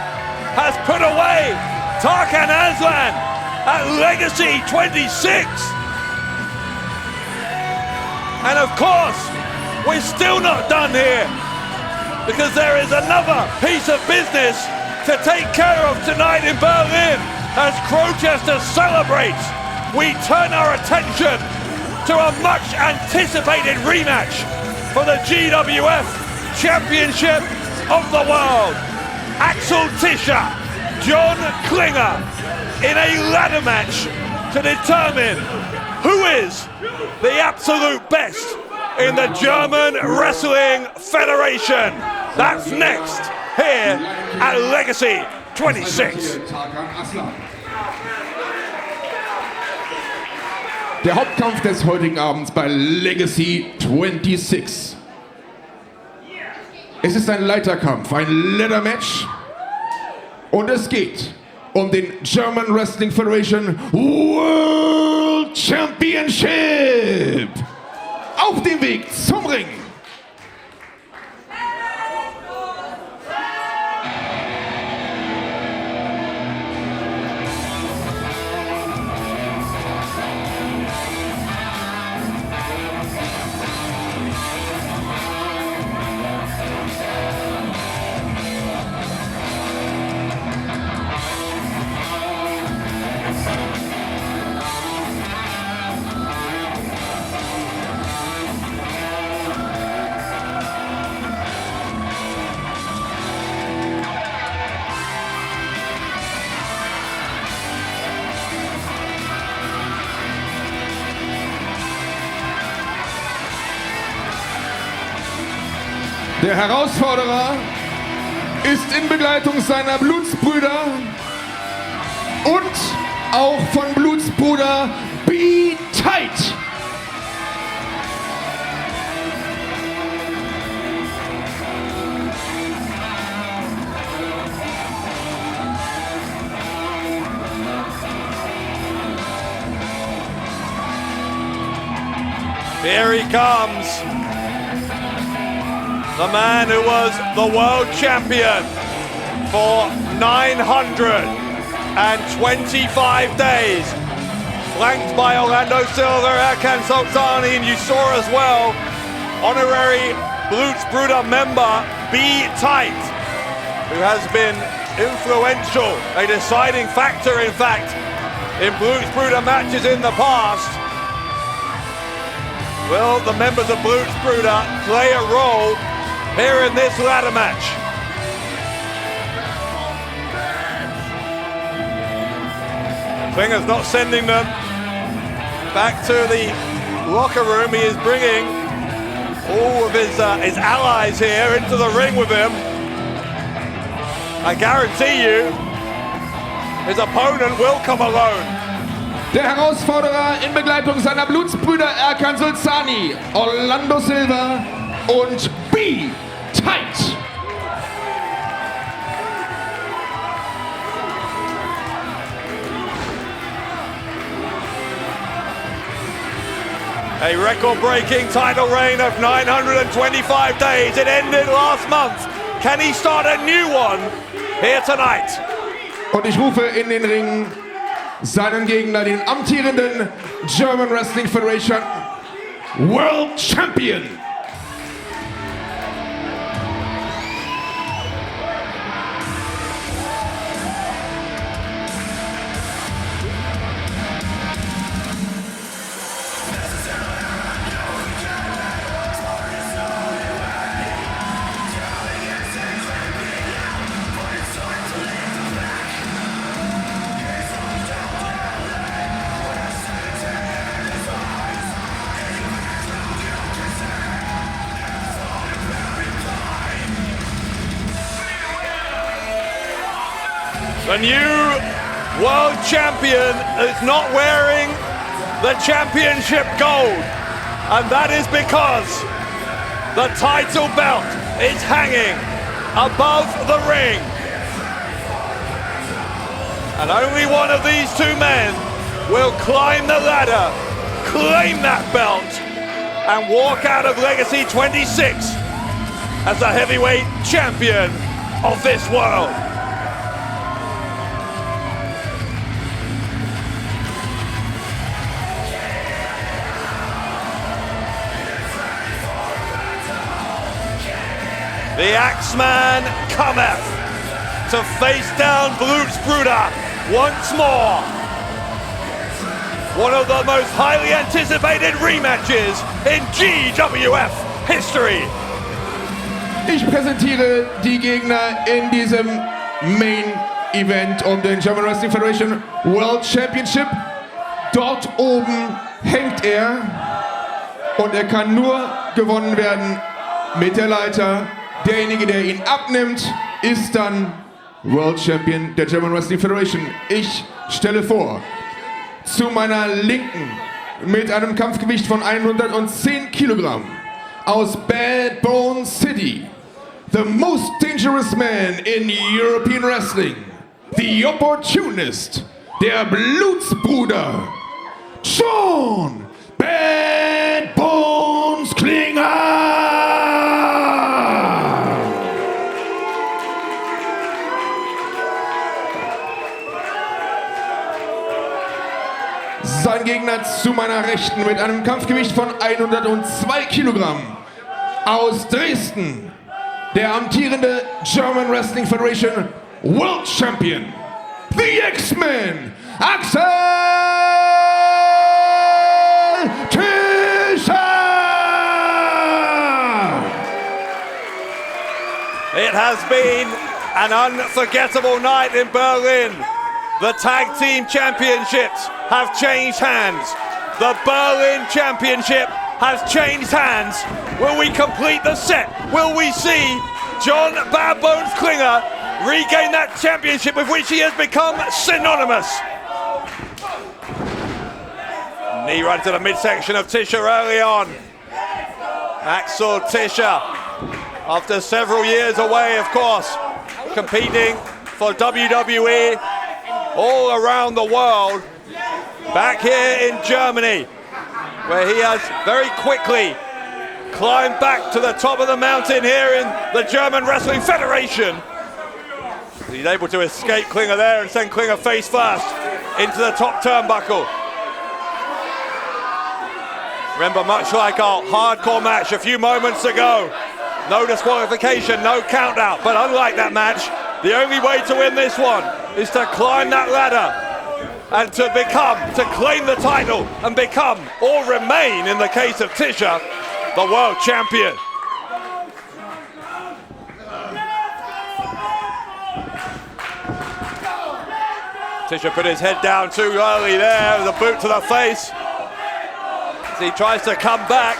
has put away Tarkan Aslan at Legacy 26. And of course, we're still not done here, because there is another piece of business to take care of tonight in Berlin. As Crowchester celebrates, we turn our attention to a much anticipated rematch for the GWF Championship of the World. Axel Tischer, John Klinger in a ladder match to determine who is the absolute best in the German Wrestling Federation. That's next here at Legacy 26. Der Hauptkampf des heutigen Abends bei Legacy 26. Es ist ein Leiterkampf, ein Ladder-Match. Und es geht um den German Wrestling Federation World Championship. Auf dem Weg zum Ring. Der Herausforderer ist in Begleitung seiner Blutsbrüder und auch von Blutsbruder Be Tight. Here he comes. The man who was the world champion for 925 days. Flanked by Orlando Silva, Erkan Sulcani, and you saw as well honorary Blutsbrüder member Be Tight, who has been influential, a deciding factor in fact, in Blutsbrüder matches in the past. Will the members of Blutsbrüder play a role here in this ladder match? Klinger's not sending them back to the locker room. He is bringing all of his allies here into the ring with him. I guarantee you, his opponent will come alone. Der Herausforderer in Begleitung seiner Blutsbrüder Erkan Sulcani, Orlando Silva und Be Tight. A record-breaking title reign of 925 days. It ended last month. Can he start a new one here tonight? Und ich rufe in den Ring seinen Gegner, den amtierenden German Wrestling Federation World Champion. The new world champion is not wearing the championship gold, and that is because The title belt is hanging above the ring. And only one of these two men will climb the ladder, claim that belt, and walk out of Legacy 26 as the heavyweight champion of this world. The Axeman cometh to face down Blutsbrüder once more. One of the most highly anticipated rematches in GWF history. Ich präsentiere die Gegner in diesem Main Event um den German Wrestling Federation World Championship. Dort oben hängt er und er kann nur gewonnen werden mit der Leiter. Derjenige, der ihn abnimmt, ist dann World Champion der German Wrestling Federation. Ich stelle vor, zu meiner Linken mit einem Kampfgewicht von 110 Kilogramm aus Bad Bone City, the most dangerous man in European Wrestling, the opportunist, der Blutsbruder, John Bad Bones Klinger! Sein Gegner zu meiner Rechten mit einem Kampfgewicht von 102 Kilogramm aus Dresden, der amtierende German Wrestling Federation World Champion, the X-Men, Axel Tischer! It has been an unforgettable night in Berlin. The Tag Team Championships have changed hands. The Berlin Championship has changed hands. Will we complete the set? Will we see John Bad Bones Klinger regain that championship with which he has become synonymous? Knee right to the midsection of Tischer early on. Axel Tischer, after several years away, of course, competing for WWE all around the world, back here in Germany, where he has very quickly climbed back to the top of the mountain here in the German Wrestling Federation. He's able to escape Klinger there and send Klinger face first into the top turnbuckle. Remember, much like our hardcore match a few moments ago, no disqualification, no count out, but unlike that match, the only way to win this one is to climb that ladder and to claim the title and become, or remain in the case of Tischer, the world champion. Tischer put his head down too early there with a boot to the face as he tries to come back.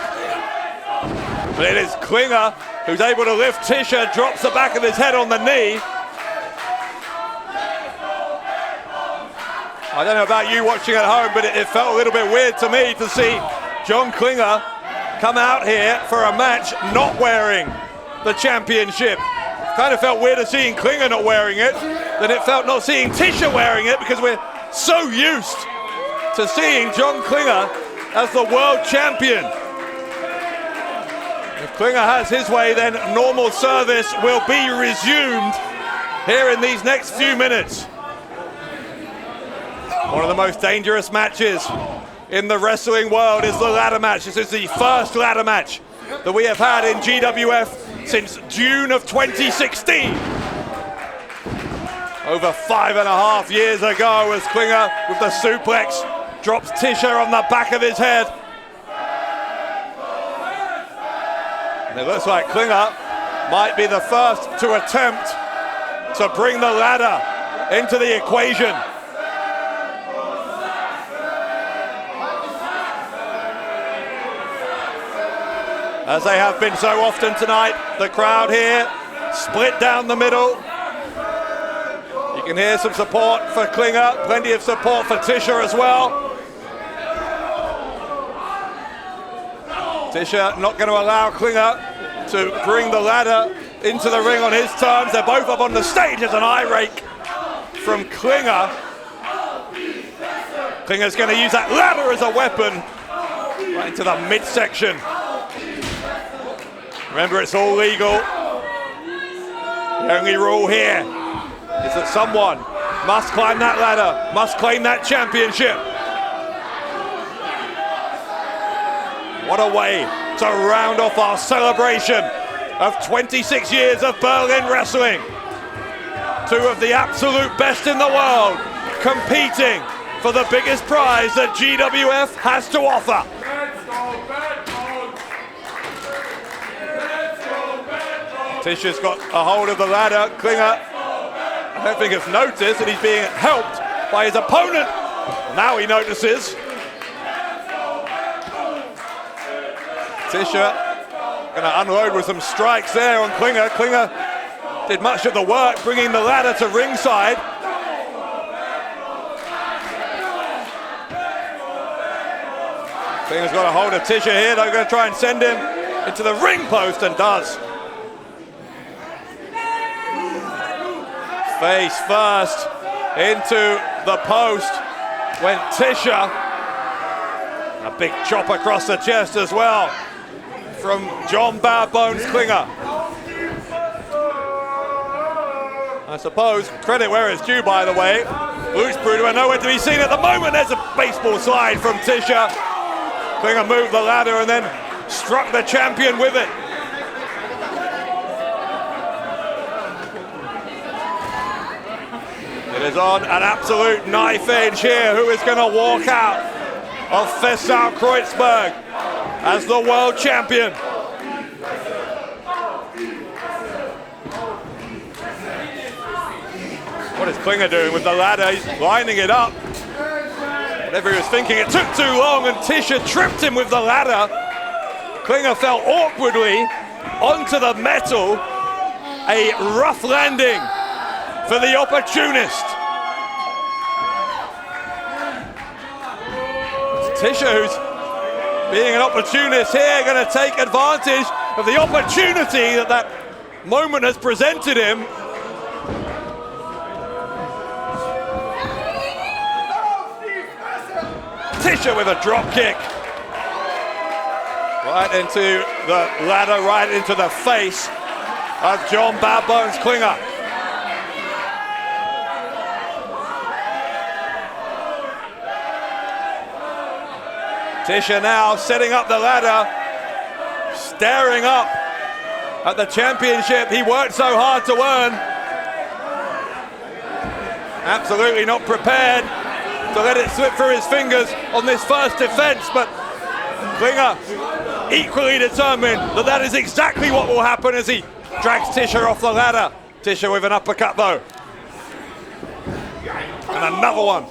But it is Klinger who's able to lift Tischer, drops the back of his head on the knee. I don't know about you watching at home, but it felt a little bit weird to me to see John Klinger come out here for a match not wearing the championship. Kind of felt weirder seeing Klinger not wearing it than it felt not seeing Tischer wearing it, because we're so used to seeing John Klinger as the world champion. If Klinger has his way, then normal service will be resumed here in these next few minutes. One of the most dangerous matches in the wrestling world is the ladder match. This is the first ladder match that we have had in GWF since June of 2016. Over 5.5 years ago, as Klinger with the suplex drops Tischer on the back of his head. And it looks like Klinger might be the first to attempt to bring the ladder into the equation. As they have been so often tonight, the crowd here split down the middle. You can hear some support for Klinger, plenty of support for Tischer as well. Tischer not going to allow Klinger to bring the ladder into the ring on his terms. They're both up on the stage. There's an eye rake from Klinger. Klinger's going to use that ladder as a weapon right into the midsection. Remember, it's all legal. The only rule here is that someone must climb that ladder, must claim that championship. What a way to round off our celebration of 26 years of Berlin wrestling. Two of the absolute best in the world competing for the biggest prize that GWF has to offer. Tischer's got a hold of the ladder. Klinger, I don't think has noticed that he's being helped by his opponent. Now he notices. Tischer going to unload with some strikes there on Klinger. Klinger did much of the work bringing the ladder to ringside. Klinger's got a hold of Tischer here. They're going to try and send him into the ring post, and does. Face first into the post went Tischer. A big chop across the chest as well from John Bad Bones Klinger. I suppose credit where it's due, by the way. Blutsbrüder are nowhere to be seen at the moment. There's a baseball slide from Tischer. Klinger moved the ladder and then struck the champion with it. It is on an absolute knife edge here. Who is going to walk out of Festsaal Kreuzberg as the world champion? What is Klinger doing with the ladder? He's lining it up. Whatever he was thinking, it took too long and Tischer tripped him with the ladder. Klinger fell awkwardly onto the metal. A rough landing for the opportunist. It's Tischer, who's being an opportunist here, going to take advantage of the opportunity that moment has presented him. Tischer with a drop kick. Right into the ladder, right into the face of John Bad Bones Klinger. Tischer now setting up the ladder, staring up at the championship he worked so hard to earn. Absolutely not prepared to let it slip through his fingers on this first defense, but Klinger equally determined that that is exactly what will happen as he drags Tischer off the ladder. Tischer with an uppercut though. And another one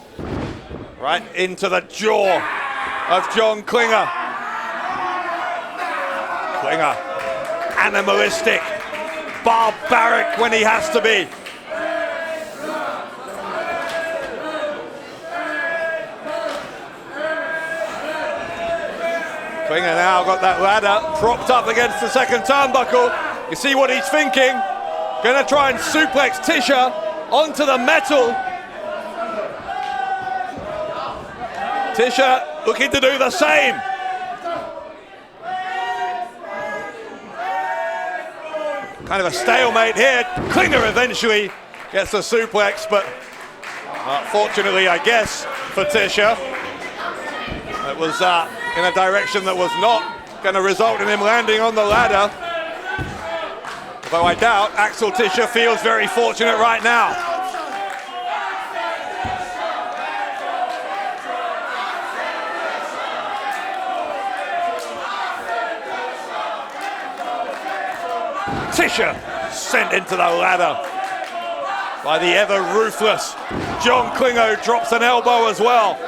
right into the jaw of John Klinger. Klinger, animalistic, barbaric when he has to be. Klinger now got that ladder propped up against the second turnbuckle. You see what he's thinking. Gonna try and suplex Tischer onto the metal. Tischer looking to do the same. Kind of a stalemate here. Klinger eventually gets the suplex, but fortunately, I guess, for Tischer, it was in a direction that was not going to result in him landing on the ladder. Although I doubt Axel Tischer feels very fortunate right now. Tischer sent into the ladder by the ever ruthless John Klinger, who drops an elbow as well.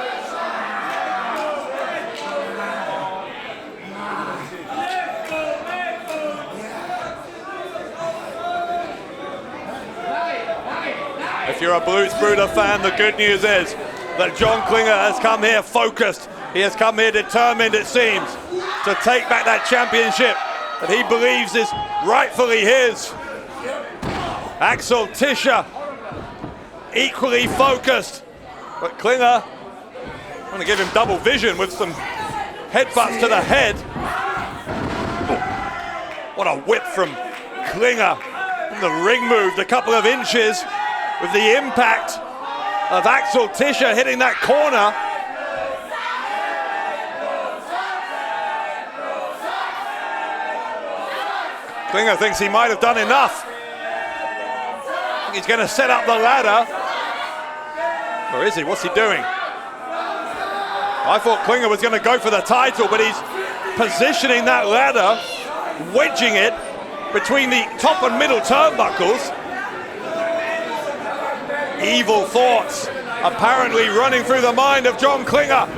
If you're a Blutsbrüder fan, the good news is that John Klinger has come here focused. He has come here determined, it seems, to take back that championship that he believes is rightfully his. Axel, Tischer, equally focused, but Klinger want to give him double vision with some headbutts to the head. What a whip from Klinger. And the ring moved a couple of inches with the impact of Axel Tischer hitting that corner. Klinger thinks he might have done enough. He's going to set up the ladder. Or is he? What's he doing? I thought Klinger was going to go for the title, but he's positioning that ladder, wedging it between the top and middle turnbuckles. Evil thoughts apparently running through the mind of John Klinger.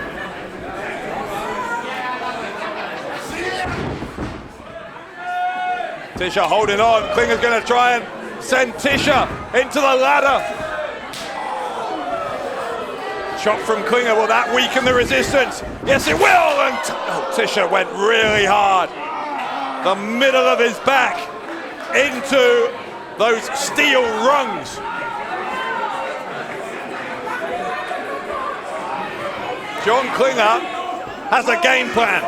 Tischer holding on. Klinger's going to try and send Tischer into the ladder. Shot from Klinger, will that weaken the resistance? Yes, it will, and Tischer went really hard. The middle of his back into those steel rungs. John Klinger has a game plan,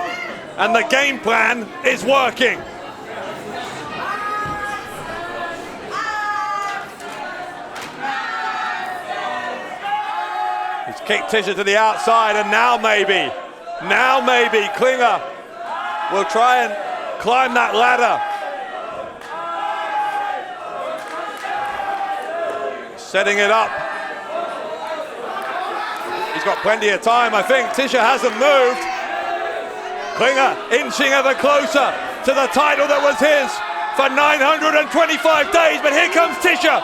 and the game plan is working. He's kicked Tischer to the outside, and now maybe Klinger will try and climb that ladder. Setting it up. He's got plenty of time, I think. Tischer hasn't moved. Klinger inching ever closer to the title that was his for 925 days, but here comes Tischer.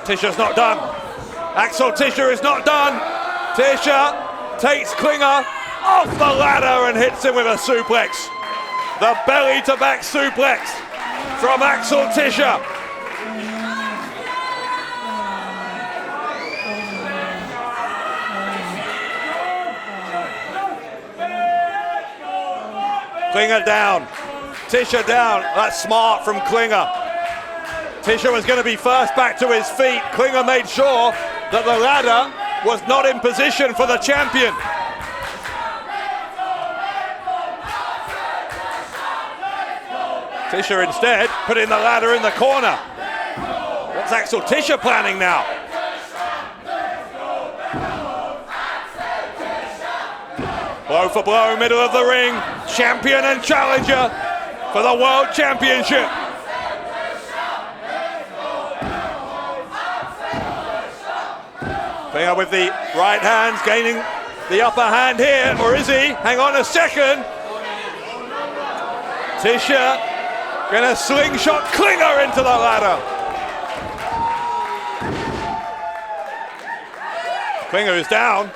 Tischer's not done. Axel Tischer is not done. Tischer takes Klinger off the ladder and hits him with a suplex. The belly to back suplex from Axel Tischer. Klinger down, Tischer down. That's smart from Klinger. Tischer was going to be first back to his feet. Klinger made sure that the ladder was not in position for the champion. Tischer instead putting the ladder in the corner. What's Axel Tischer planning now? Blow for blow, middle of the ring. Champion and challenger for the World Championship. Klinger with the right hands, gaining the upper hand here, or is he? Hang on a second. Tischer gonna slingshot Klinger into the ladder. Klinger is down.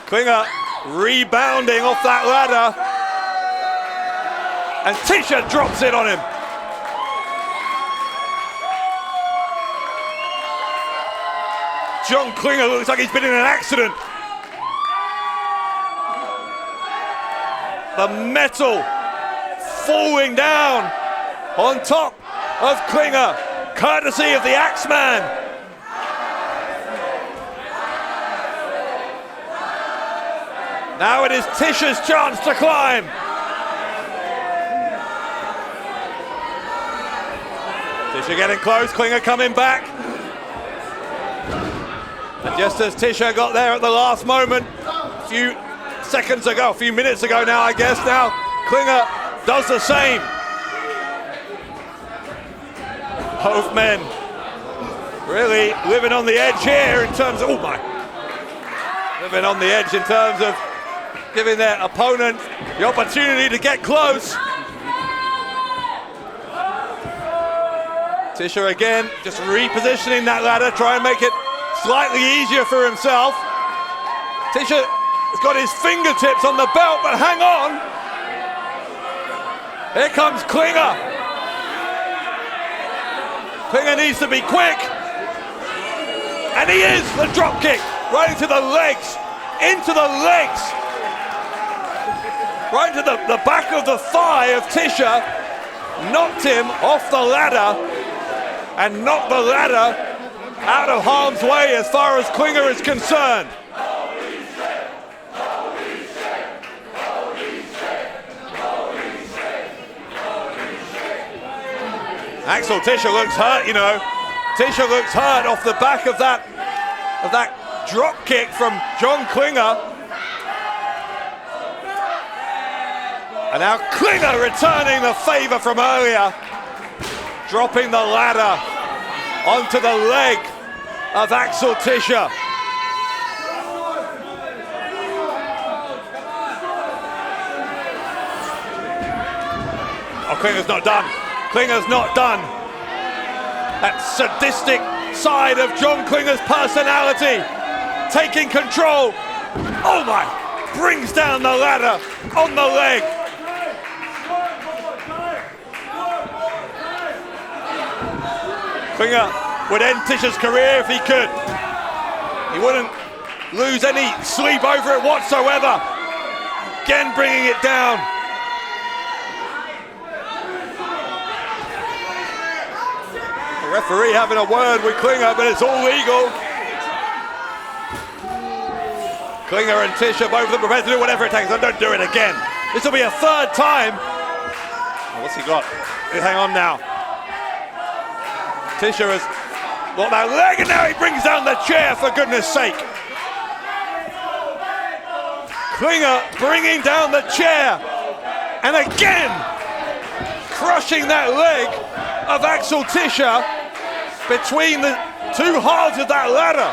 Klinger rebounding off that ladder. And Tischer drops it on him. John Klinger looks like he's been in an accident. The metal falling down on top of Klinger, courtesy of the Axeman. Now it is Tischer's chance to climb. Tischer getting close, Klinger coming back. And just as Tischer got there at the last moment, a few seconds ago, a few minutes ago now, I guess, now Klinger does the same. Both men really living on the edge here in terms of, living on the edge in terms of giving their opponent the opportunity to get close. Tischer again, just repositioning that ladder, try and make it slightly easier for himself. Tischer has got his fingertips on the belt, but hang on. Here comes Klinger. Klinger needs to be quick. And he is, the drop kick, right into the legs. Into the legs. right into the back of the thigh of Tischer, knocked him off the ladder, and knocked the ladder out of harm's way as far as Klinger is concerned. Axel Tischer looks hurt, you know. Tischer looks hurt off the back of that drop kick from John Klinger. And now Klinger returning the favor from earlier, dropping the ladder onto the leg of Axel Tischer. Oh, Klinger's not done. Klinger's not done. That sadistic side of John Klinger's personality, taking control. Oh my, brings down the ladder on the leg. Klinger would end Tischer's career if he could. He wouldn't lose any sleep over it whatsoever. Again, bringing it down. The referee having a word with Klinger, but it's all legal. Klinger and Tischer, both of them prepared to do whatever it takes. Don't do it again. This will be a third time. Oh, what's he got? Hang on now. Tischer has got that leg, and now he brings down the chair, for goodness sake. Klinger bringing down the chair, and again crushing that leg of Axel Tischer between the two halves of that ladder.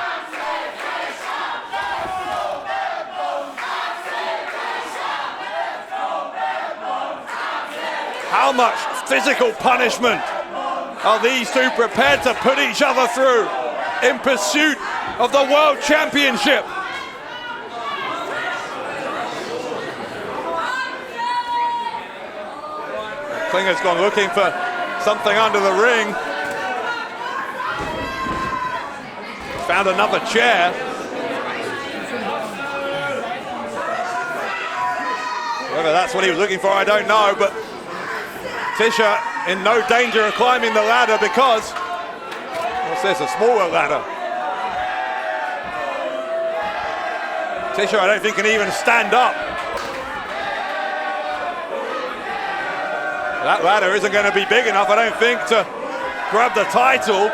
How much physical punishment are these two prepared to put each other through in pursuit of the World Championship? Klinger's gone looking for something under the ring. Found another chair. Whether that's what he was looking for, I don't know, but Tischer in no danger of climbing the ladder because, what's this, a smaller ladder. Tischer, I don't think, can even stand up. That ladder isn't going to be big enough, I don't think, to grab the title.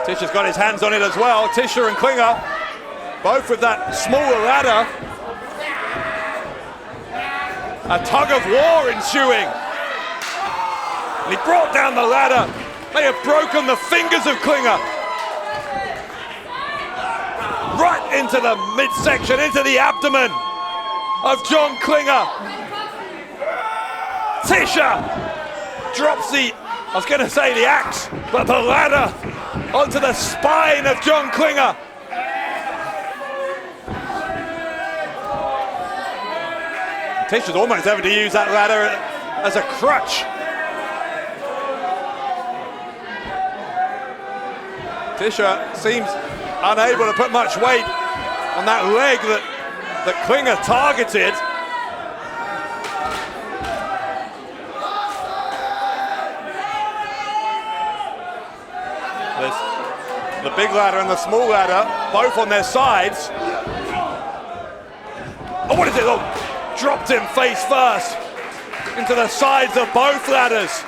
Tischer's got his hands on it as well. Tischer and Klinger, both with that smaller ladder. A tug of war ensuing. And he brought down the ladder. They have broken the fingers of Klinger. Right into the midsection, into the abdomen of John Klinger. Tischer drops the, I was going to say the axe, but the ladder onto the spine of John Klinger. Tischer's almost having to use that ladder as a crutch. Tischer seems unable to put much weight on that leg that Klinger targeted. There's the big ladder and the small ladder, both on their sides. Oh, what is it? Oh, dropped him face first into the sides of both ladders.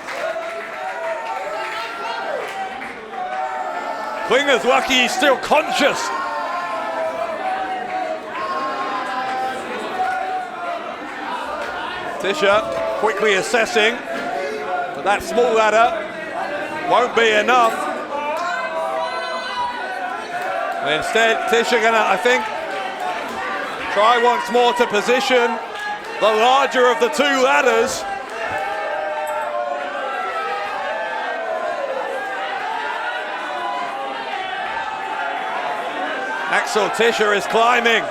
Klinger's lucky he's still conscious. Tischer quickly assessing, but that small ladder won't be enough. And instead, Tischer gonna, I think, try once more to position the larger of the two ladders. Axel Tischer is climbing.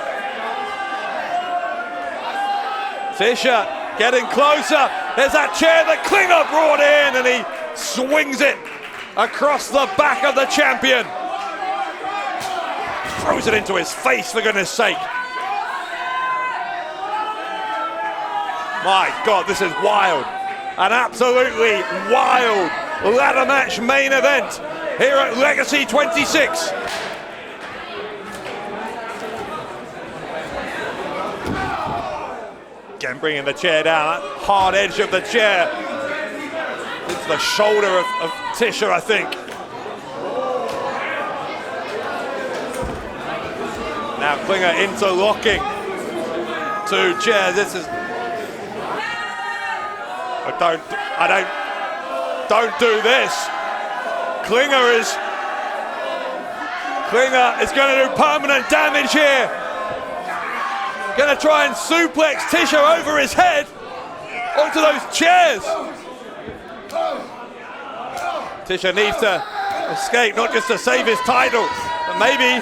Tischer getting closer. There's that chair that Klinger brought in, and he swings it across the back of the champion. Throws it into his face, for goodness sake. My God, this is wild. An absolutely wild ladder match main event here at Legacy 26. Again, bringing the chair down, that hard edge of the chair into the shoulder of Tischer, I think. Now Klinger interlocking two chairs. This is... Don't do this. Klinger is going to do permanent damage here. Going to try and suplex Tischer over his head onto those chairs. Tischer needs to escape, not just to save his title, but maybe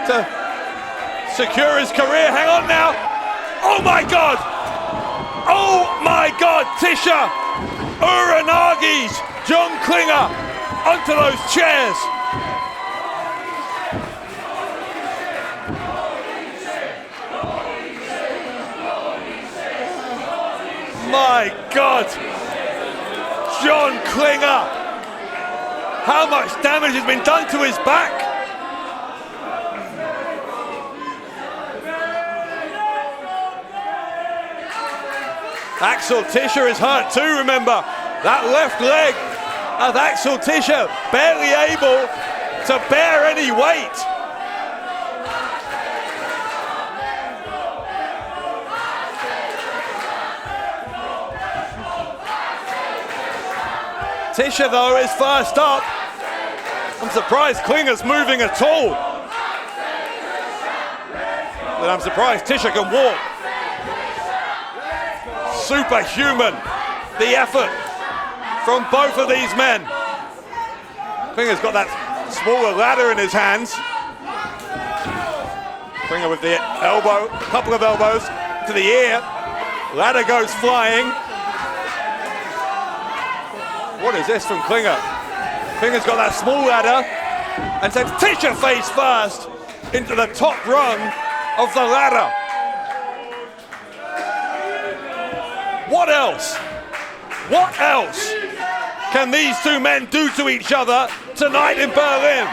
to secure his career. Hang on now. Oh my God. Oh my God, Tischer, Uranagis, John Klinger onto those chairs. My God, John Klinger. How much damage has been done to his back? Axel Tischer is hurt too, remember. That left leg of Axel Tischer barely able to bear any weight. Tischer though is first up. I'm surprised Klinger's moving at all. But I'm surprised Tischer can walk. Superhuman, the effort from both of these men. Klinger's got that smaller ladder in his hands. Klinger with the elbow, a couple of elbows to the ear. Ladder goes flying. What is this from Klinger? Klinger's got that small ladder and sends Tischer face first into the top rung of the ladder. What else? What else can these two men do to each other tonight in Berlin?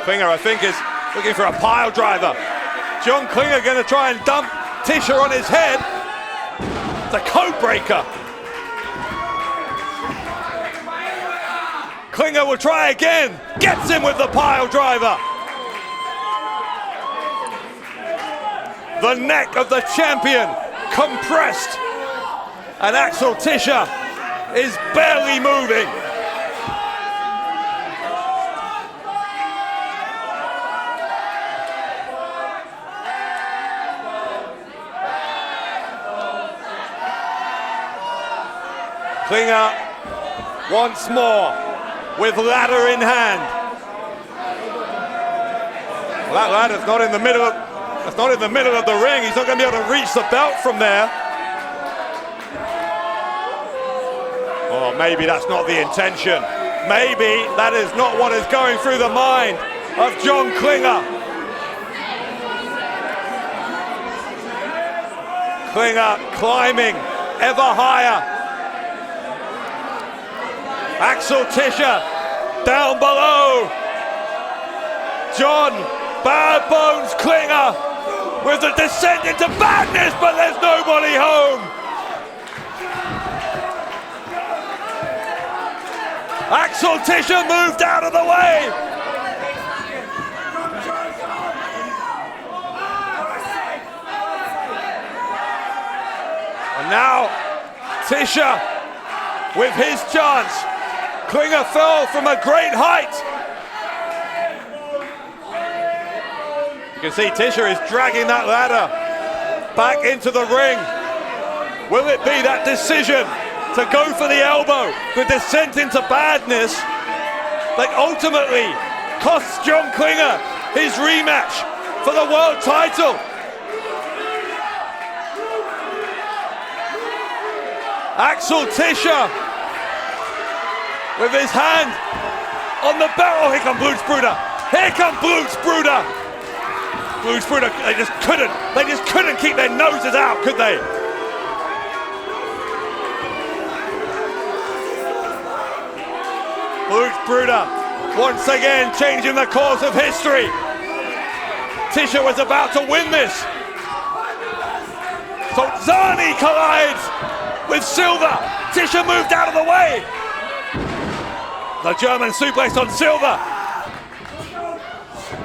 Klinger, I think, is looking for a pile driver. John Klinger going to try and dump Tischer on his head. It's a code breaker. Klinger will try again. Gets him with the pile driver. The neck of the champion compressed. And Axel Tischer is barely moving. Klinger once more with ladder in hand. Well, that ladder's not in the middle of the ring. He's not going to be able to reach the belt from there. Or maybe that's not the intention. Maybe that is not what is going through the mind of John Klinger. Klinger climbing ever higher. Axel Tischer down below. John Bad Bones Klinger with the descent into badness, but there's nobody home. Axel Tischer moved out of the way. And now Tischer with his chance. Klinger fell from a great height. You can see Tischer is dragging that ladder back into the ring. Will it be that decision to go for the elbow, the descent into badness, that ultimately costs John Klinger his rematch for the world title? Axel Tischer with his hand on the belt. Oh, here come Blutsbrüder. Here come Blutsbrüder. Blutsbrüder, they just couldn't keep their noses out, could they? Blutsbrüder once again changing the course of history. Tischer was about to win this. Sulcani collides with Silva. Tischer moved out of the way. The German suplex on Silva.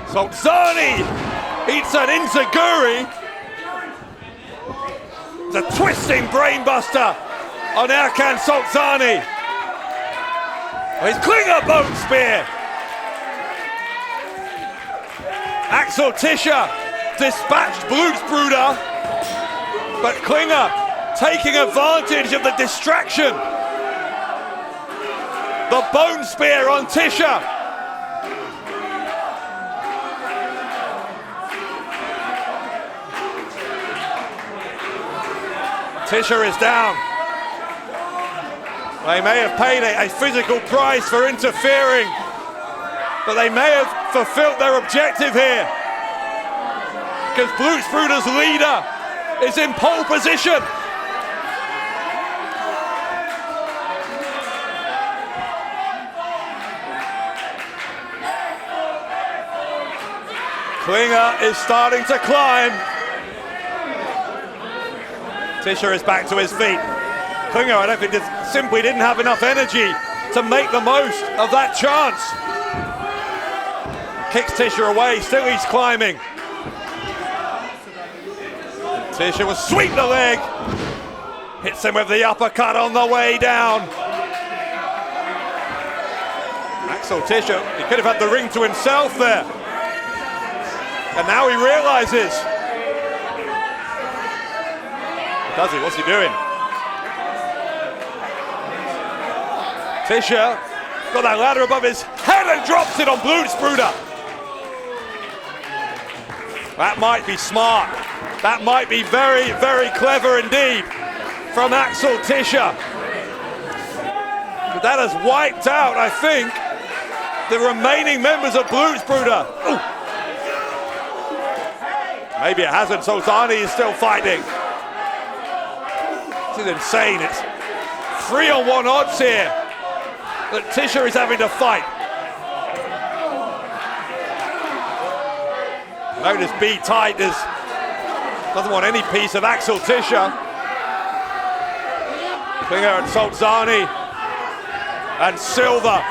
Sulcani eats an enziguri. The twisting brainbuster on Erkan Sulcani. His Klinger bone spear. Axel Tischer dispatched Blutsbrüder, but Klinger taking advantage of the distraction. The bone spear on Tischer. Tischer is down. They may have paid a physical price for interfering, but they may have fulfilled their objective here. Because Blutsbrüder's leader is in pole position. Klinger is starting to climb. Tischer is back to his feet. Klinger, I don't think, simply didn't have enough energy to make the most of that chance. Kicks Tischer away, still he's climbing. And Tischer will sweep the leg. Hits him with the uppercut on the way down. Axel Tischer, he could have had the ring to himself there. And now he realizes. Does he? What's he doing? Tischer got that ladder above his head and drops it on Blutsbrüder. That might be smart. That might be very, very clever indeed from Axel Tischer. But that has wiped out, I think, the remaining members of Blutsbrüder. Ooh. Maybe it hasn't. Sulcani is still fighting. This is insane. It's 3-on-1 odds here that Tischer is having to fight. Notice B tight doesn't want any piece of Axel Tischer. Klinger and Sulcani and Silva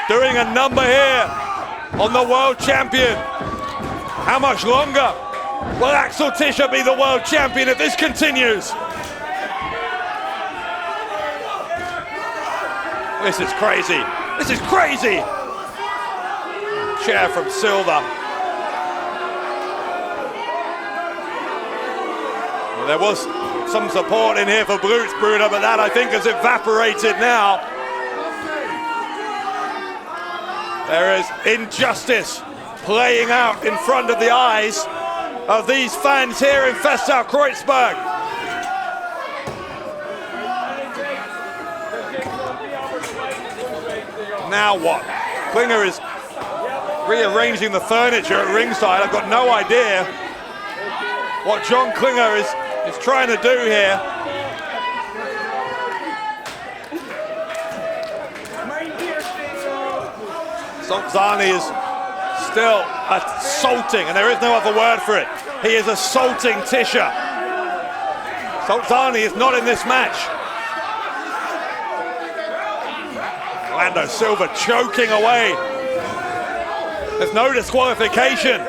doing a number here on the world champion. How much longer will Axel Tischer be the world champion if this continues? This is crazy. This is crazy. Chair from Silva. Well, there was some support in here for Blutsbrüder, but that I think has evaporated now. There is injustice playing out in front of the eyes of these fans here in Kreuzberg. Now what? Klinger is rearranging the furniture at ringside. I've got no idea what John Klinger is trying to do here. Sulcani is still assaulting, and there is no other word for it. He is assaulting Tischer. Sulcani is not in this match. Orlando Silva choking away. There's no disqualification.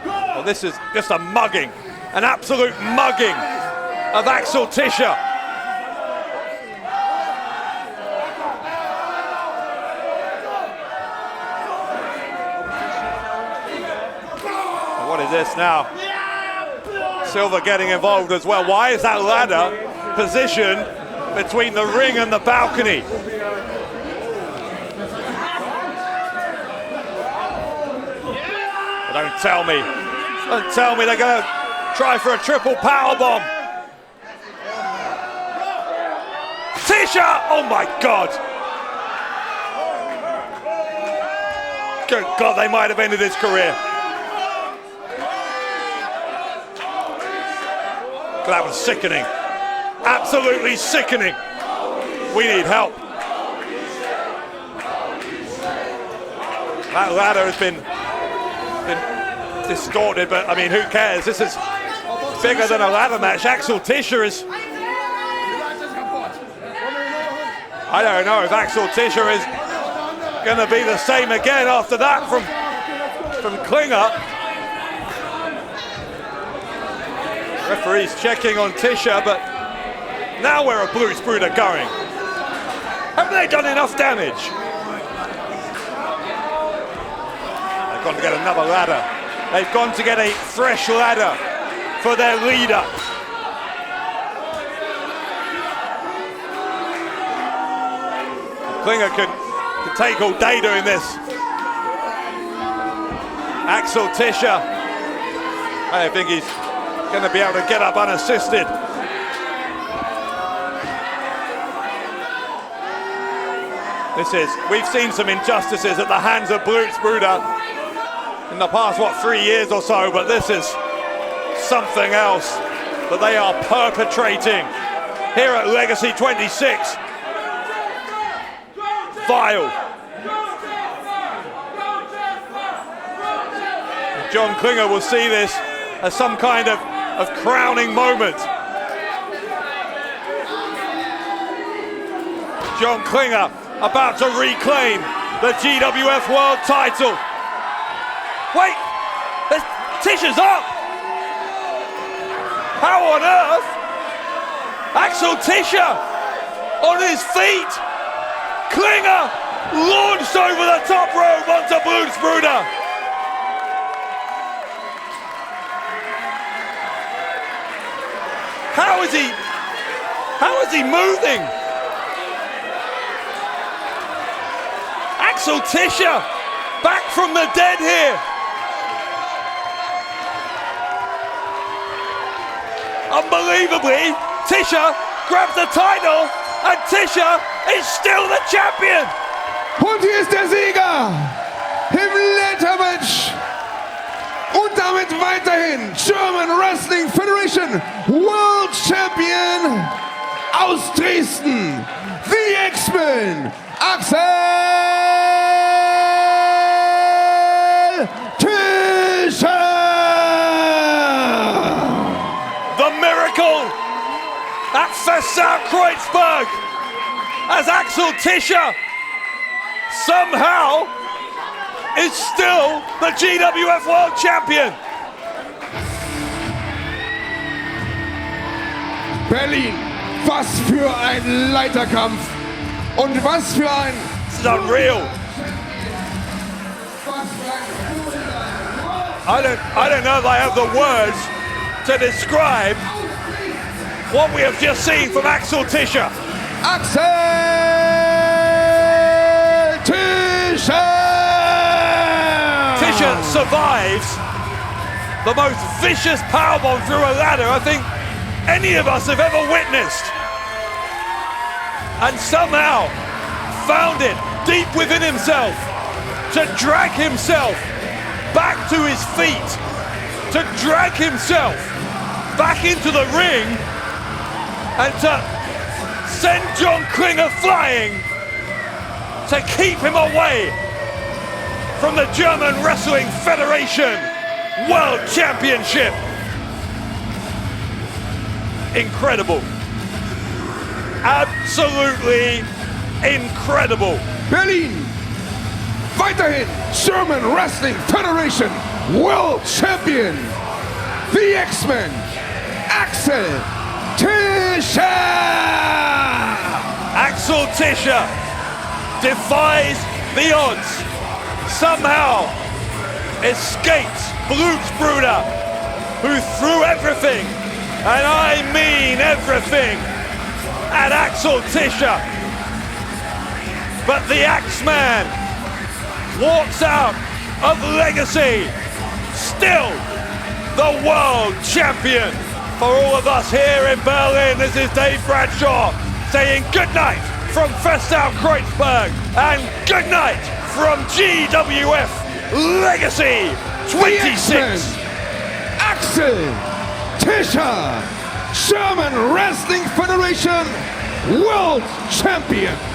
Well, this is just a mugging, an absolute mugging of Axel Tischer. What is this now? Silva getting involved as well. Why is that ladder positioned between the ring and the balcony? Don't tell me they're going to try for a triple powerbomb. Tischer! Oh my God! Good God, they might have ended his career. That was sickening. Absolutely sickening. We need help. That ladder has been distorted, but I mean, who cares? This is bigger than a ladder match. Axel Tischer is... I don't know if Axel Tischer is going to be the same again after that from Klinger. Referee's checking on Tischer, but now where are Blutsbrüder going? Haven't they done enough damage? They've gone to get another ladder. They've gone to get a fresh ladder for their leader. Klinger could take all day doing this. Axel Tischer, I don't think he's going to be able to get up unassisted. We've seen some injustices at the hands of Blutsbrüder in the past, 3 years or so, but this is something else that they are perpetrating here at Legacy 26. Vile. John Klinger will see this as some kind of crowning moment. John Klinger about to reclaim the GWF World title. Wait, Tischer's up. How on earth? Axel Tischer on his feet. Klinger launched over the top rope onto Blutsbrüder. How is he moving? Axel Tischer back from the dead here. Unbelievably, Tischer grabs the title and Tischer is still the champion. Und hier ist der Sieger im Leitermatch und damit weiterhin German Wrestling Federation World Champion aus Dresden, the X-Men, Axel Tischer. The miracle at Kreuzberg as Axel Tischer somehow is still the GWF World Champion. Berlin, was für ein Leiterkampf und was für ein... This is unreal. I don't know if I have the words to describe what we have just seen from Axel Tischer. Axel Tischer! Tischer survives the most vicious powerbomb through a ladder I think any of us have ever witnessed. And somehow found it deep within himself to drag himself back to his feet, to drag himself back into the ring and to send John Klinger flying to keep him away from the German Wrestling Federation World Championship. Incredible. Absolutely incredible. Berlin, weiterhin German Wrestling Federation World Champion, the X-Men, Axel Tischer! Axel Tischer defies the odds, somehow escapes Blutsbrüder, who threw everything, and I mean everything, at Axel Tischer. But the Axeman walks out of Legacy, still the world champion. For all of us here in Berlin, this is Dave Bradshaw saying good night from Festal Kreuzberg and good night from GWF Legacy 26. Axel, Tischer, German Wrestling Federation World Champion.